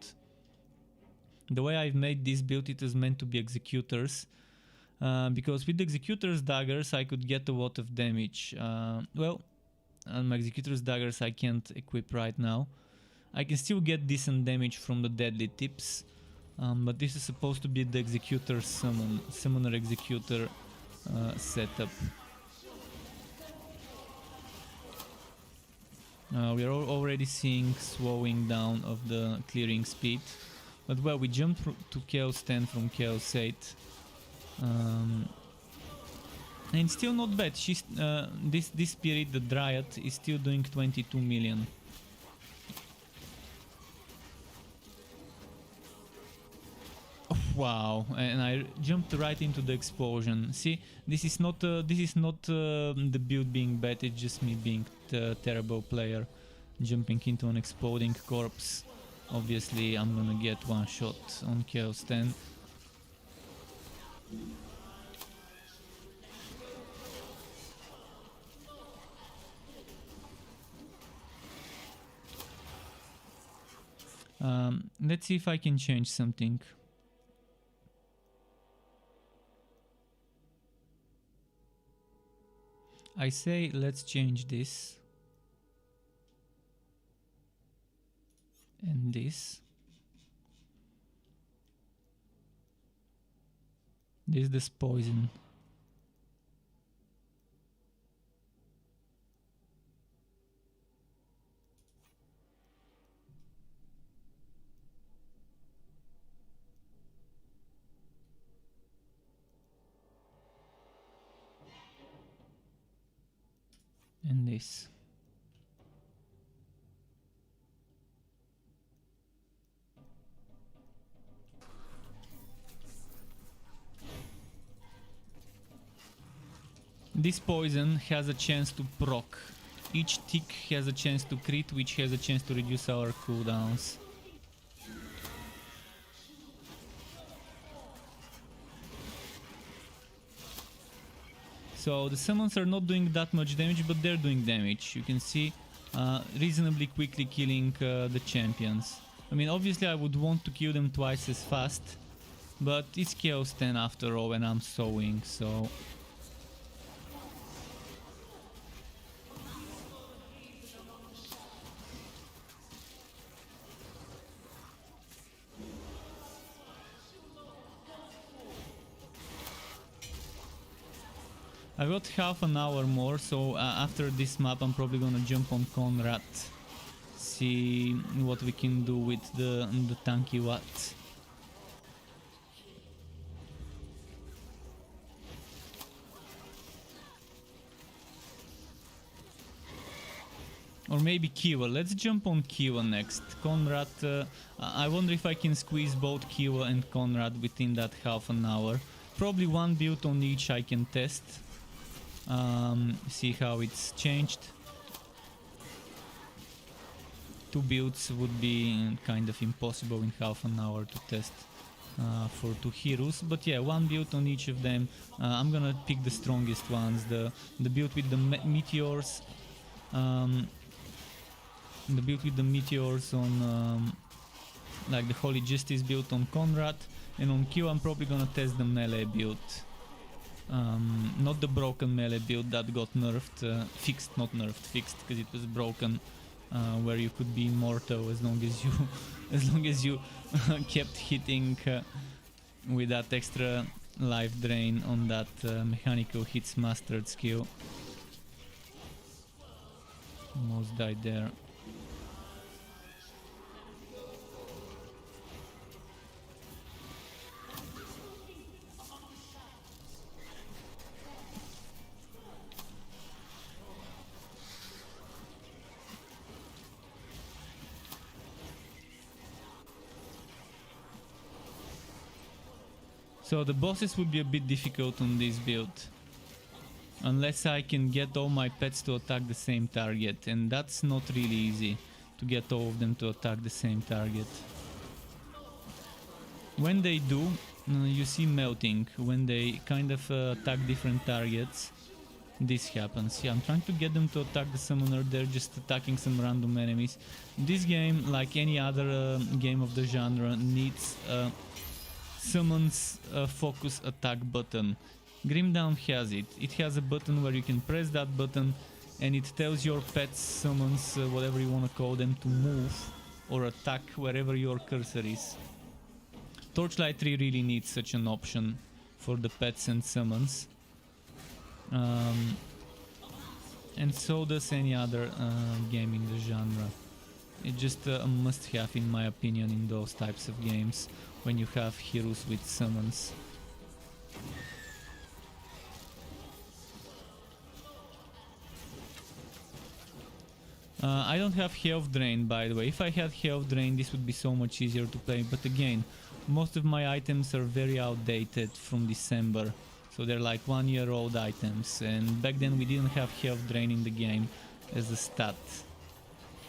The way I've made this build, it was meant to be executors. Because with the executors daggers I could get a lot of damage. Well, on my executors daggers I can't equip right now. I can still get decent damage from the deadly tips. But this is supposed to be the executor summoner executor setup. We are already seeing slowing down of the clearing speed, but well, we jumped to Chaosbane from Chaos 8, and still not bad. She's this spirit, the Dryad, is still doing 22 million. Wow, and I jumped right into the explosion. See, this is not the build being bad, it's just me being the terrible player, jumping into an exploding corpse. Obviously I'm gonna get one shot on Chaosbane. Let's see if I can change something. I say let's change this and this. This is poison. And this. This poison has a chance to proc. Each tick has a chance to crit, which has a chance to reduce our cooldowns. So the summons are not doing that much damage, but they're doing damage. You can see reasonably quickly killing the champions. I mean, obviously I would want to kill them twice as fast, but it's Chaosbane after all and I'm sowing, so... I've got half an hour more, so after this map I'm probably gonna jump on Conrad, see what we can do with the tanky Watt. Or maybe Kiwa. Let's jump on Kiwa next. Conrad, I wonder if I can squeeze both Kiwa and Conrad within that half an hour. Probably one build on each I can test. See how it's changed. 2 builds would be kind of impossible in half an hour to test for 2 heroes, but yeah, 1 build on each of them. I'm gonna pick the strongest ones, the build with the meteors, the build with the meteors on like the Holy Justice build on Conrad, and on Q I'm probably gonna test the melee build. Not the broken melee build that got nerfed, fixed, not nerfed, fixed, because it was broken, where you could be immortal as long as you kept hitting with that extra life drain on that mechanical hits mastered skill. Almost died there. So the bosses would be a bit difficult on this build, unless I can get all my pets to attack the same target, and that's not really easy to get all of them to attack the same target. When they do, you see melting. When they kind of attack different targets, this happens. Yeah, I'm trying to get them to attack the summoner, they're just attacking some random enemies. This game, like any other game of the genre, needs summons focus attack button. Grimdown has it. It has a button where you can press that button and it tells your pets, summons, whatever you want to call them, to move or attack wherever your cursor is. Torchlight 3 really needs such an option for the pets and summons. And so does any other game in the genre. It's just a must-have in my opinion in those types of games when you have heroes with summons. I don't have health drain, by the way. If I had health drain, this would be so much easier to play, but again, most of my items are very outdated from December, so they're like 1-year-old items, and back then we didn't have health drain in the game as a stat.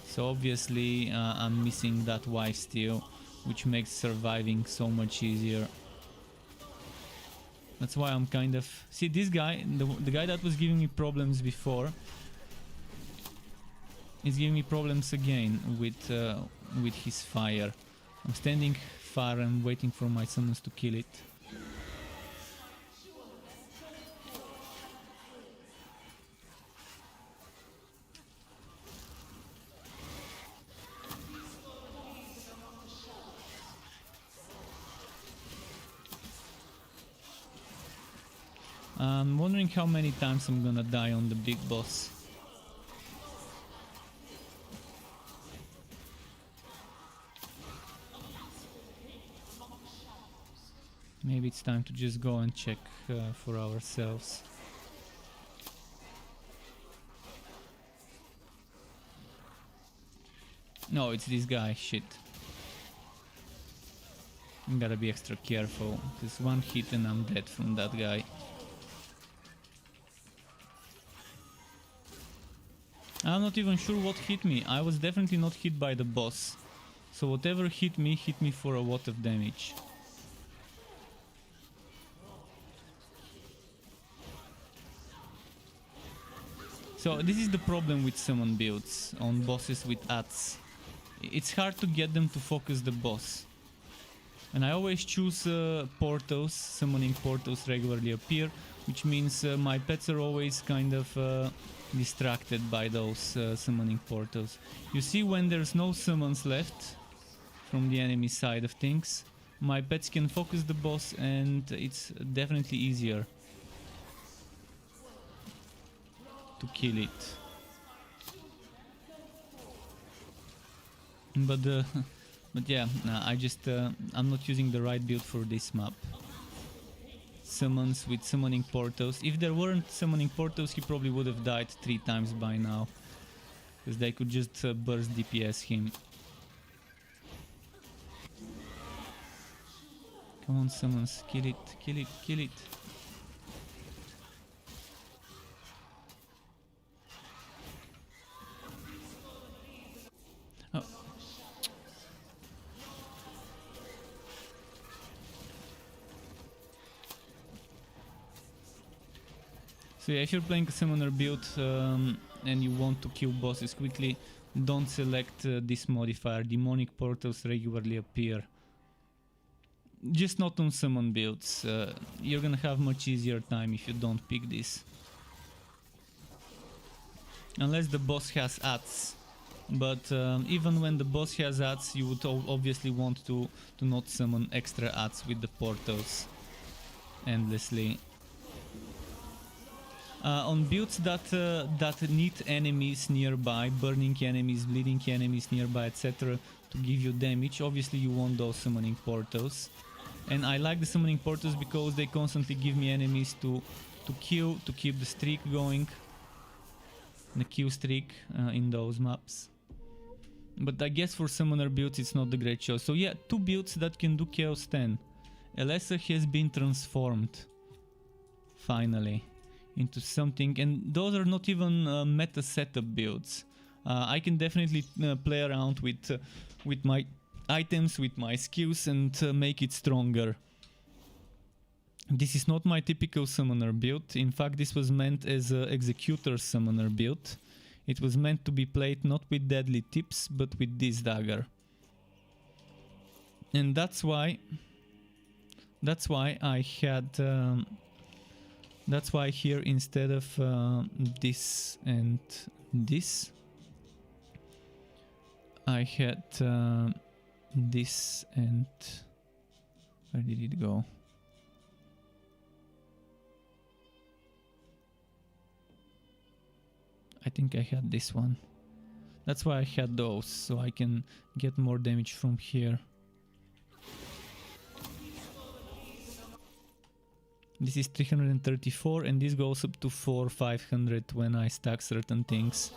So obviously I'm missing that wife steal, which makes surviving so much easier. That's why I'm kind of... See, this guy, the guy that was giving me problems before, is giving me problems again with his fire. I'm standing far and waiting for my summons to kill it. I'm wondering how many times I'm gonna die on the big boss. Maybe it's time to just go and check for ourselves. No, it's this guy, shit. I gotta be extra careful, because one hit and I'm dead from that guy. I'm not even sure what hit me. I was definitely not hit by the boss. So whatever hit me for a lot of damage. So this is the problem with summon builds on bosses with ATS. It's hard to get them to focus the boss. And I always choose portals. Summoning portals regularly appear, which means my pets are always kind of distracted by those summoning portals. You see, when there's no summons left from the enemy side of things, my pets can focus the boss and it's definitely easier to kill it. But yeah, I just I'm not using the right build for this map. Summons with summoning portals. If there weren't summoning portals, he probably would have died 3 times by now, because they could just burst DPS him. Come on, summons, kill it, kill it, kill it. Oh, So yeah, if you're playing a summoner build and you want to kill bosses quickly, don't select this modifier. Demonic portals regularly appear. Just not on summon builds. You're gonna have much easier time if you don't pick this. Unless the boss has ads. But even when the boss has ads, you would obviously want to not summon extra ads with the portals endlessly. On builds that need enemies nearby, burning enemies, bleeding enemies nearby, etc. to give you damage, obviously you want those summoning portals. And I like the summoning portals because they constantly give me enemies to kill, to keep the streak going. The kill streak in those maps. But I guess for summoner builds it's not the great choice. So yeah, 2 builds that can do Chaos 10. Elessa has been transformed finally into something, and those are not even meta setup builds. I can definitely play around with my items, with my skills, and make it stronger. This is not my typical summoner build. In fact, this was meant as an executor summoner build. It was meant to be played not with deadly tips, but with this dagger. And that's why I had that's why here instead of this and this, I had this and where did it go? I think I had this one. That's why I had those, so I can get more damage from here. This is 334 and this goes up to 400-500 when I stack certain things.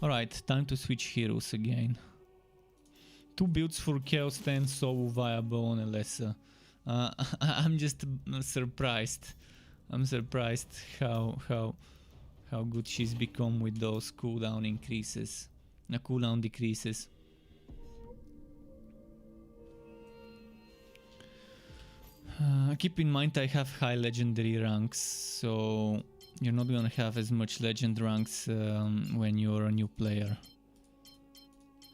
Alright, time to switch heroes again. 2 builds for Chaos 10 so viable on Elessa. I'm just surprised. I'm surprised how good she's become with those cooldown increases, cooldown decreases. Keep in mind I have high legendary ranks, so you're not gonna have as much legend ranks when you're a new player.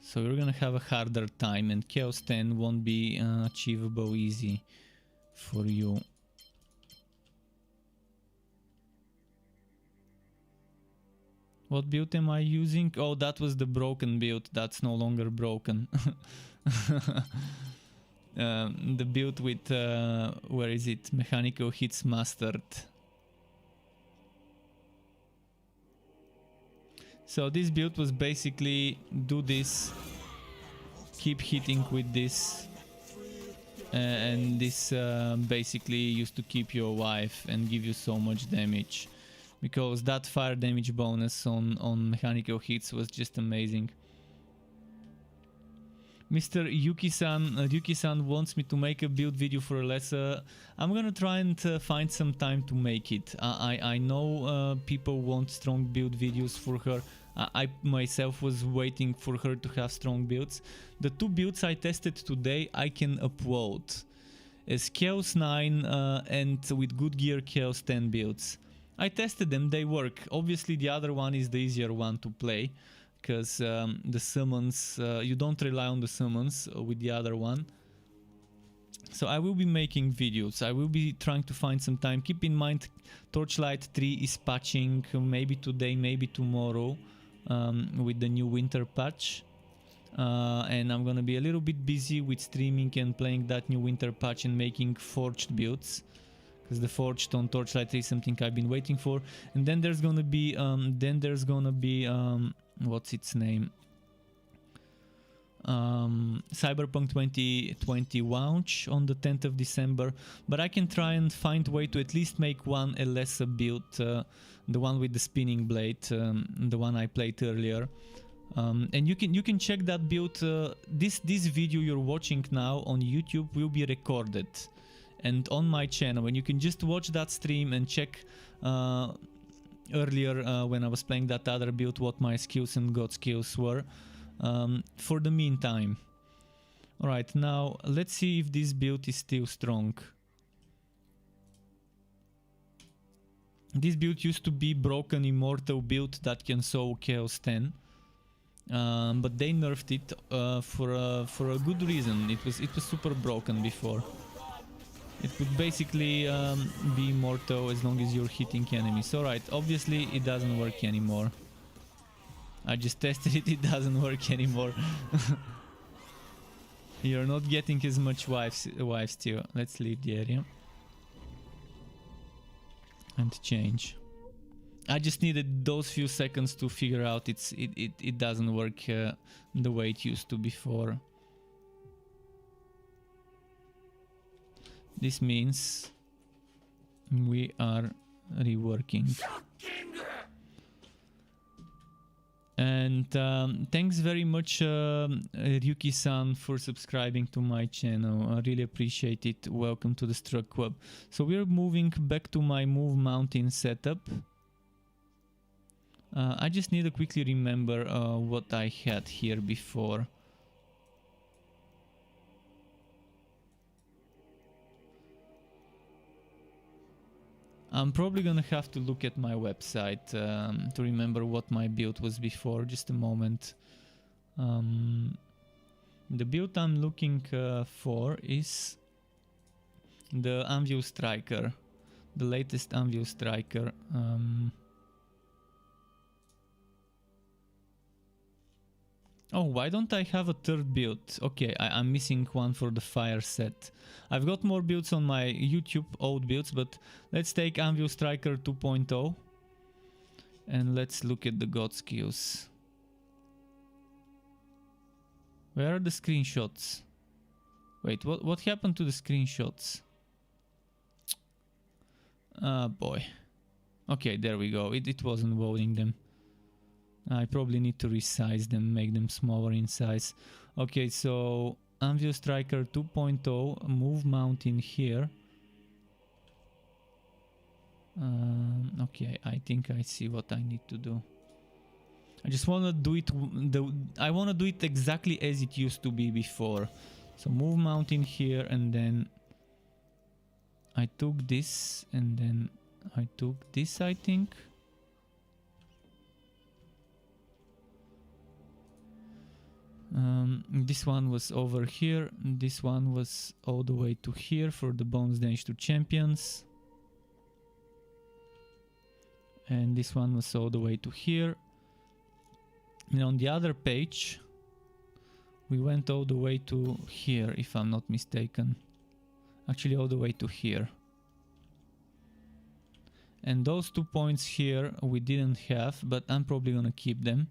So you're gonna have a harder time, and Chaos 10 won't be achievable easy for you. What build am I using? Oh, that was the broken build. That's no longer broken. The build with, where is it? Mechanical hits mastered. So this build was basically do this, keep hitting with this, and this basically used to keep you alive and give you so much damage. Because that fire damage bonus on mechanical hits was just amazing. Mr. Yuki-san wants me to make a build video for Elessa. I'm gonna try and find some time to make it. I know people want strong build videos for her. I myself was waiting for her to have strong builds. The 2 builds I tested today I can upload as Chaos 9 and with good gear Chaos 10 builds. I tested them, they work. Obviously the other one is the easier one to play, because the summons, you don't rely on the summons with the other one. So I will be making videos, I will be trying to find some time. Keep in mind Torchlight 3 is patching maybe today, maybe tomorrow with the new winter patch. And I'm gonna be a little bit busy with streaming and playing that new winter patch and making forged builds. Because the forged on Torchlight 3 is something I've been waiting for. And then there's gonna be what's its name? Cyberpunk 2020 launch on the 10th of December. But I can try and find a way to at least make one Elessa build, the one with the spinning blade, the one I played earlier. And you can check that build. This video you're watching now on YouTube will be recorded and on my channel, and you can just watch that stream and check earlier when I was playing that other build what my skills and god skills were for the meantime. Alright, now let's see if this build is still strong. This build used to be broken immortal build that can sow Chaos 10. But they nerfed it for a good reason. It was super broken before. It could basically be immortal as long as you're hitting enemies. Alright, obviously it doesn't work anymore. I just tested it, it doesn't work anymore. You're not getting as much wives still. Let's leave the area. And change. I just needed those few seconds to figure out it doesn't work the way it used to before. This means we are reworking. And thanks very much Ryuki-san for subscribing to my channel. I really appreciate it. Welcome to the Struck Club. So we're moving back to my Move Mountain setup. I just need to quickly remember what I had here before. I'm probably gonna have to look at my website to remember what my build was before. Just a moment. The build I'm looking for is the Anvil Striker, the latest Anvil Striker. Oh, why don't I have a third build? Okay, I'm missing one for the fire set. I've got more builds on my YouTube, old builds, but let's take Anvil Striker 2.0 and let's look at the god skills. Where are the screenshots? Wait, what happened to the screenshots? Ah, boy. Okay, there we go. It wasn't loading them. I probably need to resize them, make them smaller in size. Okay, so Anvil Striker 2.0, Move Mountain here. Okay, I think I see what I need to do. I just want to do it. I want to do it exactly as it used to be before. So Move Mountain here, and then I took this, and then I took this, I think. This one was over here, this one was all the way to here for the bonus damage to champions, and this one was all the way to here. And on the other page we went all the way to here, if I'm not mistaken. Actually all the way to here. And those 2 points here we didn't have, but I'm probably gonna keep them.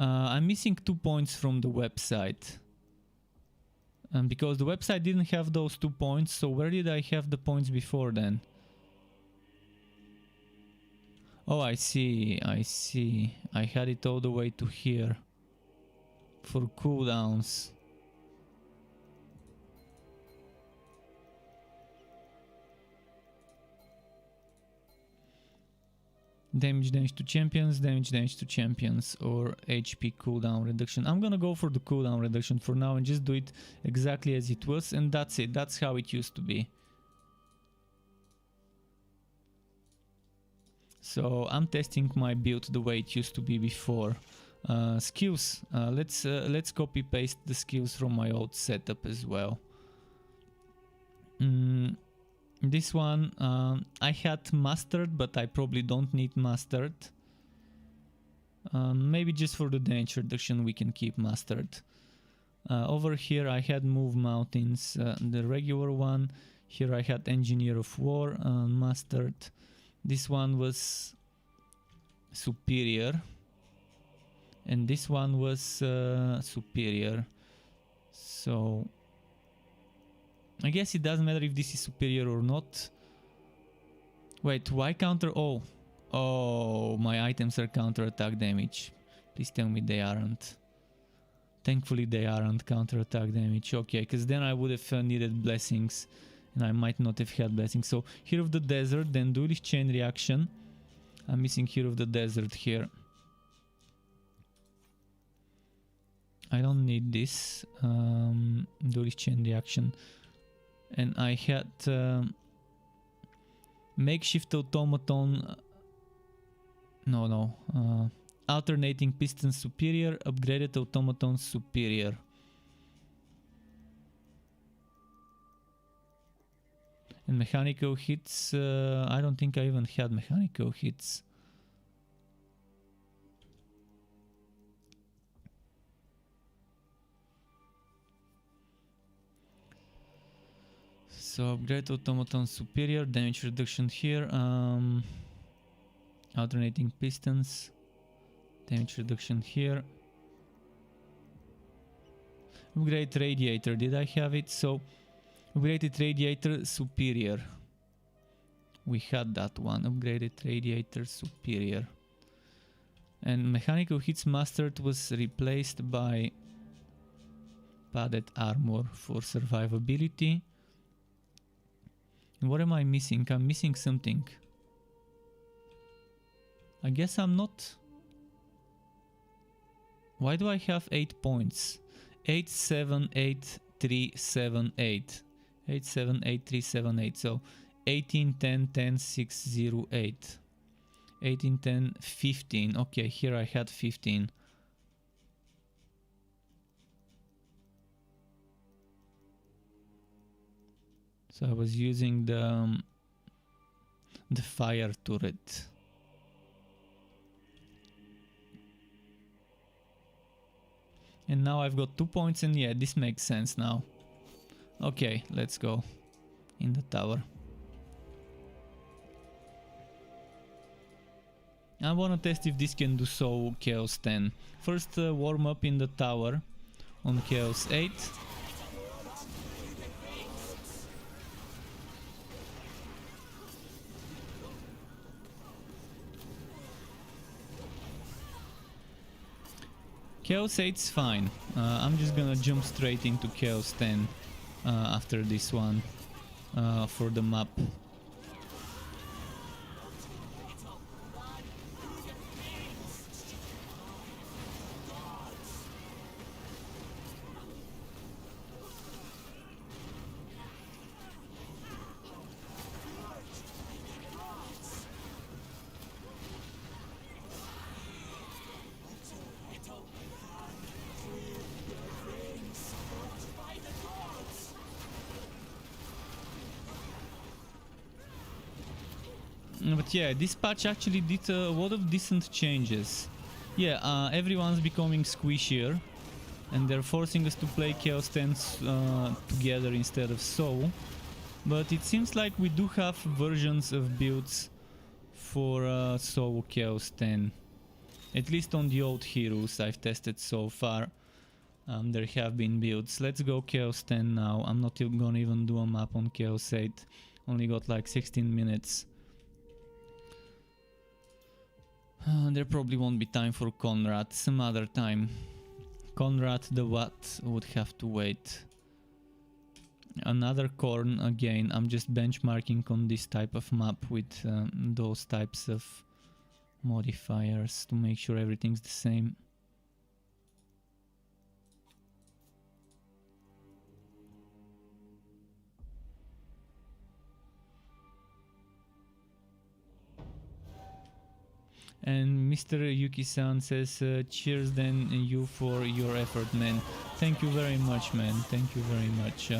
I'm missing 2 points from the website. Because the website didn't have those 2 points, so where did I have the points before then? Oh, I see, I see. I had it all the way to here for cooldowns. Damage to champions, damage to champions, or HP cooldown reduction. I'm gonna go for the cooldown reduction for now and just do it exactly as it was, and that's it. That's how it used to be. So I'm testing my build the way it used to be before. Skills. Let's copy paste the skills from my old setup as well. This one I had mastered, but I probably don't need mastered. Maybe just for the damage reduction we can keep mastered. Over here I had Move Mountains, the regular one. Here I had Engineer of War, mastered. This one was superior, and this one was superior. So I guess it doesn't matter if this is superior or not. Wait, why counter? Oh, my items are counter attack damage. Please tell me they aren't. Thankfully they aren't counter attack damage. Okay, because then I would have needed blessings, and I might not have had blessings. So Hero of the Desert, then Duelist Chain Reaction. I'm missing Hero of the Desert here. I don't need this. Duelist Chain Reaction. And I had Makeshift automaton. No. Alternating piston superior. Upgraded automaton superior. And mechanical hits. I don't think I even had mechanical hits. So upgrade automaton superior, damage reduction here, alternating pistons, damage reduction here. Upgrade radiator, did I have it? So upgraded radiator superior. We had that one, upgraded radiator superior. And mechanical hits mastered was replaced by padded armor for survivability. What am I missing? I'm missing something. I guess I'm not. Why do I have 8 points? 8, 7, 8, 3, 7, 8. 8, 7, 8, 3, 7, 8. So 18, 10, 10, 6, 0, 8. 18, 10, 15. Okay, here I had 15. So I was using the fire turret. And now I've got 2 points, and yeah, this makes sense now. Okay, let's go in the tower. I wanna test if this can do so Chaos 10. First warm up in the tower on Chaos 8. Chaos 8's fine. I'm just gonna jump straight into Chaos 10 after this one for the map. But yeah, this patch actually did a lot of decent changes. Yeah, everyone's becoming squishier, and they're forcing us to play Chaos 10 together instead of so. But it seems like we do have versions of builds for so Chaos 10. At least on the old heroes I've tested so far. There have been builds. Let's go Chaos 10 now. I'm not gonna even do a map on Chaos 8. Only got like 16 minutes. There probably won't be time for Conrad. Some other time. Conrad the what would have to wait. Another corn again. I'm just benchmarking on this type of map with those types of modifiers to make sure everything's the same. And Mr. Yuki-san says, cheers then you for your effort, man. Thank you very much, man. Thank you very much.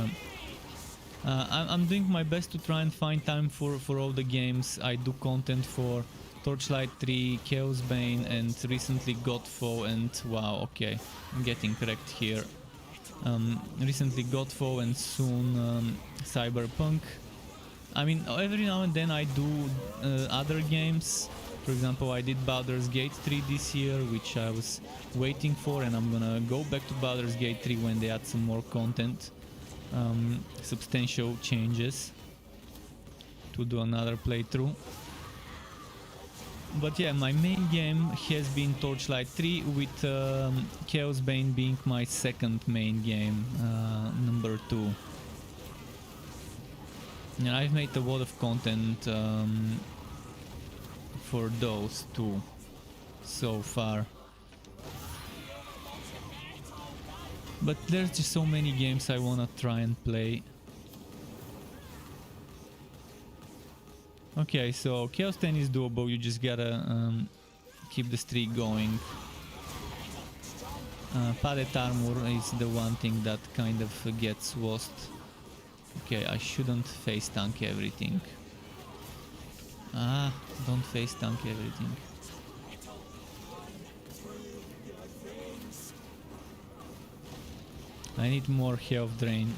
I'm doing my best to try and find time for all the games. I do content for Torchlight 3, Chaosbane, and recently Godfall, and wow, okay, I'm getting correct here. Recently Godfall and soon Cyberpunk. I mean, every now and then I do other games. For example, I did Baldur's Gate 3 this year, which I was waiting for, and I'm gonna go back to Baldur's Gate 3 when they add some more content, substantial changes, to do another playthrough. But yeah, my main game has been Torchlight 3, with Chaosbane being my second main game, number 2. And I've made a lot of content for those two so far. But there's just so many games I wanna try and play. Okay, so Chaos 10 is doable, you just gotta keep the streak going. Padded armor is the one thing that kind of gets lost. Okay, I shouldn't face tank everything. Ah, don't face tank everything. I need more health drain.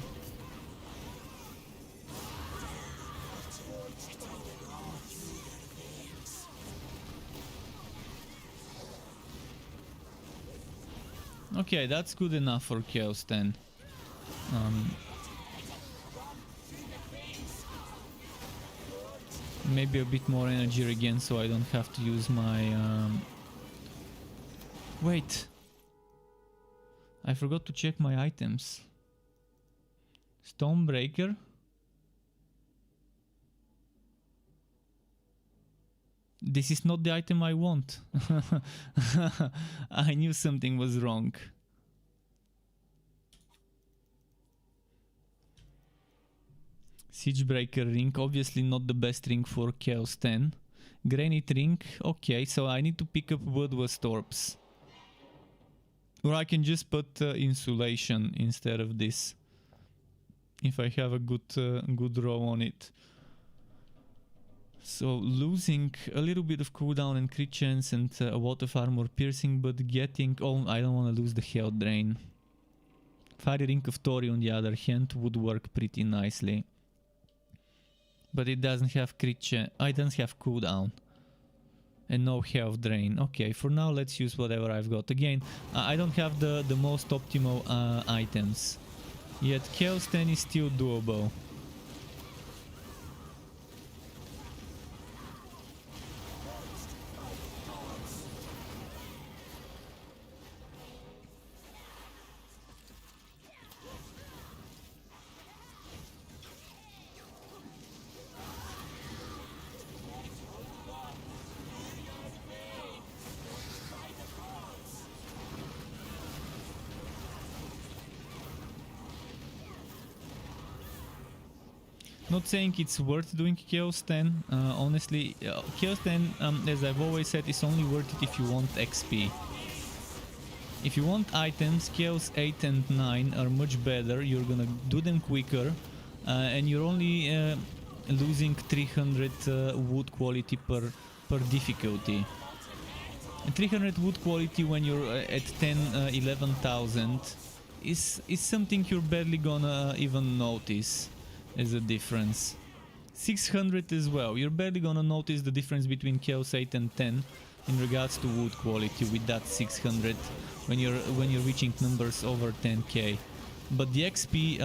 Okay, that's good enough for Chaos 10. Maybe a bit more energy again, so I don't have to use my... Wait! I forgot to check my items. Stonebreaker? This is not the item I want. I knew something was wrong. Siegebreaker ring, obviously not the best ring for Chaos 10. Granite ring, okay, so I need to pick up Bloodlust Orbs. Or I can just put insulation instead of this. If I have a good row on it. So losing a little bit of cooldown and crit chance and a lot of armor piercing, but getting... Oh, I don't want to lose the health drain. Fiery Ring of Tori on the other hand would work pretty nicely. But it doesn't have crit chance... it doesn't have cooldown. And no health drain. Okay, for now let's use whatever I've got. Again, I don't have the most optimal items. Yet Chaos 10 is still doable. Not saying it's worth doing Chaos 10, honestly. Chaos 10, as I've always said, is only worth it if you want XP. If you want items, Chaos 8 and 9 are much better, you're gonna do them quicker, and you're only losing 300 wood quality per difficulty. And 300 wood quality when you're at 10, 11,000 is something you're barely gonna even notice as a difference. 600 as well, you're barely gonna notice the difference between Chaos 8 and 10 in regards to wood quality with that 600 when you're reaching numbers over 10k. But the XP,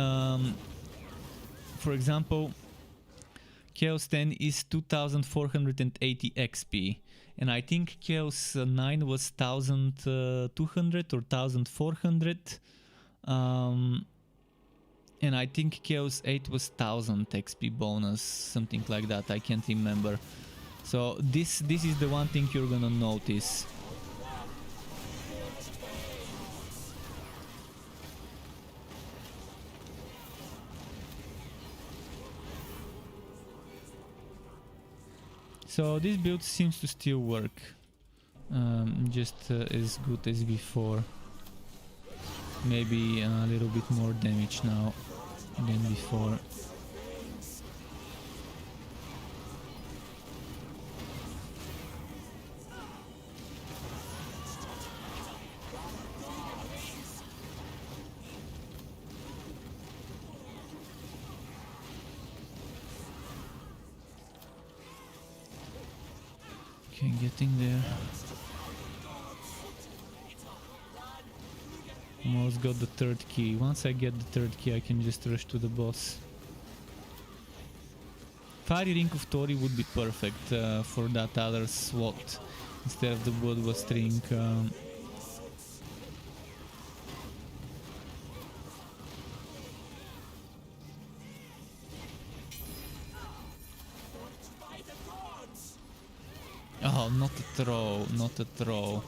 for example, Chaos 10 is 2480 XP, and I think Chaos 9 was 1200 or 1400. And I think Chaos 8 was 1000 XP bonus, something like that, I can't remember. So this is the one thing you're gonna notice. So this build seems to still work, just as good as before. Maybe a little bit more damage now than before. Okay, getting there. Almost got the third key. Once I get the third key, I can just rush to the boss. Fiery Ring of Tori would be perfect for that other slot instead of the Bloodlust Ring. Oh, not a throw, not a throw.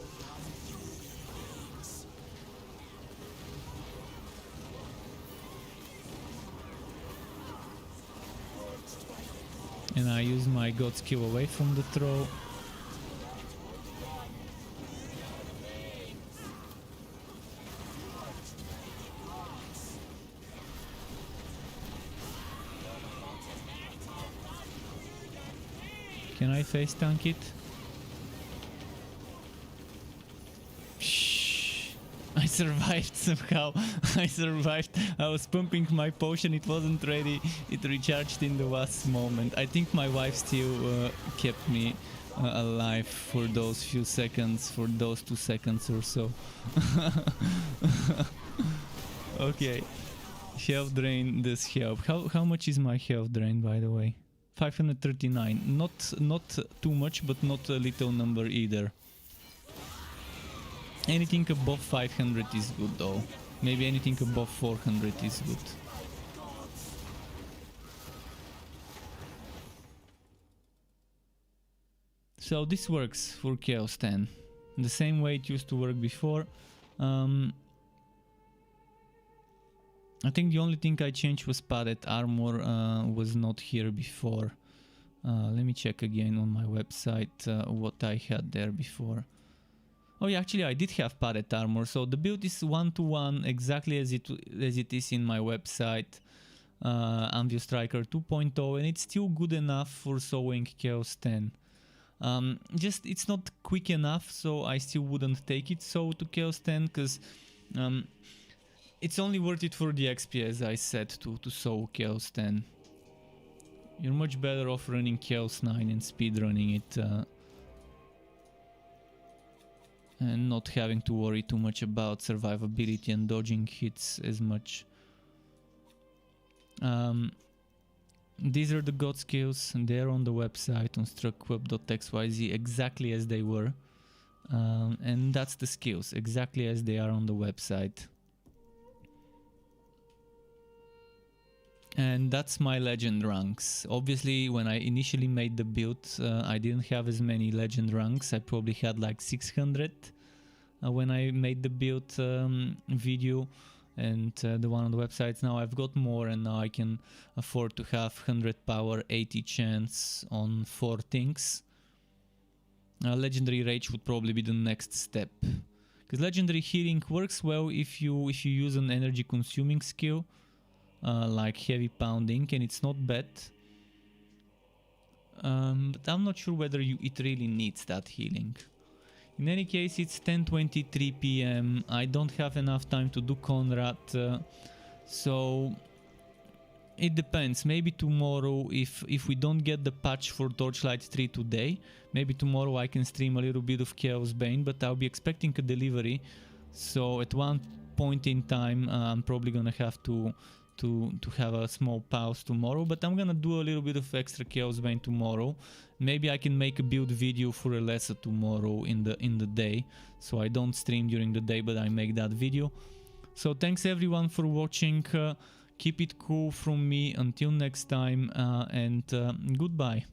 And I use my God skill away from the throw. Can I face tank it? Shh. I survived somehow. I survived. I was pumping my potion, it wasn't ready. It recharged in the last moment. I think my wife still kept me alive for those few seconds, for those 2 seconds or so. Okay. Health drain does help. How much is my health drain, by the way? 539. Not too much, but not a little number either. Anything above 500 is good though. Maybe anything above 400 is good. So this works for Chaosbane. The same way it used to work before. I think the only thing I changed was padded armor, was not here before. Let me check again on my website what I had there before. Oh yeah, actually I did have padded armor, so the build is 1-to-1 exactly as it is in my website. Anvil Striker 2.0, and it's still good enough for sewing Chaosbane. Just it's not quick enough, so I still wouldn't take it so to Chaosbane, because it's only worth it for the XP, as I said, to sow Chaosbane. You're much better off running Chaos 9 and speedrunning it, and not having to worry too much about survivability and dodging hits as much. These are the god skills, and they're on the website on struckweb.xyz exactly as they were, and that's the skills exactly as they are on the website. And that's my legend ranks. Obviously, when I initially made the build, I didn't have as many legend ranks. I probably had like 600 when I made the build video, and the one on the website. Now I've got more, and now I can afford to have 100 power, 80 chance on 4 things. Legendary Rage would probably be the next step, because legendary healing works well if you use an energy consuming skill. Like heavy pounding, and it's not bad, but I'm not sure whether it really needs that healing. In any case, it's 10:23 PM. I don't have enough time to do Conrad, so it depends. Maybe tomorrow, if we don't get the patch for Torchlight 3 today, maybe tomorrow I can stream a little bit of Chaosbane, but I'll be expecting a delivery, so at one point in time I'm probably gonna have to have a small pause tomorrow, but I'm gonna do a little bit of extra Chaosbane tomorrow. Maybe I can make a build video for Alessa tomorrow in the day, so I don't stream during the day, but I make that video. So thanks everyone for watching. Keep it cool from me until next time, and goodbye.